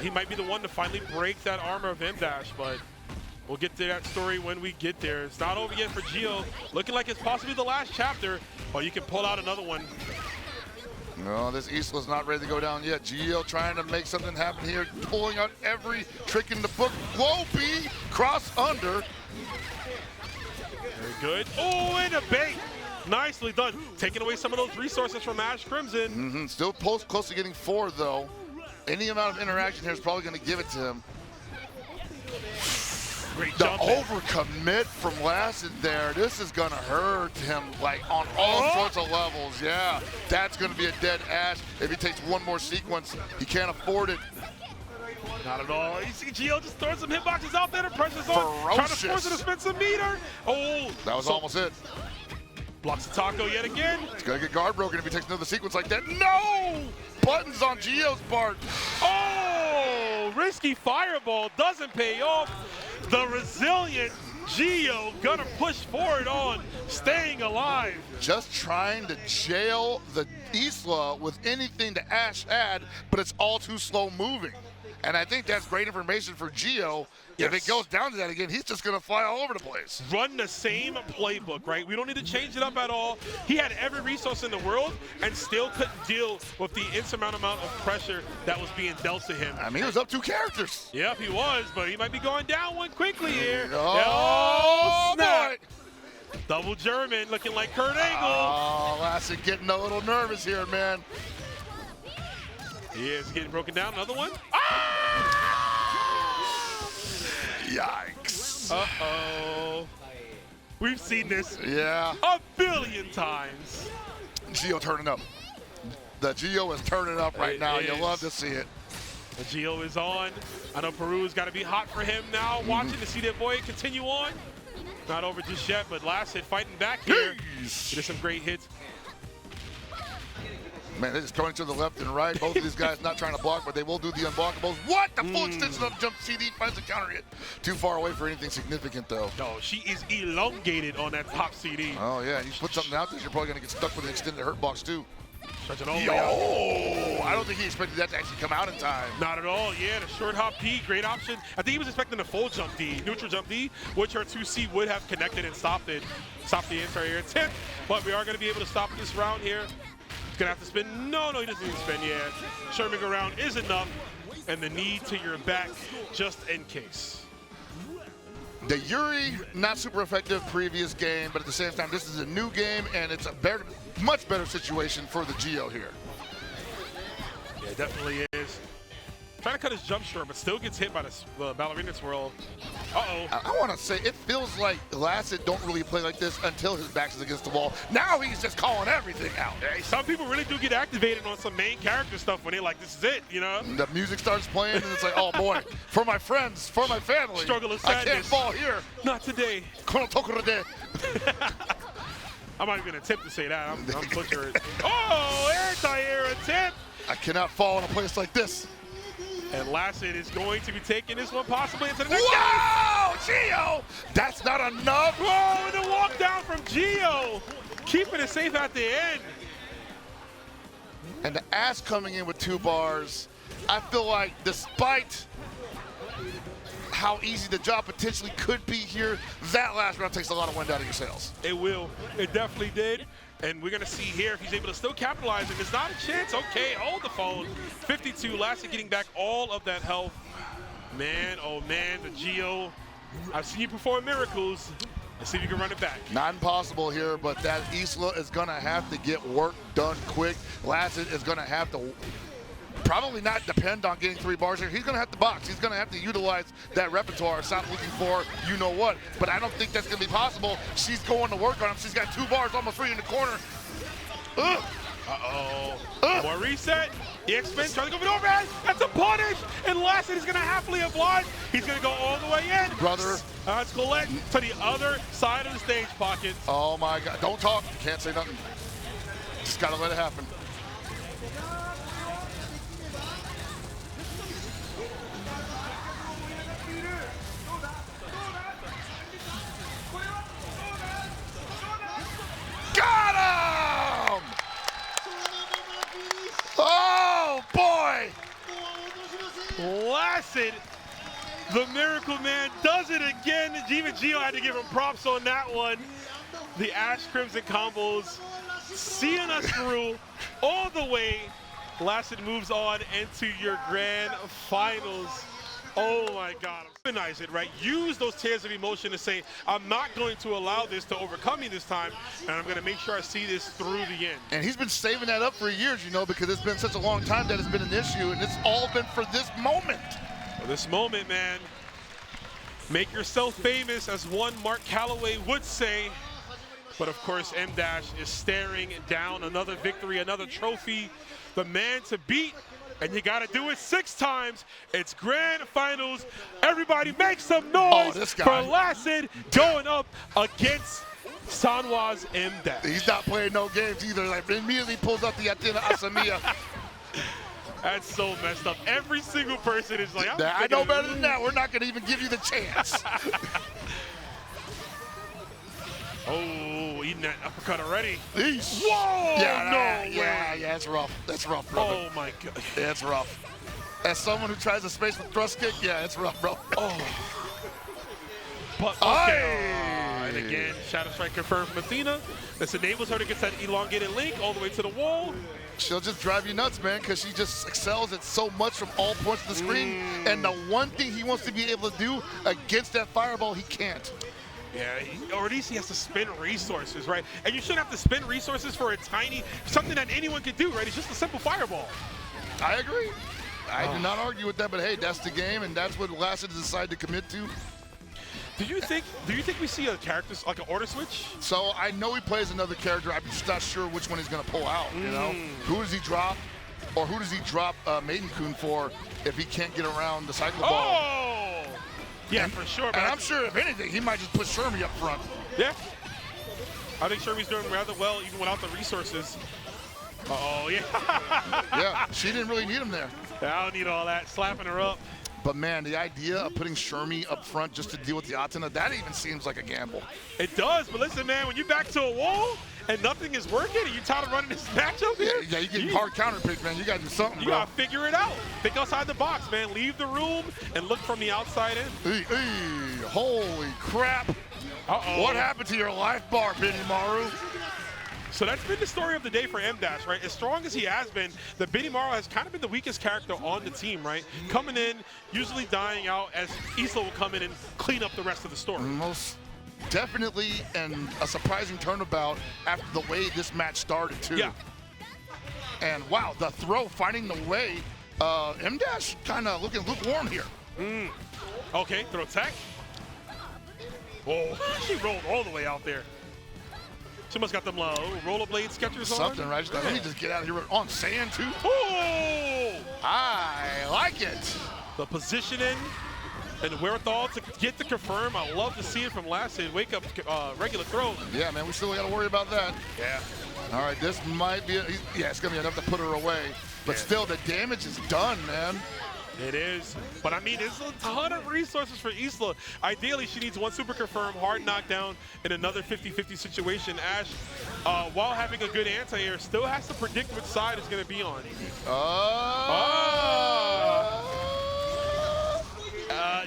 S1: he might be the one to finally break that armor of M-Dash, but we'll get to that story when we get there. It's not over yet for Gio. Looking like it's possibly the last chapter, but you can pull out another one.
S2: No, this Isla's not ready to go down yet. Gio trying to make something happen here, pulling out every trick in the book. Low B, cross under.
S1: Very good. Oh, and a bait. Nicely done. Taking away some of those resources from Ash Crimson.
S2: Still close to getting 4, though. Any amount of interaction here is probably going to give it to him.
S1: Great
S2: the
S1: jump
S2: overcommit from Lacid there. This is going to hurt him like on all sorts of levels. Yeah, that's going to be a dead Ash. If he takes one more sequence, he can't afford it.
S1: Not at all. You see Gio just throwing some hitboxes out there. The pressure's on. Trying to force it to spend some meter. Oh,
S2: that was almost it.
S1: Blocks the taco yet again.
S2: He's going to get guard broken if he takes another sequence like that. No! Buttons on Gio's part.
S1: Oh! Risky fireball doesn't pay off. The resilient Gio gonna push forward on staying alive.
S2: Just trying to jail the Isla with anything the Ash had, but it's all too slow moving. And I think that's great information for Gio. If it goes down to that again, he's just going to fly all over the place.
S1: Run the same playbook, right? We don't need to change it up at all. He had every resource in the world and still couldn't deal with the insurmountable amount of pressure that was being dealt to him.
S2: I mean, he was up 2 characters.
S1: Yep, he was, but he might be going down one quickly here.
S2: Oh,
S1: snap.
S2: Boy.
S1: Double German looking like Kurt Angle.
S2: Oh, Lacid getting a little nervous here, man.
S1: He is getting broken down. Another one.
S2: Yikes.
S1: Uh-oh. We've seen this a billion times.
S2: Gio turning up. The Gio is turning up right now. You love to see it.
S1: The Gio is on. I know Peru's got to be hot for him now, watching to see that boy continue on. Not over just yet, but Lacid fighting back here. There's some great hits.
S2: Man, they're just going to the left and right. Both of these guys not trying to block, but they will do the unblockables. What? The full extension of jump CD finds a counter hit. Too far away for anything significant, though.
S1: No, she is elongated on that top CD.
S2: Oh, yeah. You put something out there, you're probably going to get stuck with an extended hurt box, too.
S1: Stretch it all the way out.
S2: I don't think he expected that to actually come out in time.
S1: Not at all. Yeah, the short hop D, great option. I think he was expecting a full jump D, neutral jump D, which her 2C would have connected and stopped the entire attempt. But we are going to be able to stop this round here. Gonna have to spin. No, he doesn't need to spin. Yeah, Sherming around is enough, and the knee to your back just in case.
S2: The Yuri, not super effective previous game, but at the same time, this is a new game, and it's a much better situation for the Gio here.
S1: Yeah, it definitely is. Trying to cut his jump short, but still gets hit by the ballerina swirl. Uh-oh.
S2: I want to say, it feels like Lacid don't really play like this until his back is against the wall. Now he's just calling everything out.
S1: Hey, some people really do get activated on some main character stuff when they're like, this is it, you know?
S2: And the music starts playing, and it's like, oh boy, for my friends, for my family.
S1: Struggle of sadness.
S2: I can't fall here.
S1: Not today. I'm not even going to attempt to say that. I'm butchering it. Oh, anti-air attempt.
S2: I cannot fall in a place like this.
S1: And Lacid is going to be taking this one possibly into the next
S2: Whoa, Gio! That's not enough.
S1: Whoa, and the walk down from Gio. Keeping it safe at the end.
S2: And the ass coming in with 2 bars. I feel like despite how easy the job potentially could be here, that last round takes a lot of wind out of your sails.
S1: It will. It definitely did. And we're going to see here if he's able to still capitalize. And there's not a chance. Okay, hold the phone. 52. Lacid getting back all of that health. Man, oh man, TheGio. I've seen you perform miracles. Let's see if you can run it back.
S2: Not impossible here, but that Isla is going to have to get work done quick. Lacid is going to have to probably not depend on getting 3 bars here. He's going to have to box. He's going to have to utilize that repertoire. Stop looking for you-know-what. But I don't think that's going to be possible. She's going to work on him. She's got 2 bars, almost 3 in the corner.
S1: Uh-oh. More reset. EX-Spin trying to go for the overhead. That's a punish. And Lacid is going to happily oblige. He's going to go all the way in.
S2: Brother.
S1: Let's collect to the other side of the stage pocket.
S2: Oh, my God. Don't talk. Can't say nothing. Just got to let it happen. Got him! Oh, boy!
S1: Lacid, the Miracle Man, does it again. Even Gio had to give him props on that one. The Ash Crimson combos seeing us through all the way. Lacid moves on into your grand finals. Oh my God, recognize it, right? Use those tears of emotion to say, I'm not going to allow this to overcome me this time, and I'm gonna make sure I see this through the end.
S2: And he's been saving that up for years, you know, because it's been such a long time that it's been an issue, and it's all been for this moment.
S1: For this moment, man. Make yourself famous, as one Mark Calloway would say. But of course, M-Dash is staring down another victory, another trophy. The man to beat. And you gotta do it 6 times. It's grand finals. Everybody make some noise for Lacid going up against Sanwa's M-Dash.
S2: He's not playing no games either. Like, immediately pulls out the Athena Asamiya.
S1: That's so messed up. Every single person is like,
S2: I know better than that. We're not gonna even give you the chance.
S1: Oh, eating that uppercut already.
S2: Eesh.
S1: Whoa!
S2: Yeah, that's rough. That's rough, brother.
S1: Oh my God.
S2: Yeah, it's rough. As someone who tries a space with thrust kick, yeah, it's rough, bro.
S1: Oh. But, okay. And again, Shadow Strike confirmed from Athena. This enables her to get that elongated link all the way to the wall.
S2: She'll just drive you nuts, man, because she just excels at so much from all points of the screen. And the one thing he wants to be able to do against that fireball, he can't.
S1: Yeah, or at least he has to spend resources, right? And you shouldn't have to spend resources for a tiny, something that anyone could do, right? It's just a simple fireball.
S2: I agree. I do not argue with that, but hey, that's the game, and that's what Lacid decided to commit to.
S1: Do you think we see a character, like an order switch?
S2: So I know he plays another character. I'm just not sure which one he's going to pull out, you know? Who does he drop, or who does he drop Maiden-kun for if he can't get around the cycle ball?
S1: Oh! Yeah, for sure.
S2: And I'm sure, if anything, he might just put Shermie up front.
S1: Yeah. I think Shermie's doing rather well, even without the resources. Uh-oh, yeah.
S2: Yeah, she didn't really need him there.
S1: I don't need all that, slapping her up.
S2: But man, the idea of putting Shermie up front just to deal with the Athena, that even seems like a gamble.
S1: It does, but listen, man, when you back to a wall and nothing is working and you tired of running this matchup here?
S2: Yeah, you get hard counter pick, man. You got to do something,
S1: bro. You got to figure it out. Think outside the box, man. Leave the room and look from the outside in.
S2: Holy crap.
S1: Uh-oh.
S2: What happened to your life bar, Benimaru?
S1: So that's been the story of the day for M-Dash, right? As strong as he has been, the Benimaru has kind of been the weakest character on the team, right? Coming in, usually dying out, as Isla will come in and clean up the rest of the story.
S2: Most definitely, and a surprising turnabout after the way this match started, too.
S1: Yeah.
S2: And wow, the throw finding the way M-Dash kind of looking lukewarm here.
S1: Okay, throw tech. Oh, she rolled all the way out there. She must got them rollerblade sketchers on.
S2: Something, right? She's like, let me just get out of here on sand, too.
S1: Oh!
S2: I like it.
S1: The positioning and the wherewithal to get to confirm. I love to see it from Lacid. Wake up, regular throw.
S2: Yeah, man, we still got to worry about that.
S1: Yeah.
S2: All right, this might be, yeah, it's going to be enough to put her away. But still, the damage is done, man.
S1: It is. But I mean, there's a ton of resources for Isla. Ideally, she needs one super confirm, hard knockdown, and another 50-50 situation. Ash, while having a good anti-air, still has to predict which side it's going to be on.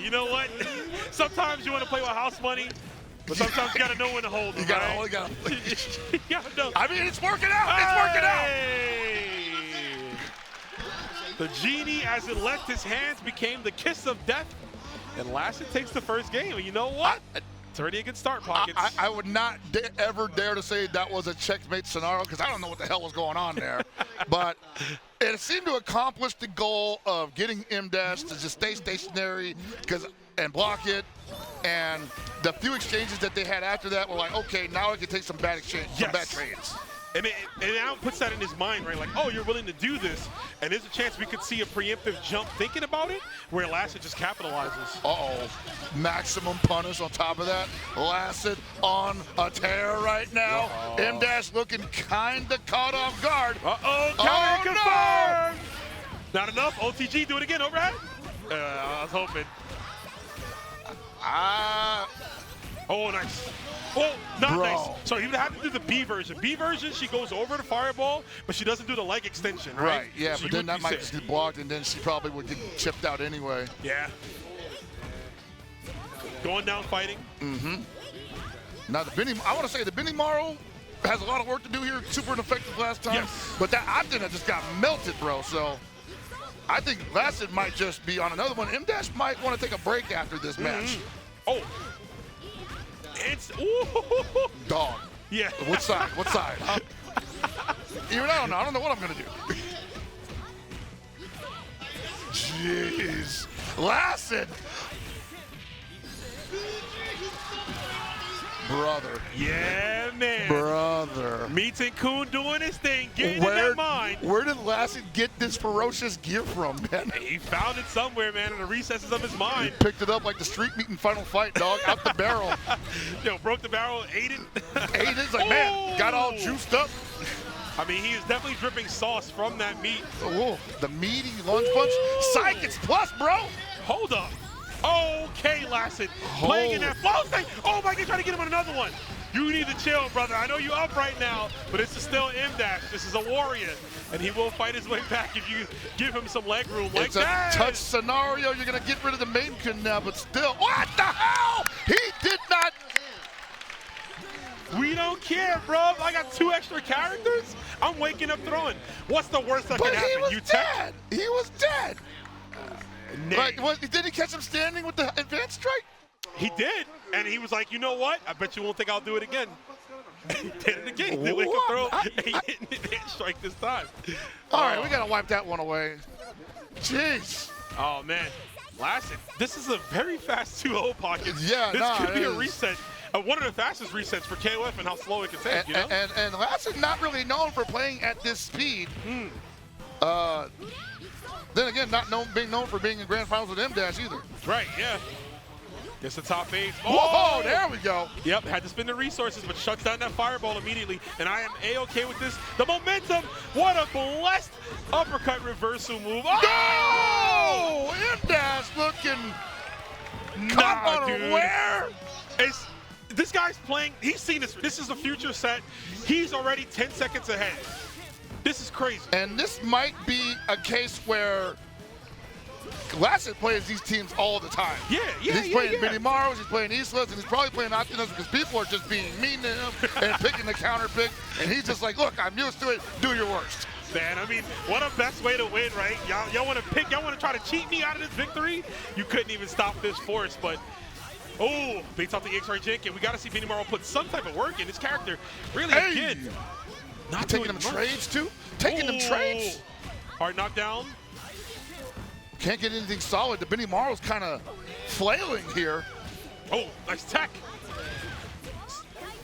S1: You know what? Sometimes you want to play with house money, but sometimes you got to know when to hold them. You got to know.
S2: I mean, it's working out. It's working out.
S1: The genie, as it left his hands, became the kiss of death. And Lacid takes the first game. And you know what? It's already a good start, Pockets.
S2: I would not ever dare to say that was a checkmate scenario because I don't know what the hell was going on there. But it seemed to accomplish the goal of getting M-Dash to just stay stationary and block it. And the few exchanges that they had after that were like, okay, now I can take some bad exchange, some bad trades.
S1: And it now puts that in his mind, right? Like, oh, you're willing to do this. And there's a chance we could see a preemptive jump thinking about it where Lacid just capitalizes.
S2: Uh-oh. Maximum punish on top of that. Lacid on a tear right now. M-Dash looking kind of caught off guard.
S1: Uh-oh, counter confirmed! No. Not enough. OTG, do it again, overhead. I was hoping. Oh, nice. Oh, not nice. So he would have to do the B version. B version, she goes over the fireball, but she doesn't do the leg extension, right?
S2: Right, yeah, so but then that might just get blocked, and then she probably would get chipped out anyway.
S1: Yeah. Going down fighting.
S2: Now, I want to say the Benny Morrow has a lot of work to do here. Super ineffective last time.
S1: Yes.
S2: But that Optina just got melted, bro. So I think Lacid might just be on another one. M-Dash might want to take a break after this match.
S1: Oh. It's
S2: dog.
S1: Yeah.
S2: What side? What side? Huh? Even I don't know what I'm gonna do. Jeez, Lacid, brother.
S1: Yeah, man.
S2: Brother.
S1: Meeting Kun doing his thing, getting in that mind.
S2: Where did Lacid get this ferocious gear from, man?
S1: He found it somewhere, man, in the recesses of his mind.
S2: He picked it up like the street meat in Final Fight, dog, out the barrel.
S1: Yo, broke the barrel, ate it.
S2: Ate it, it's like, man, got all juiced up.
S1: I mean, he is definitely dripping sauce from that meat.
S2: Oh, the meaty lunge punch. Psych, it's plus, bro.
S1: Hold up. Okay, Lacid. Playing in that flow thing. Oh my God, trying to get him on another one. You need to chill, brother. I know you up right now, but this is still M-Dash. This is a warrior, and he will fight his way back if you give him some leg room like that.
S2: It's a touch scenario. You're going to get rid of the mainkin now, but still. What the hell? He did not.
S1: We don't care, bro. I got 2 extra characters. I'm waking up throwing. What's the worst that can happen?
S2: He was dead. He was dead. Did he catch him standing with the advanced strike?
S1: He did, and he was like, you know what? I bet you won't think I'll do it again. He did it again. He wake up throw. He hit the advanced strike this time.
S2: All right, we got to wipe that one away. Jeez.
S1: Oh, man. Lacid, this is a very fast 2-0 pocket.
S2: Yeah,
S1: this could be a reset. One of the fastest resets for KOF and how slow it can take, you know?
S2: And Lacid not really known for playing at this speed. Then again, being known for being in grand finals with M-Dash either.
S1: Right, yeah. Gets the top 8.
S2: Oh, there we go.
S1: Yep, had to spend the resources, but shuts down that fireball immediately. And I am A-okay with this. The momentum, what a blessed uppercut reversal move.
S2: Oh! M-Dash looking unaware.
S1: This guy's playing, he's seen this. This is a future set. He's already 10 seconds ahead. This is crazy.
S2: And this might be a case where Lacid plays these teams all the time. He's playing Benny Morrows, he's playing Islas, and he's probably playing Optimus because people are just being mean to him and picking the counter pick. And he's just like, look, I'm used to it. Do your worst.
S1: Man, I mean, what a best way to win, right? Y'all want to pick, y'all want to try to cheat me out of this victory? You couldn't even stop this force, but beats out the XR Jink, and we got to see Benny Morrow put some type of work in his character. Really, again.
S2: Not taking them trades, too? Taking them trades?
S1: Hard knockdown.
S2: can't get anything solid. The Benny Morrow's kind of flailing here.
S1: Oh, nice tech.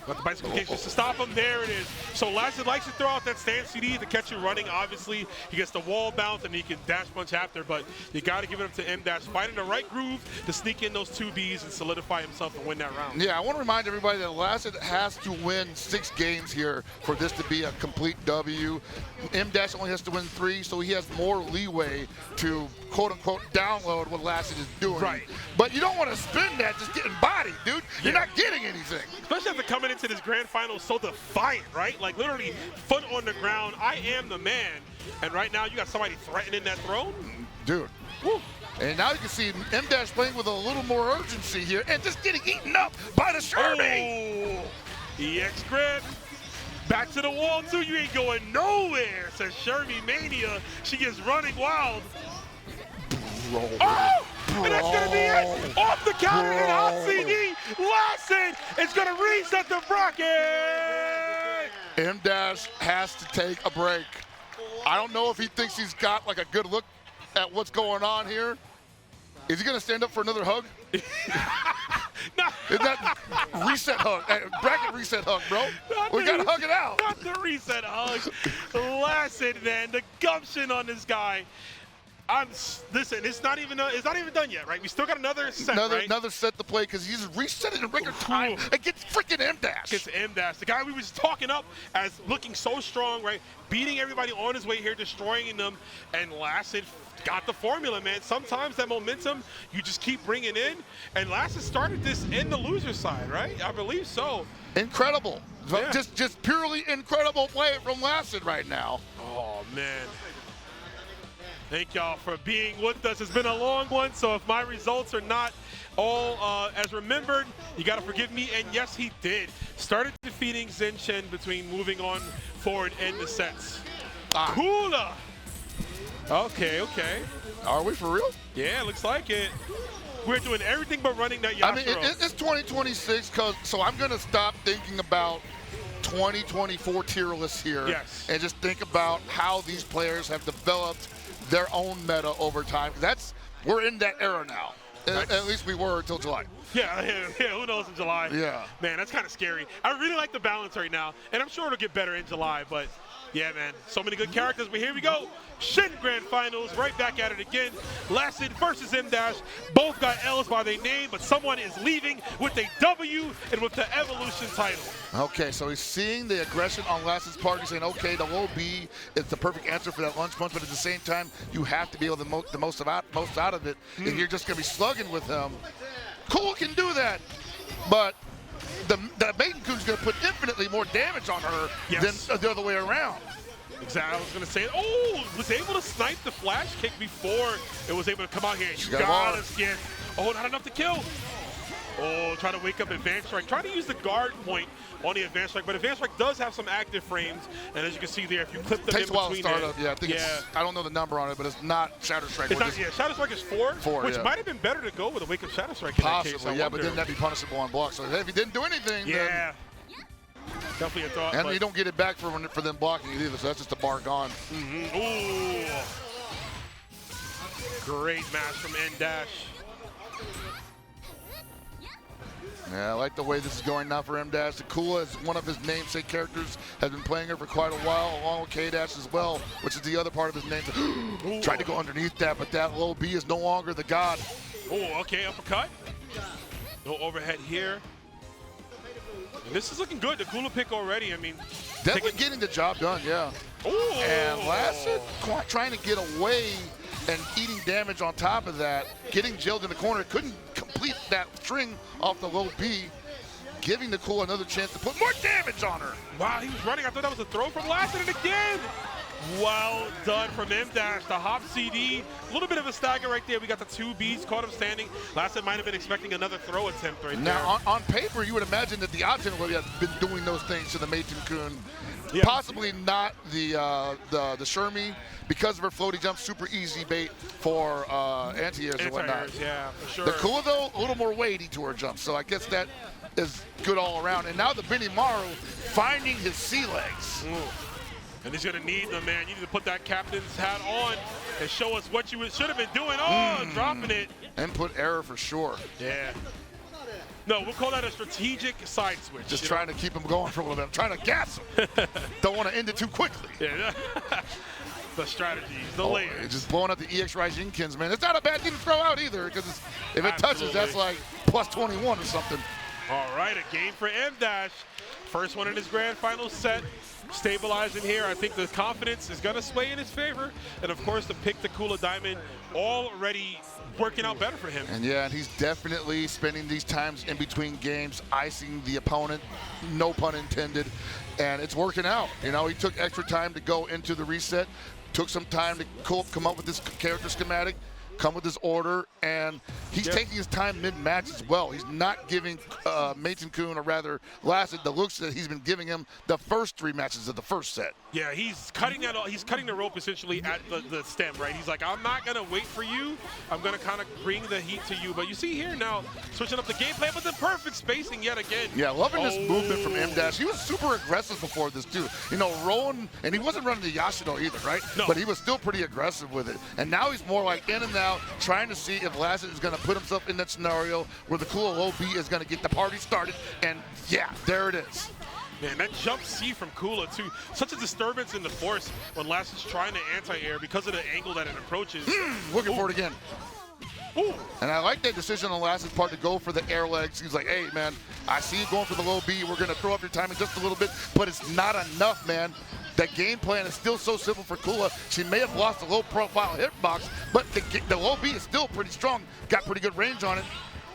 S1: Got the bicycle kick just to stop him. There it is. So Lacid likes to throw out that stand CD to catch you running. Obviously, he gets the wall bounce and he can dash punch after, but you got to give it up to M-Dash. Finding the right groove to sneak in those 2Bs and solidify himself and win that round.
S2: Yeah, I want to remind everybody that Lacid has to win 6 games here for this to be a complete W. M-Dash only has to win 3, so he has more leeway to quote-unquote download what Lacid is doing.
S1: Right.
S2: But you don't want to spend that just getting bodied, dude. You're not getting anything.
S1: Especially after coming into this grand final so defiant, right? Like literally foot on the ground, I am the man. And right now you got somebody threatening that throne.
S2: Dude. Woo. And now you can see M-Dash playing with a little more urgency here and just getting eaten up by the Shermie.
S1: Oh, EX grip. Back to the wall too, you ain't going nowhere, says Shermie Mania. She is running wild.
S2: Bro.
S1: Oh! And that's gonna be it! Off the counter and out CD! Lacid is gonna reset the bracket!
S2: M-Dash has to take a break. I don't know if he thinks he's got like a good look at what's going on here. Is he gonna stand up for another hug?
S1: No.
S2: Is that reset hug? Bracket reset hug, bro. We gotta hug it out.
S1: Not the reset hug. Lacid, man, the gumption on this guy. Listen, it's not even done yet, right? We still got another set, right?
S2: Another set to play because he's resetting in record time against freaking M-Dash.
S1: Against M-Dash, the guy we was talking up as looking so strong, right? Beating everybody on his way here, destroying them, and Lacid got the formula, man. Sometimes that momentum you just keep bringing in, and Lacid started this in the loser side, right? I believe so.
S2: Incredible.
S1: Yeah.
S2: Just purely incredible play from Lacid right now.
S1: Oh, man. Thank y'all for being with us. It's been a long one, so if my results are not all as remembered, you got to forgive me. And yes, he did. Started defeating CHEN between moving on forward in the sets. Cooler. Okay.
S2: Are we for real?
S1: Yeah, looks like it. We're doing everything but running that Yashiro.
S2: I mean, it's 2026, so I'm going to stop thinking about 2024 tier lists here.
S1: Yes.
S2: And just think about how these players have developed their own meta over time. We're in that era now. At least we were until July.
S1: Yeah, who knows in July?
S2: Yeah.
S1: Man, that's kind of scary. I really like the balance right now, and I'm sure it'll get better in July, but yeah, man, so many good characters. But here we go. CHEN Grand Finals, right back at it again. Lacid versus M-Dash. Both got L's by their name, but someone is leaving with a W and with the Evolution title.
S2: Okay, so he's seeing the aggression on Lacid's part. He's saying, okay, the low B is the perfect answer for that lunge punch, but at the same time, you have to be able to the most out of it. If you're just going to be slugging with him, Cool can do that, but the Maiden Kun's going to put infinitely more damage on her than the other way around.
S1: Exactly, I was going to say, was able to snipe the flash kick before it was able to come out here. You got to skip. Oh, not enough to kill. Oh, trying to wake up Advanced Strike. Trying to use the guard point on the Advanced Strike, but Advanced Strike does have some active frames, and as you can see there, if you clip them in between,
S2: takes a while to start up. Yeah, I think it's, I don't know the number on it, but it's not Shadow Strike.
S1: It's not, Shadow Strike is 4, which might have been better to go with a Wake Up Shadow Strike in that case.
S2: Possibly, but then that'd be punishable on block. So if he didn't do anything, then
S1: definitely a thought.
S2: And you don't get it back for them blocking it either, so that's just a bar gone.
S1: Ooh. Great match from M-Dash.
S2: Yeah, I like the way this is going now for M-Dash. Akula is one of his namesake characters, has been playing her for quite a while, along with K-Dash as well, which is the other part of his name. Tried to go underneath that, but that low B is no longer the god.
S1: Oh, okay, uppercut. No overhead here. And this is looking good. The Kula pick already, I mean.
S2: Definitely getting the job done, yeah.
S1: Ooh.
S2: And Lacid trying to get away and eating damage on top of that, getting jailed in the corner, couldn't complete that string off the low B, giving Nicole another chance to put more damage on her.
S1: Wow, he was running. I thought that was a throw from Lacid, and again. Well done from M-Dash. The hop CD, a little bit of a stagger right there. We got the 2Bs, caught him standing. Lacid might have been expecting another throw attempt right there.
S2: Now, on paper, you would imagine that the Oxen would have been doing those things to the Maiden Kun.
S1: Yeah.
S2: Possibly not the Shermie, because of her floaty jump, super easy bait for anti-airs and whatnot.
S1: Yeah, for sure.
S2: The Kula, though, a little more weighty to her jump, so I guess that is good all around. And now the Benny Morrow finding his sea legs.
S1: And he's gonna need them, man. You need to put that captain's hat on and show us what you should have been doing. Oh, dropping it.
S2: Input error for sure.
S1: Yeah. No, we'll call that a strategic side switch.
S2: Just trying to keep him going for a little bit. I'm trying to gas him. Don't want to end it too quickly.
S1: Yeah. The strategies, the layers.
S2: Just blowing up the EX Raijin-kins, man. It's not a bad thing to throw out either, because if it touches, that's like plus 21 or something.
S1: All right, a game for M Dash. First one in his grand final set. Stabilizing here. I think the confidence is going to sway in his favor. And, of course, the pick the Kula Diamond already working out better for him.
S2: And, yeah, and he's definitely spending these times in between games icing the opponent, no pun intended, and it's working out. You know, he took extra time to go into the reset, took some time to come up with this character schematic, come with his order, and he's taking his time mid-match as well. He's not giving Mason-kun, or rather Lacid, the looks that he's been giving him the first 3 matches of the first set.
S1: Yeah, he's cutting that. He's cutting the rope essentially at the stem, right? He's like, I'm not gonna wait for you. I'm gonna kind of bring the heat to you. But you see here now, switching up the gameplay, but the perfect spacing yet again.
S2: Yeah, loving this movement from M-Dash. He was super aggressive before this too. You know, rolling, and he wasn't running the Yashido either, right?
S1: No.
S2: But he was still pretty aggressive with it. And now he's more like in and out, trying to see if Lacid is gonna put himself in that scenario where the cool low B is gonna get the party started. And yeah, there it is.
S1: Man, that jump C from Kula, too. Such a disturbance in the force when Lacid's trying to anti-air because of the angle that it approaches.
S2: Looking for it again.
S1: Ooh.
S2: And I like that decision on Lacid's part to go for the air legs. He's like, hey, man, I see you going for the low B. We're going to throw up your timing just a little bit, but it's not enough, man. The game plan is still so simple for Kula. She may have lost a low-profile hitbox, but the low B is still pretty strong. Got pretty good range on it.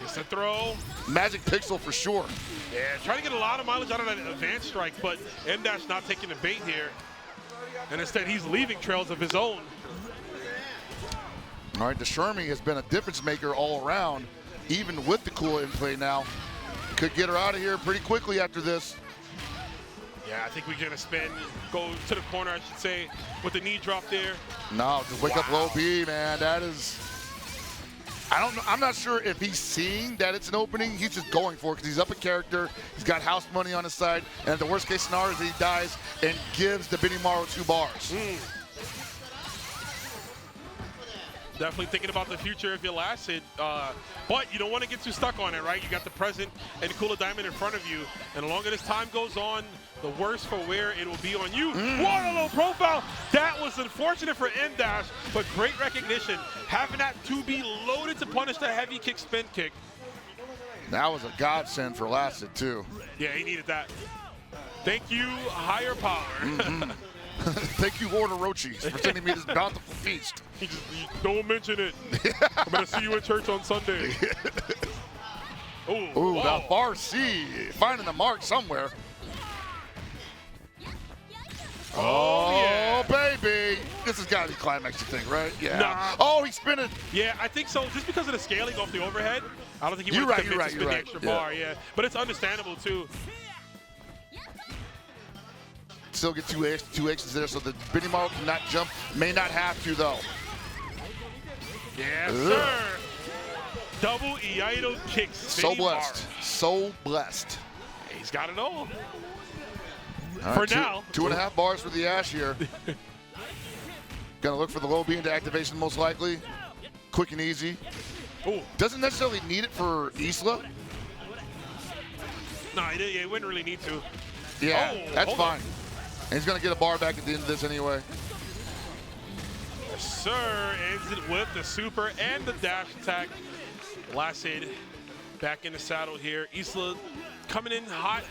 S1: It's a throw.
S2: Magic pixel for sure.
S1: Yeah, trying to get a lot of mileage out of that advanced strike, but M-Dash not taking the bait here. And instead, he's leaving trails of his own.
S2: All right, the Shermie has been a difference maker all around, even with the Kula in play now. Could get her out of here pretty quickly after this.
S1: Yeah, I think we're going to spin, go to the corner, I should say, with the knee drop there.
S2: No, just wake up low B, man. That is... I'm not sure if he's seeing that it's an opening. He's just going for it because he's up a character. He's got house money on his side. And the worst case scenario is he dies and gives the Benimaru 2 bars.
S1: Definitely thinking about the future if you're Lacid, but you don't want to get too stuck on it, right? You got the present and Kula Diamond in front of you, and the longer this time goes on, the worse for where it will be on you. What a low profile! That was unfortunate for M-Dash, but great recognition. Having that 2B loaded to punish the heavy kick spin kick.
S2: That was a godsend for Lacid, too.
S1: Yeah, he needed that. Thank you, higher power.
S2: Thank you, Lord Orochis, for sending me this bountiful feast.
S1: Don't mention it. I'm going to see you at church on Sunday.
S2: Ooh, that bar C, finding the mark somewhere. Oh, yeah. Baby. This has got to be climax, you think, right? Yeah.
S1: Nah.
S2: Oh, he's spinning.
S1: Yeah, I think so. Just because of the scaling off the overhead, I don't think he would have committed to spin the extra bar. Yeah, but it's understandable, too.
S2: Still get two X's there, so the Benimaru cannot jump. May not have to, though.
S1: Yes, sir. Double Iaido kicks.
S2: So blessed. So blessed.
S1: He's got it all.
S2: For
S1: now.
S2: 2.5 bars for the Ash here. Gonna look for the low B into activation most likely. Quick and easy.
S1: Ooh.
S2: Doesn't necessarily need it for Isla.
S1: No, he wouldn't really need to.
S2: Yeah, that's fine. And he's gonna get a bar back at the end of this anyway.
S1: Yes, sir. Ends it with the super and the dash attack. Lacid back in the saddle here. Isla coming in hot.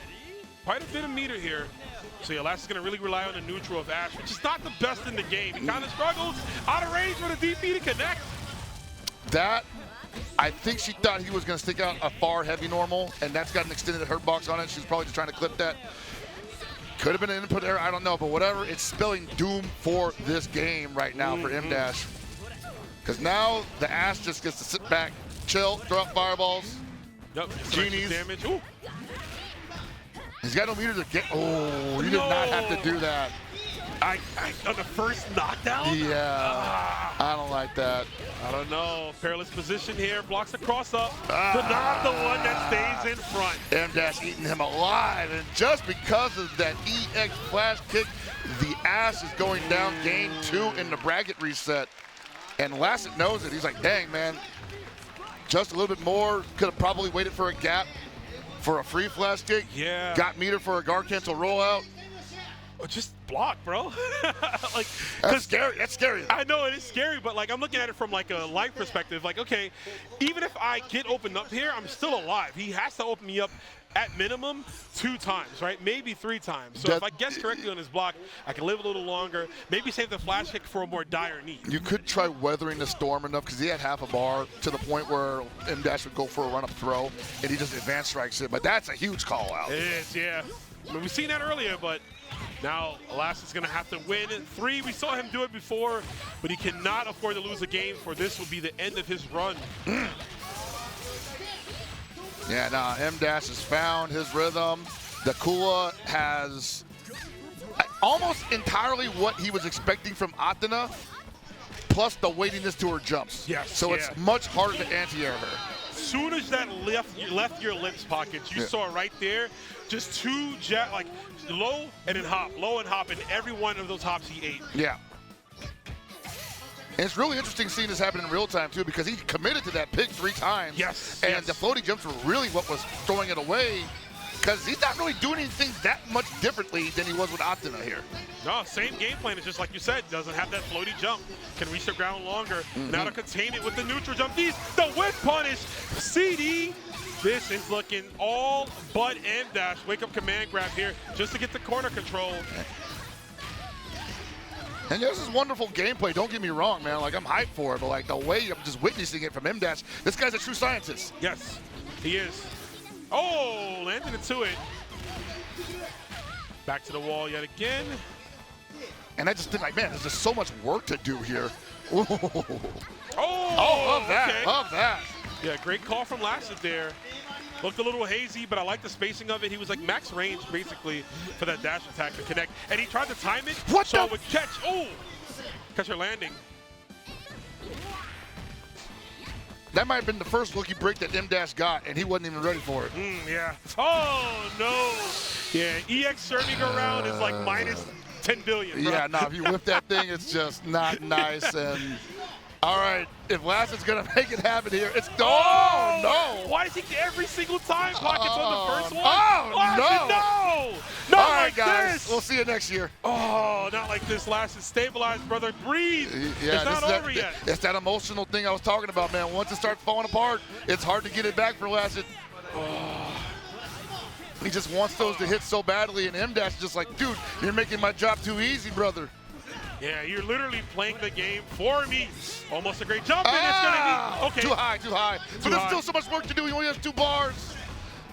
S1: Quite a bit of meter here. So yeah, Lacid's gonna really rely on the neutral of Ash, which is not the best in the game. He kind of struggles out of range for the DP to connect.
S2: That, I think she thought he was gonna stick out a far heavy normal, and that's got an extended hurt box on it. She's probably just trying to clip that. Could have been an input error, I don't know, but whatever. It's spelling doom for this game right now for M-Dash. Because now the Ash just gets to sit back, chill, throw up fireballs.
S1: Yep,
S2: Genies.
S1: Damage. Ooh.
S2: He's got no meter to get. Oh, you did not have to do that.
S1: On the first knockdown?
S2: Yeah, I don't like that.
S1: I don't know. Perilous position here. Blocks the cross up. But not the one that stays in front.
S2: M-Dash eating him alive. And just because of that EX flash kick, the ass is going down game 2 in the bracket reset. And Lacid knows it. He's like, dang, man. Just a little bit more. Could have probably waited for a gap for a free flash kick.
S1: Yeah.
S2: Got meter for a guard cancel rollout.
S1: Just block, bro. Like,
S2: that's scary. That's scary.
S1: I know it is scary, but like I'm looking at it from like a life perspective. Like, okay, even if I get opened up here, I'm still alive. He has to open me up at minimum 2 times, right? Maybe 3 times. So if I guess correctly on his block, I can live a little longer. Maybe save the flash kick for a more dire need.
S2: You could try weathering the storm enough because he had half a bar to the point where M-Dash would go for a run-up throw, and he just advance strikes it. But that's a huge call out.
S1: It is, yeah. I mean, we've seen that earlier, but now Lacid's going to have to win 3. We saw him do it before, but he cannot afford to lose a game, for this will be the end of his run.
S2: Yeah, nah, M-Dash has found his rhythm. The Kula has almost entirely what he was expecting from Athena, plus the weightiness to her jumps.
S1: Yes.
S2: So it's much harder to anti-air her.
S1: As soon as that left your lips pockets, you saw right there, just 2 jet, like low and then hop, low and hop, and every one of those hops he ate.
S2: Yeah. And it's really interesting seeing this happen in real time too, because he committed to that pick 3 times.
S1: Yes.
S2: And the floaty jumps were really what was throwing it away, because he's not really doing anything that much differently than he was with Athena here.
S1: No, same game plan. It's just like you said, doesn't have that floaty jump, can reach the ground longer. Now to contain it with the neutral jump. The whip punish, CD. This is looking all but M-Dash. Wake up command grab here just to get the corner control.
S2: And this is wonderful gameplay, don't get me wrong, man. Like, I'm hyped for it, but like the way I'm just witnessing it from M-Dash, this guy's a true scientist.
S1: Yes, he is. Oh, landed into it. Back to the wall yet again.
S2: And I just think, like, man, there's just so much work to do here. Ooh.
S1: Oh,
S2: love that,
S1: okay.
S2: love that.
S1: Yeah, great call from Lacid there. Looked a little hazy, but I like the spacing of it. He was like max range, basically, for that dash attack to connect. And he tried to time it,
S2: what
S1: so it would catch. Oh, catch her landing.
S2: That might have been the first rookie break that M-Dash got, and he wasn't even ready for it.
S1: Yeah. Oh, no. Yeah, EX serving around is like minus 10 billion. Bro.
S2: Yeah, no, if you whip that thing, it's just not nice. And all right, if Lacid's gonna make it happen here, it's oh no!
S1: Why does he get every single time pockets on the first one?
S2: Oh
S1: Lacid,
S2: no!
S1: Not
S2: all right,
S1: like
S2: guys,
S1: this.
S2: we'll see you next year.
S1: Oh, not like this. Lacid, stabilize, brother. Breathe.
S2: Yeah,
S1: it's not over yet.
S2: It's that emotional thing I was talking about, man. Once it starts falling apart, it's hard to get it back for Lacid. He just wants those to hit so badly, and M-Dash is just like, dude, you're making my job too easy, brother.
S1: Yeah, you're literally playing the game for me. Almost a great jump, and it's gonna be okay.
S2: Too high, too high. But there's still so much work to do. He only has 2 bars.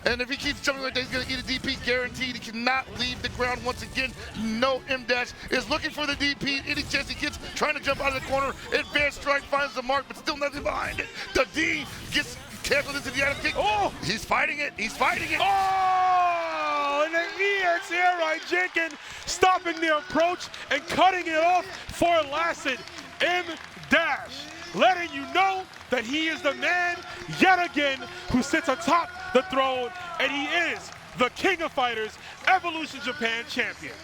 S2: And if he keeps jumping like that, he's gonna get a DP guaranteed. He cannot leave the ground once again. No, M-Dash is looking for the DP. Any chance he gets, trying to jump out of the corner. Advanced strike finds the mark, but still nothing behind it. The D gets canceled into the item kick. Oh! He's fighting it. He's fighting it.
S1: Oh! And the EX air right, Jenkins stopping the approach and cutting it off for Lacid. M-Dash letting you know that he is the man yet again who sits atop the throne, and he is the King of Fighters, Evolution Japan champion.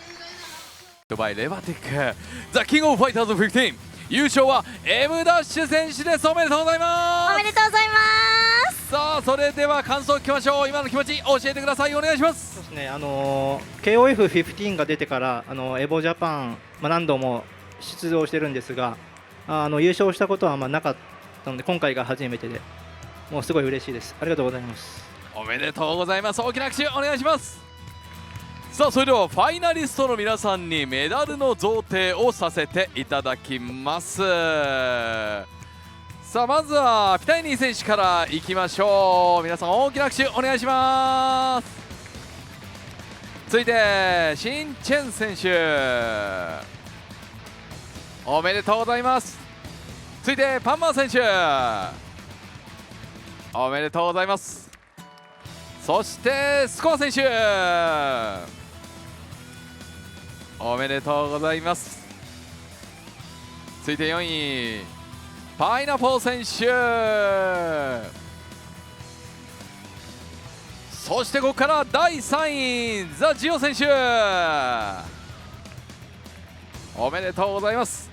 S3: by レバティック The King of Fighters 15優勝は M ダッシュ選手です。おめでとうございます。
S4: おめでとうございます。
S3: さあそれでは感想を聞きましょう。今の気持ち教えてください。お願いします。
S5: そうですね、KOF15 が出てからエボジャパン、何度も出場してるんですが優勝したことはなかったので今回が初めてでもうすごい嬉しいです。ありがとうございます。
S3: おめでとうございます。大きな拍手お願いします。さあそれではファイナリストの皆さんにメダルの贈呈をさせていただきます。さあまずはピタイニー選手からいきましょう。皆さん大きな拍手お願いします。続いてシン・チェン選手おめでとうございます。続いてパンマー選手おめでとうございます。そしてスコア選手おおめでとうございます。続いて4位パイナポー選手、そしてここから第3位TheGio選手、おめでとうございます。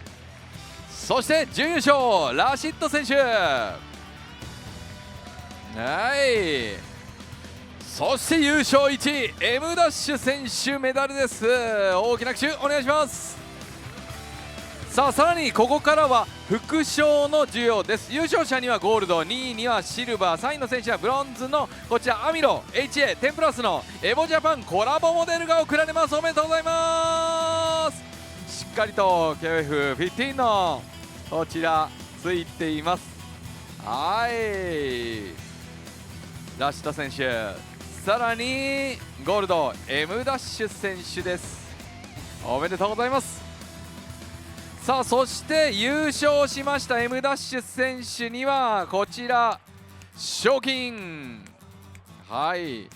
S3: そして準優勝ラシッド選手、はい、そして優勝1位 M ダッシュ選手メダルです。大きな拍手お願いします。さあさらにここからは副賞の授与です。優勝者にはゴールド、2位にはシルバー、3位の選手はブロンズのこちらアミロ HA 10プラスのエボジャパンコラボモデルが贈られます。おめでとうございます。しっかりと KOF15 のこちらついています。はい、ラシッド選手、さらにゴールド M ダッシュ選手です。おめでとうございます。さあそして優勝しました M ダッシュ選手にはこちら賞金、はい、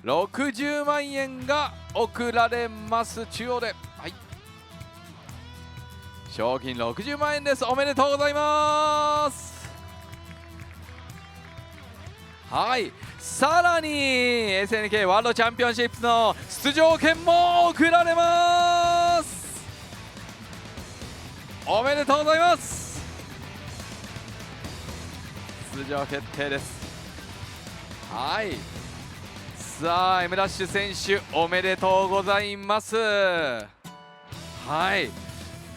S3: 60万円が贈られます。中央で、はい、賞金60万円です。おめでとうございます。はい、さらに SNK ワールドチャンピオンシップの出場権も贈られます。おめでとうございます。出場決定です。はい、さあ M ダッシュ選手おめでとうございます。はい、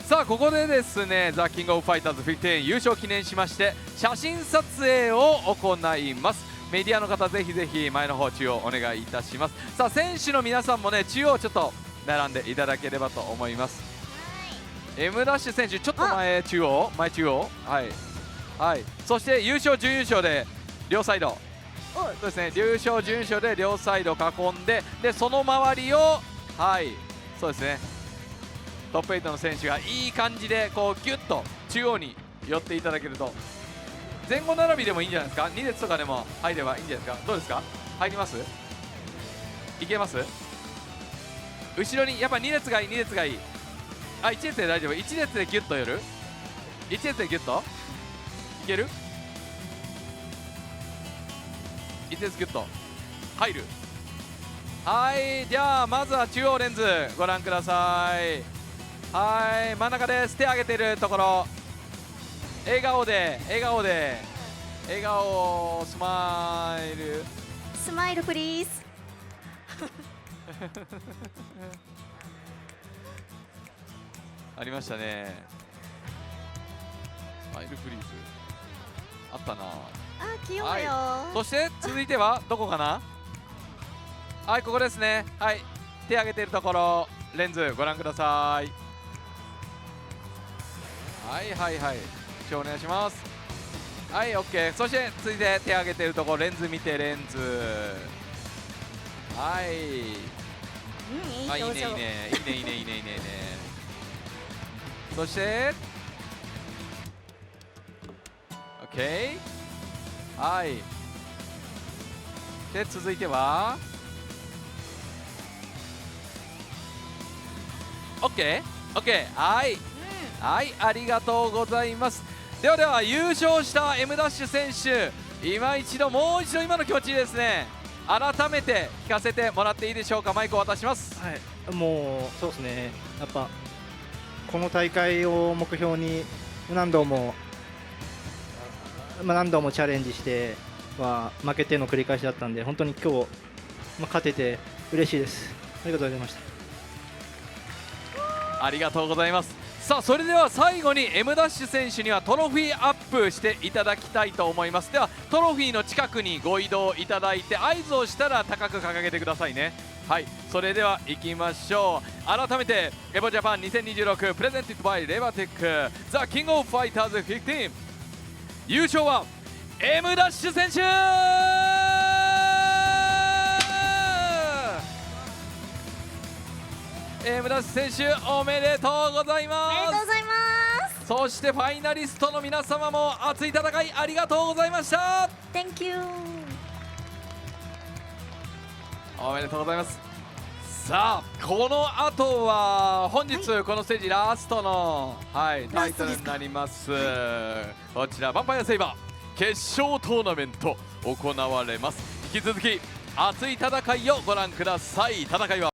S3: さあここでですねザ・キングオブファイターズ15優勝記念しまして写真撮影を行います。メディアの方ぜひぜひ前の方中央お願いいたします。さあ選手の皆さんもね中央ちょっと並んでいただければと思います。M ダッシュ選手ちょっと前中央、はい、はい、そして優勝準優勝で両サイド、そうですね、優勝準優勝で両サイド囲んで、でその周りを、はい、そうですね、トップ8の選手がいい感じでこうギュッと中央に寄っていただけると、前後並びでもいいんじゃないですか、2列とかでも入ればいいんじゃないですか。どうですか、入ります、いけます、後ろにやっぱ2列がいい、2列がいい、あ、1列で大丈夫、1列でギュッと寄る、1列でギュッといける、1列ギュッと入る。はい、じゃあまずは中央レンズご覧ください。はい、真ん中です。手挙げてるところ笑顔で笑顔で笑顔、スマイル
S4: スマイルプリーズ
S3: ありましたね。スマイルプリーズあったな
S4: あ、器用よ、
S3: はい、そして続いてはどこかなはい、ここですね。はい、手挙げてるところレンズご覧ください。はいはいはい、お願いします。はい、 OK。 そして続いて手挙げてるところレンズ見て、レンズ、はい、
S4: うん、いい
S3: あ、いいね
S4: 表情、
S3: いいねいいねいいねいいねいいね。そしてOK、 はい、で続いては OK、 はい、はい、ありがとうございます。ではでは優勝した M ダッシュ選手、今一度もう一度今の気持ちですね改めて聞かせてもらっていいでしょうか。マイクを渡します。
S5: はい、もうそうですね、やっぱこの大会を目標に何度もチャレンジしては負けての繰り返しだったんで、本当に今日、勝てて嬉しいです。ありがとうございました。
S3: ありがとうございます。さあそれでは最後に M ダッシュ選手にはトロフィーアップしていただきたいと思います。ではトロフィーの近くにご移動いただいて合図をしたら高く掲げてくださいね。はい、それでは行きましょう。改めてエボジャパン2026プレゼンティッドバイレバテックザ・キングオブファイターズ15、優勝は M ダッシュ選手。M ダッシュ選手おめでとうございます。
S4: ありがとうございます。
S3: そしてファイナリストの皆様も熱い戦いありがとうございました。
S4: Thank you。
S3: おめでとうございます。さあこの後は本日このステージラストの、タイトルになります。こちらヴァンパイアセイバー決勝トーナメント行われます。引き続き熱い戦いをご覧ください。戦いは